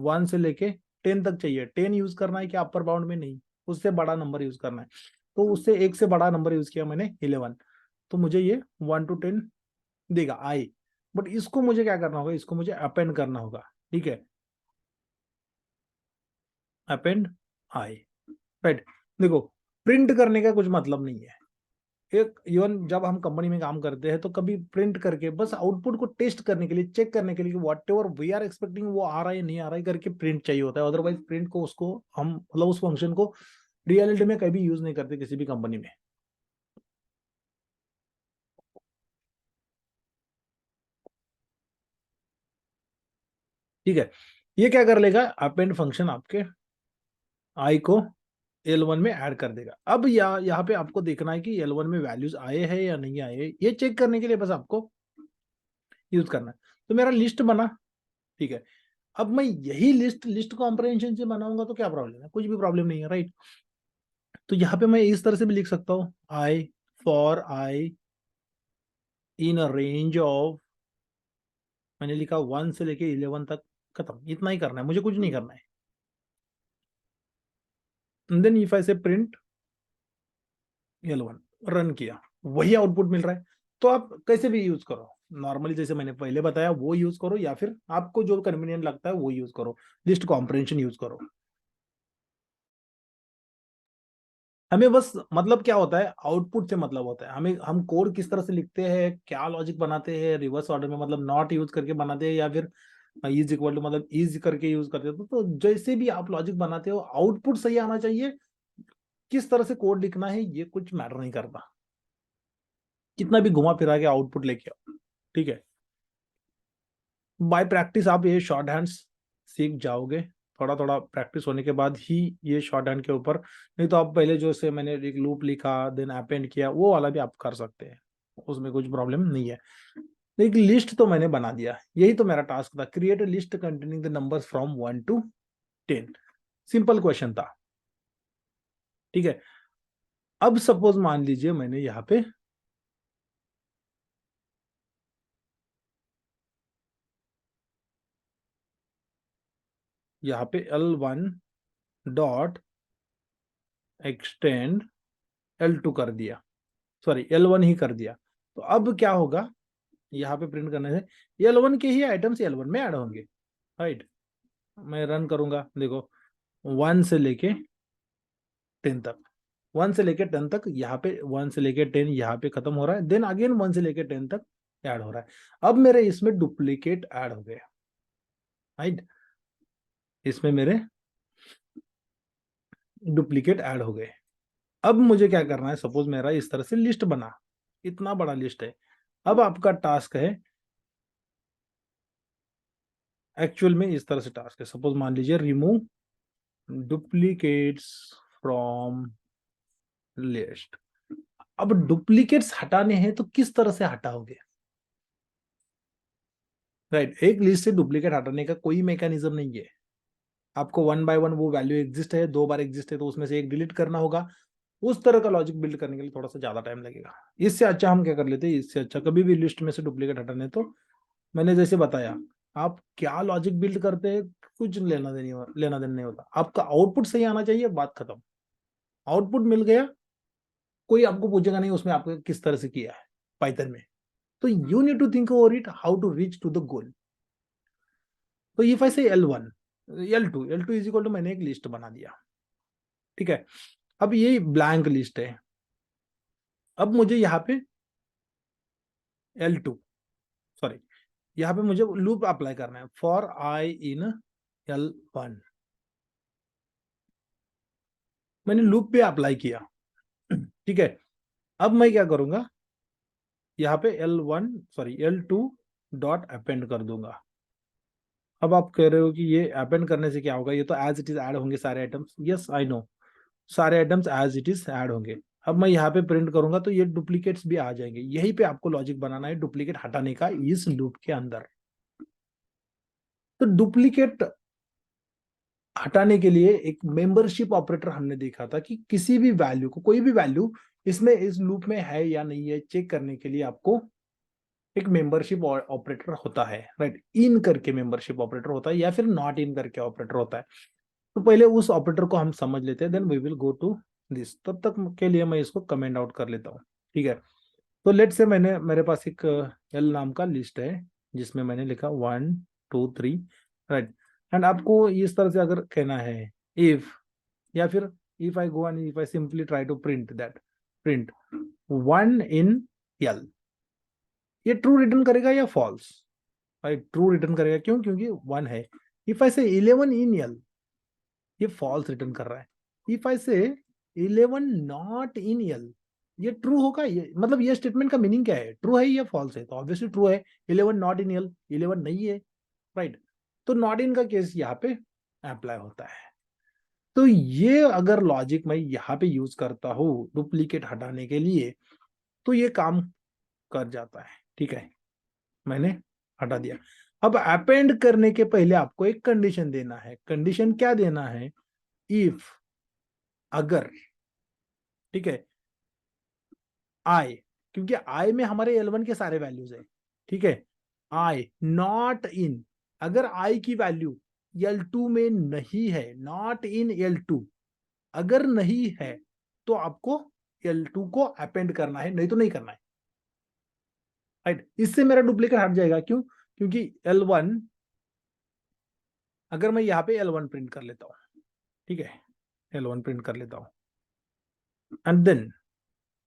1 से लेके 10 तक चाहिए। 10 यूज करना है कि अपर बाउंड में नहीं, उससे बड़ा नंबर यूज करना है। तो उससे एक से बड़ा नंबर यूज किया मैंने 11, तो मुझे ये 1 to 10 देगा आई। बट इसको मुझे क्या करना होगा, इसको मुझे अपेंड करना होगा। ठीक है, अपेंड आई, राइट। देखो, प्रिंट करने का कुछ मतलब नहीं है। एक इवन जब हम कंपनी में काम करते हैं तो कभी प्रिंट करके बस आउटपुट को टेस्ट करने के लिए, चेक करने के लिए कि whatever we are expecting वो आ रहा है नहीं आ रहा है करके प्रिंट चाहिए होता है। अदरवाइज प्रिंट को, उसको हम मतलब उस फंक्शन को रियलिटी में कभी यूज नहीं करते किसी भी कंपनी में। ठीक है, ये क्या कर लेगा, अपेंड फंक्शन आपके आई को L1 में ऐड कर देगा। अब यहाँ पे आपको देखना है कि L1 में वैल्यूज आए हैं या नहीं आए, ये चेक करने के लिए बस आपको यूज करना है। तो मेरा लिस्ट बना। ठीक है, अब मैं यही लिस्ट कॉम्प्रहेंशन से बनाऊंगा तो क्या प्रॉब्लम है, कुछ भी प्रॉब्लम नहीं है, राइट। तो यहाँ पे मैं इस तरह से भी लिख सकता हूँ, i for i in a range of, मैंने लिखा 1 से लेके 11 तक, खत्म, इतना ही करना है, मुझे कुछ नहीं करना है। Then if I say print L1, run किया, वही आउटपुट मिल रहा है। तो आप कैसे भी यूज करो, नॉर्मली जैसे मैंने पहले बताया वो यूज करो, या फिर आपको जो कन्वीनियंट लगता है वो यूज करो, लिस्ट कॉम्प्रहेंशन यूज करो। हमें बस मतलब क्या होता है, आउटपुट से मतलब होता है हमें, हम कोड किस तरह से लिखते हैं, क्या लॉजिक बनाते हैं, रिवर्स ऑर्डर में मतलब नॉट यूज करके बनाते हैं, या फिर इज इक्वल टू मतलब इज करके यूज करते हो। तो जैसे भी आप लॉजिक बनाते हो, आउटपुट सही आना चाहिए। किस तरह से कोड लिखना है ये कुछ मैटर नहीं करता, कितना भी घुमा फिरा के आउटपुट लेके आओ। ठीक है, बाय प्रैक्टिस आप ये शॉर्ट हैंड्स सीख जाओगे, थोड़ा थोड़ा प्रैक्टिस होने के बाद ही ये शॉर्ट हैंड के ऊपर, नहीं तो आप पहले जो से मैंने एक लूप लिखा देन अपेंड किया वो वाला भी आप कर सकते हैं, उसमें कुछ प्रॉब्लम नहीं है। एक लिस्ट तो मैंने बना दिया, यही तो मेरा टास्क था, create a list containing the numbers from 1 to 10। Simple question था, ठीक है। अब सपोज मान लीजिए मैंने यहाँ पे L1 डॉट एक्सटेंड L2 कर दिया, सॉरी L1 ही कर दिया। तो अब क्या होगा, यहाँ पे प्रिंट करने से L1 के ही आइटम्स L1 में ऐड होंगे, राइट। मैं रन करूंगा, देखो 1 से लेके 10 तक, 1 से लेके 10 तक, यहाँ पे 1 से लेके 10 यहाँ पे खत्म हो रहा है, देन अगेन 1 से लेके 10 तक ऐड हो रहा है। अब मेरे इसमें डुप्लीकेट ऐड हो गए, राइट, इसमें मेरे डुप्लीकेट ऐड हो गए। अब मुझे क्या करना है, सपोज मेरा इस तरह से लिस्ट बना, इतना बड़ा लिस्ट है। अब आपका टास्क है, एक्चुअल में इस तरह से टास्क है, सपोज मान लीजिए रिमूव डुप्लीकेट्स फ्रॉम लिस्ट। अब डुप्लीकेट्स हटाने हैं तो किस तरह से हटाओगे, राइट। एक लिस्ट से डुप्लीकेट हटाने का कोई मैकेनिज्म नहीं है, आपको 1 बाय 1 वो वैल्यू एग्जिस्ट है, 2 बार एग्जिस्ट है तो उसमें से एक डिलीट करना होगा। उस तरह का लॉजिक बिल्ड करने के लिए थोड़ा सा ज्यादा टाइम लगेगा। इससे अच्छा हम क्या कर लेते हैं, इससे अच्छा कभी भी लिस्ट में से डुप्लीकेट हटाने, तो मैंने जैसे बताया, आप क्या लॉजिक बिल्ड करते हैं कुछ लेना देना नहीं होता, आपका आउटपुट सही आना चाहिए, बात खत्म। आउटपुट मिल गया, कोई आपको पूछेगा नहीं उसमें आपने किस तरह से किया है पाइथन में। तो you need to think over it how to reach to the goal. तो इफ आई से L1 L2 is equal to, मैंने एक लिस्ट बना दिया, ठीक है। अब ये ब्लैंक लिस्ट है। अब मुझे यहाँ पे L2, सॉरी, यहाँ पे मुझे लूप अप्लाई करना है, फॉर आई इन L1। मैंने लूप पे अप्लाई किया, ठीक है। अब मैं क्या करूंगा, यहाँ पे L2 डॉट अपेंड कर दूंगा। अब आप कह रहे हो कि ये अपेंड करने से क्या होगा, ये तो एज इट इज ऐड होंगे सारे आइटम्स, यस आई नो, सारे items as it is add होंगे। अब मैं यहाँ पे प्रिंट करूंगा तो ये डुप्लीकेट्स भी आ जाएंगे, यहीं पे आपको लॉजिक बनाना है डुप्लीकेट हटाने का इस लूप के अंदर। तो डुप्लीकेट हटाने के लिए एक मेंबरशिप ऑपरेटर हमने देखा था कि किसी भी वैल्यू को, कोई भी वैल्यू इसमें इस लूप में है या नहीं है चेक करने के लिए आपको एक मेंबरशिप ऑपरेटर होता है, राइट। इन करके मेंबरशिप ऑपरेटर होता है या फिर नॉट इन करके ऑपरेटर होता है। तो पहले उस ऑपरेटर को हम समझ लेते हैं, then we will go to this. तब तक के लिए मैं इसको कमेंट आउट कर लेता हूँ, ठीक है। तो लेट से मेरे पास एक एल नाम का लिस्ट है जिसमें मैंने लिखा 1 2 3, राइट। एंड आपको इस तरह से अगर कहना है इफ, या फिर if I go and if I simply try to print that, print 1 in L, ये ट्रू रिटर्न करेगा या फॉल्स, भाई ट्रू रिटर्न करेगा, क्यों, क्योंकि 1 है। इफ आई से 11 इन L, ये फॉल्स रिटर्न कर रहा है। इफ आई से 11 नॉट इन L, ये ट्रू होगा। ये मतलब ये स्टेटमेंट का मीनिंग क्या है, ट्रू है या फॉल्स है, तो ऑब्वियसली ट्रू है। 11 नॉट इन L, 11 नहीं है, राइट। तो नॉट इन का केस यहाँ पे अप्लाई होता है। तो ये अगर लॉजिक मैं यहाँ पे यूज करता हूँ डुप्लीकेट हटाने के लिए, तो ये काम कर जाता है, ठीक है। मैंने हटा दिया। अब अपेंड करने के पहले आपको एक कंडीशन देना है। कंडीशन क्या देना है, इफ, अगर, ठीक है, आई, क्योंकि आई में हमारे L1 के सारे वैल्यूज है, ठीक है। आई नॉट इन, अगर आई की वैल्यू L2 में नहीं है, नॉट इन L2, अगर नहीं है तो आपको L2 को अपेंड करना है, नहीं तो नहीं करना है, राइट। इससे मेरा डुप्लीकेट हट जाएगा, क्यों, क्योंकि L1, अगर मैं यहाँ पे L1 प्रिंट कर लेता हूँ, ठीक है, L1 प्रिंट कर लेता हूँ एंड देन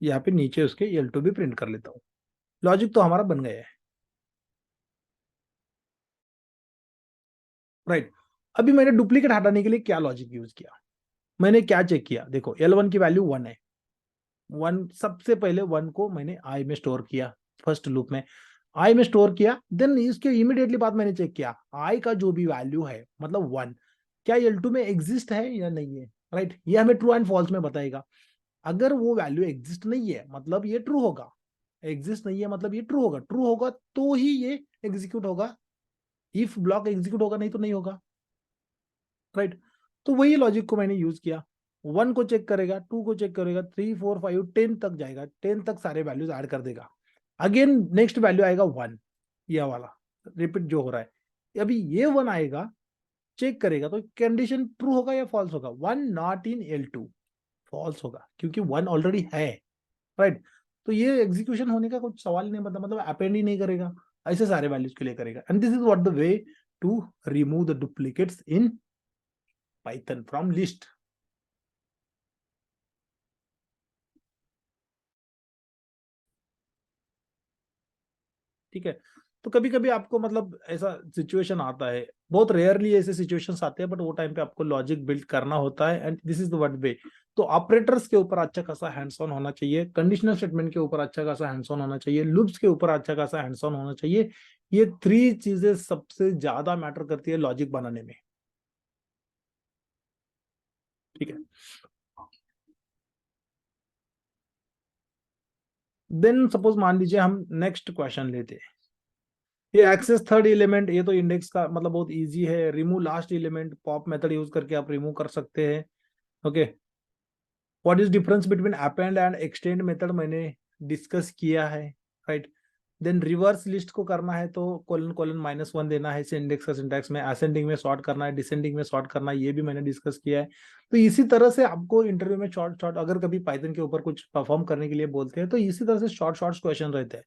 यहाँ पे नीचे उसके L2 भी प्रिंट कर लेता हूँ, लॉजिक तो हमारा बन गया है, राइट। अभी मैंने डुप्लीकेट हटाने के लिए क्या लॉजिक यूज किया, मैंने क्या चेक किया, देखो L1 की वैल्यू 1 है, 1 सबसे पहले 1 को मैंने आई में स्टोर किया फर्स्ट लूप में। आई में स्टोर किया, देन इसके इमीडिएटली बाद मैंने चेक किया आई का जो भी वैल्यू है मतलब 1, क्या L2 में एग्जिस्ट है या नहीं है, राइट। ये हमें ट्रू एंड फॉल्स में बताएगा। अगर वो वैल्यू एग्जिस्ट नहीं है मतलब ये ट्रू होगा, एग्जिस्ट नहीं है मतलब ये ट्रू होगा, ट्रू होगा तो ही ये एग्जीक्यूट होगा, इफ ब्लॉक एग्जीक्यूट होगा नहीं तो नहीं होगा, राइट। तो वही लॉजिक को मैंने यूज किया, 1 को चेक करेगा, 2 को चेक करेगा, 3 4 5 10 तक जाएगा, 10 तक सारे वैल्यूज ऐड कर देगा, अगेन नेक्स्ट वैल्यू आएगा 1, यह वाला रिपीट जो हो रहा है, अभी ये 1 आएगा, चेक करेगा तो कंडीशन ट्रू होगा या फॉल्स होगा, 1 नॉट इन L2, फॉल्स होगा क्योंकि 1 ऑलरेडी है, राइट। तो ये एग्जीक्यूशन होने का कुछ सवाल ही नहीं बनता, मतलब अपेंड ही नहीं करेगा, ऐसे सारे वैल्यूज के लिए करेगा। And this is what the way to remove the duplicates in Python from list. ठीक है, तो कभी कभी आपको मतलब ऐसा सिचुएशन आता है, बहुत रेयरली ऐसे सिचुएशंस आते हैं, बट वो टाइम पे आपको लॉजिक बिल्ड करना होता है, and this is the what way. तो ऑपरेटर्स के ऊपर अच्छा खासा हैंड्स ऑन होना चाहिए, कंडीशनल स्टेटमेंट के ऊपर अच्छा खासा हैंड्स ऑन होना चाहिए, लूप्स के ऊपर अच्छा खासा हैंड्स ऑन होना चाहिए। ये 3 चीजें सबसे ज्यादा मैटर करती है लॉजिक बनाने में। ठीक है, देन सपोज मान लीजिए हम नेक्स्ट क्वेश्चन लेते हैं, ये एक्सेस थर्ड एलिमेंट, ये तो इंडेक्स का मतलब बहुत इजी है, remove last element, pop method use करके आप रिमूव कर सकते हैं। Okay, what is difference between append and extend method मैंने डिस्कस किया है, राइट। देन रिवर्स लिस्ट को करना है तो कोलन कोलन -1 देना है, इंडेक्स का सिंटैक्स में, असेंडिंग में सॉर्ट करना है, डिसेंडिंग में सॉर्ट करना है, ये भी मैंने डिस्कस किया है। तो इसी तरह से आपको इंटरव्यू में शॉर्ट शॉर्ट अगर कभी पाइथन के ऊपर कुछ परफॉर्म करने के लिए बोलते हैं तो इसी तरह से शॉर्ट शॉर्ट क्वेश्चन रहते हैं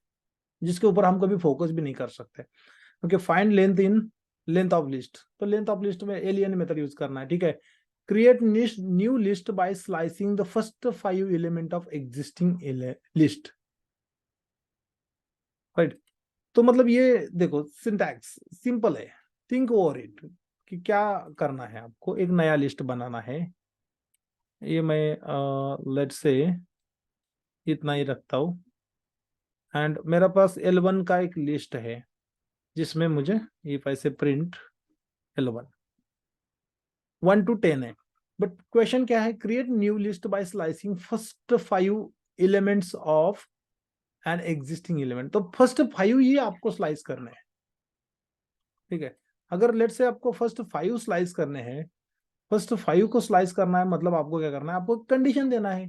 जिसके ऊपर हम कभी फोकस भी नहीं कर सकते। Okay, find length in length of list, तो लेंथ ऑफ लिस्ट में एलियन मेथड यूज करना है, ठीक है। Create new list by slicing the first 5 element of existing list, right. तो मतलब ये देखो सिंटैक्स सिंपल है, थिंक ओवर इट कि क्या करना है आपको, एक नया लिस्ट बनाना है, ये मैं लेट्स से इतना ही रखता हूँ, एंड मेरा पास L1 का एक लिस्ट है जिसमें मुझे ये पैसे प्रिंट L1 1 to 10 है, बट क्वेश्चन क्या है, create new list by slicing first 5 elements of an existing element, तो फर्स्ट 5 ही आपको स्लाइस करने हैं, ठीक है। अगर लेट से आपको फर्स्ट 5 स्लाइस करने हैं, फर्स्ट 5 को स्लाइस करना है मतलब आपको क्या करना है, आपको कंडीशन देना है,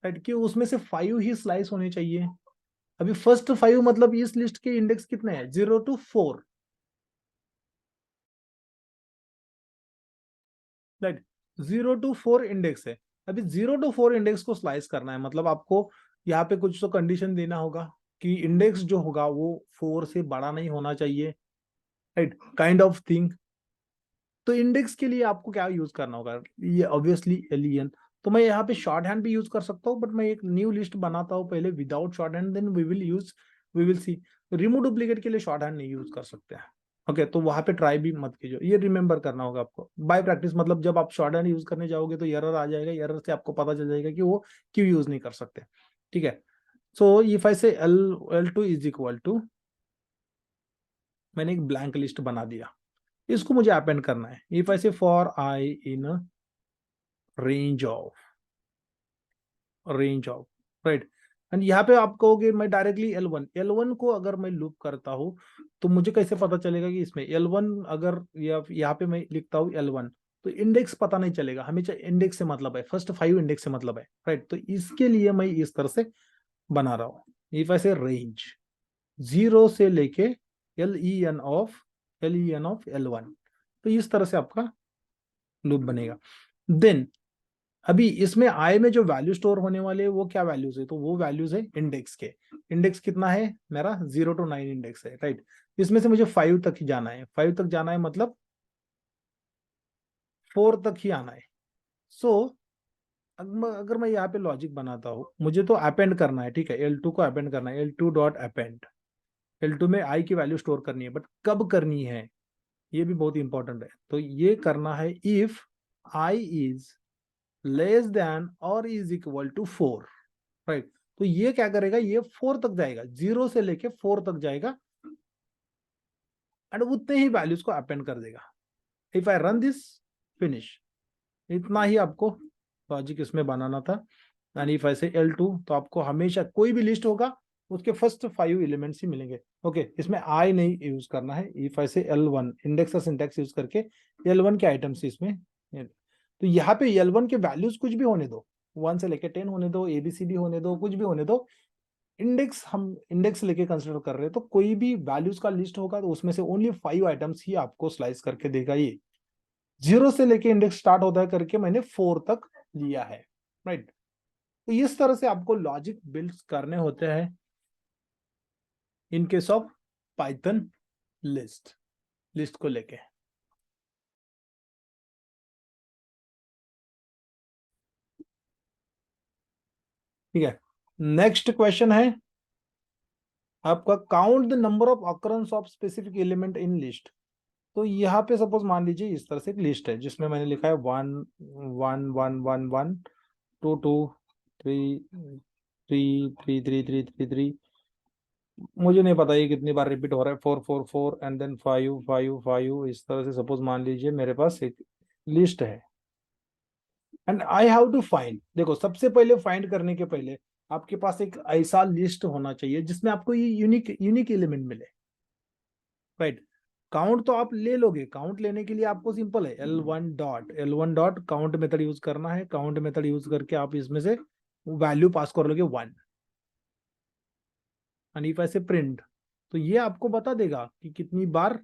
राइट, कि उसमें से 5 ही स्लाइस होने चाहिए। अभी फर्स्ट 5 मतलब इस लिस्ट के इंडेक्स कितने हैं, 0 to 4, राइट, 0 to 4 इंडेक्स है। अभी 0 to 4 इंडेक्स को स्लाइस करना है मतलब आपको यहाँ पे कुछ तो कंडीशन देना होगा कि इंडेक्स जो होगा वो 4 से बड़ा नहीं होना चाहिए, राइट, काइंड ऑफ थिंग। तो इंडेक्स के लिए आपको क्या यूज करना होगा, ये ऑब्वियसली एलियन। तो मैं यहाँ पे शॉर्ट हैंड भी यूज कर सकता हूँ, बट मैं एक न्यू लिस्ट बनाता हूँ पहले without short hand, then we will see. Remove duplicate के लिए शॉर्ट हैंड नहीं यूज कर सकते हैं। ओके, तो वहां पे ट्राई भी मत कीजिए, ये रिमेंबर करना होगा आपको बाय प्रैक्टिस, मतलब जब आप शॉर्ट हैंड यूज करने जाओगे तो एरर आ जाएगा, एरर से आपको पता चल जाएगा कि वो क्यों यूज नहीं कर सकते, ठीक है। So if I say L2 is equal to, मैंने एक ब्लैंक लिस्ट बना दिया, इसको मुझे अपेंड करना है। If I say for i in range of right, and यहाँ पे आप कहोगे मैं डायरेक्टली L1 को अगर मैं लूप करता हूँ तो मुझे कैसे पता चलेगा कि इसमें L1, अगर यहाँ पे मैं लिखता हूँ L1 तो इंडेक्स पता नहीं चलेगा, हमें इंडेक्स से मतलब है, फर्स्ट 5 इंडेक्स से मतलब है, राइट। तो इसके लिए मैं इस तरह से बना रहा हूँ, इफ ऐसे रेंज 0 से लेके LEN ऑफ L1, तो इस तरह से आपका लूप बनेगा। देन अभी इसमें आई में जो वैल्यू स्टोर होने वाले वो क्या वैल्यूज है, तो वो वैल्यूज है इंडेक्स के। इंडेक्स कितना है मेरा, 0 to 9 इंडेक्स है, राइट। इसमें से मुझे 5 तक ही जाना है, 5 तक जाना है मतलब 4 तक ही आना है। सो अगर मैं यहाँ पे लॉजिक बनाता हूँ, मुझे तो अपेंड करना है, ठीक है, L2 को अपेंड करना है, L2 डॉट अपेंड, L2 में आई की वैल्यू स्टोर करनी है, बट कब करनी है ये भी बहुत इंपॉर्टेंट है। तो ये करना है if I is less then और इज इक्वल टू 4, राइट। तो ये क्या करेगा, ये 4 तक जाएगा, 0 से लेके 4 तक जाएगा एंड उतने ही वैल्यूज को अपेंड कर देगा। If I run this, finish. इतना ही आपको लॉजिक इसमें बनाना था। And if I say L2, तो आपको हमेशा कोई भी लिस्ट होगा उसके फर्स्ट 5 एलिमेंट्स ही मिलेंगे। ओके, इसमें आई नहीं यूज करना है। इफ आई से L1, इंडेक्स और सिंटैक्स यूज करके L1 के आइटम्स इसमें, तो यहाँ पे L1 के वैल्यूज कुछ भी होने दो, 1 से लेके 10 होने दो, ABCD होने दो, कुछ भी होने दो। इंडेक्स हम इंडेक्स लेके कंसिडर कर रहे हैं, तो कोई भी वैल्यूज का लिस्ट होगा तो उसमें से ओनली 5 आइटम्स ही आपको स्लाइस करके देगा। ये 0 से लेके इंडेक्स स्टार्ट होता है करके मैंने 4 तक लिया है, राइट। तो इस तरह से आपको लॉजिक बिल्ड करने होते हैं इन केस ऑफ पाइथन लिस्ट को लेके। ठीक है, नेक्स्ट क्वेश्चन है आपका, count the number of occurrence of specific element in list. तो यहाँ पे सपोज मान लीजिए इस तरह से एक लिस्ट है जिसमें मैंने लिखा है 1 1 1 1 1 2 2 3 3 3 3 3 3 3, मुझे नहीं पता ये कितनी बार रिपीट हो रहा है, 4 4 4 एंड देन 5 5 5। इस तरह से सपोज मान लीजिए मेरे पास एक लिस्ट है and I have to find. देखो, सबसे पहले फाइंड करने के पहले आपके पास एक ऐसा लिस्ट होना चाहिए जिसमें आपको ये यूनिक एलिमेंट मिले, राइट। काउंट तो आप ले लोगे, काउंट लेने के लिए आपको सिंपल है L1 dot count method use करना है। काउंट मेथड यूज करके आप इसमें से वैल्यू पास कर लोगे 1, एंड इफ ऐसे प्रिंट, तो ये आपको बता देगा कि कितनी बार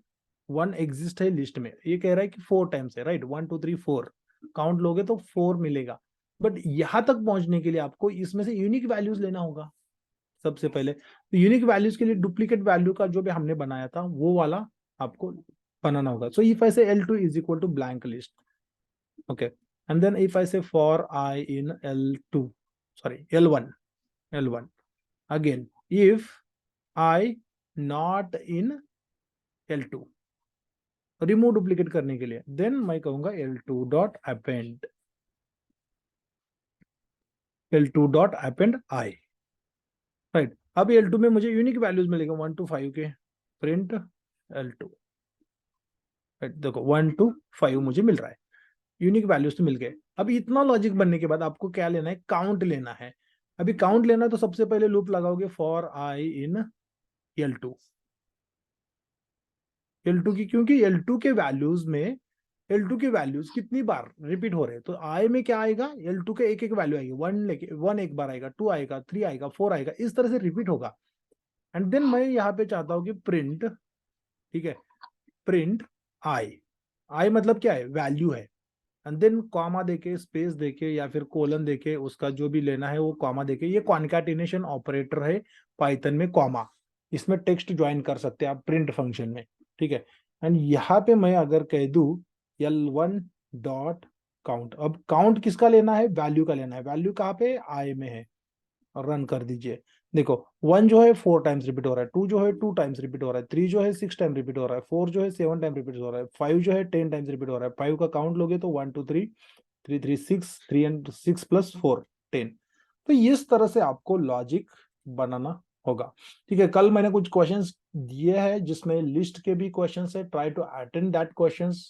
1 एग्जिस्ट है लिस्ट में। ये कह रहा है कि 4 टाइम्स है, राइट। 1 2 3 4 काउंट लोगे तो 4 मिलेगा। बट यहां तक पहुंचने के लिए आपको इसमें से यूनिक वैल्यूज लेना होगा सबसे पहले। तो यूनिक वैल्यूज के लिए डुप्लीकेट वैल्यू का जो भी हमने बनाया था वो वाला आपको बनाना होगा। So if I say L2 is equal to blank list, okay, and then if I say for i in L2, sorry L1 again, if i not in L2, remove duplicate करने के लिए, देन मैं कहूंगा L2 dot append आई, right. अब L2 में मुझे unique values मिलेगा 1 to 5 के, प्रिंट L2, राइट। देखो 1 to 5 मुझे मिल रहा है, यूनिक वैल्यूज तो मिल गए। अभी इतना लॉजिक बनने के बाद आपको क्या लेना है, काउंट लेना है। अभी काउंट लेना है तो सबसे पहले लूप लगाओगे फॉर आई इन L2 की, क्योंकि L2 के वैल्यूज में L2 के वैल्यूज कितनी बार रिपीट हो रहे हैं, तो आई में क्या आएगा, L2 के एक एक वैल्यू आएगी। 1 एक बार आएगा, 2 आएगा, 3 आएगा, 4 आएगा, इस तरह से रिपीट होगा। एंड देन मैं यहाँ पे चाहता हूँ कि प्रिंट, ठीक है, प्रिंट आई मतलब क्या है, वैल्यू है। एंड देन कॉमा देके, स्पेस देके या फिर कोलन देके, उसका जो भी लेना है वो कॉमा देके, ये कॉन्कैटिनेशन ऑपरेटर है पाइथन में, कॉमा। इसमें टेक्स्ट ज्वाइन कर सकते हैं आप प्रिंट फंक्शन में, ठीक है। एंड यहाँ पे मैं अगर कह दू L1 डॉट काउंट, अब काउंट किसका लेना है, वैल्यू का लेना है। वैल्यू कहाँ पे, आई में है, और रन कर दीजिए। देखो 1 जो है 4 टाइम्स रिपीट हो रहा है, 2 जो है 2 टाइम्स रिपीट हो रहा है, 3 जो है 6 टाइम रिपीट हो रहा है, 4 जो है 7 टाइम रिपीट हो रहा है, 5 जो है 10 टाइम्स रिपीट हो रहा है। 5 का काउंट लोगे तो 1 2 3 3 3 6, 3 एंड 6 प्लस 4 10। तो इस तरह से आपको लॉजिक बनाना होगा, ठीक है। कल मैंने कुछ क्वेश्चंस दिए हैं जिसमें लिस्ट के भी क्वेश्चंस है, try to attend that questions.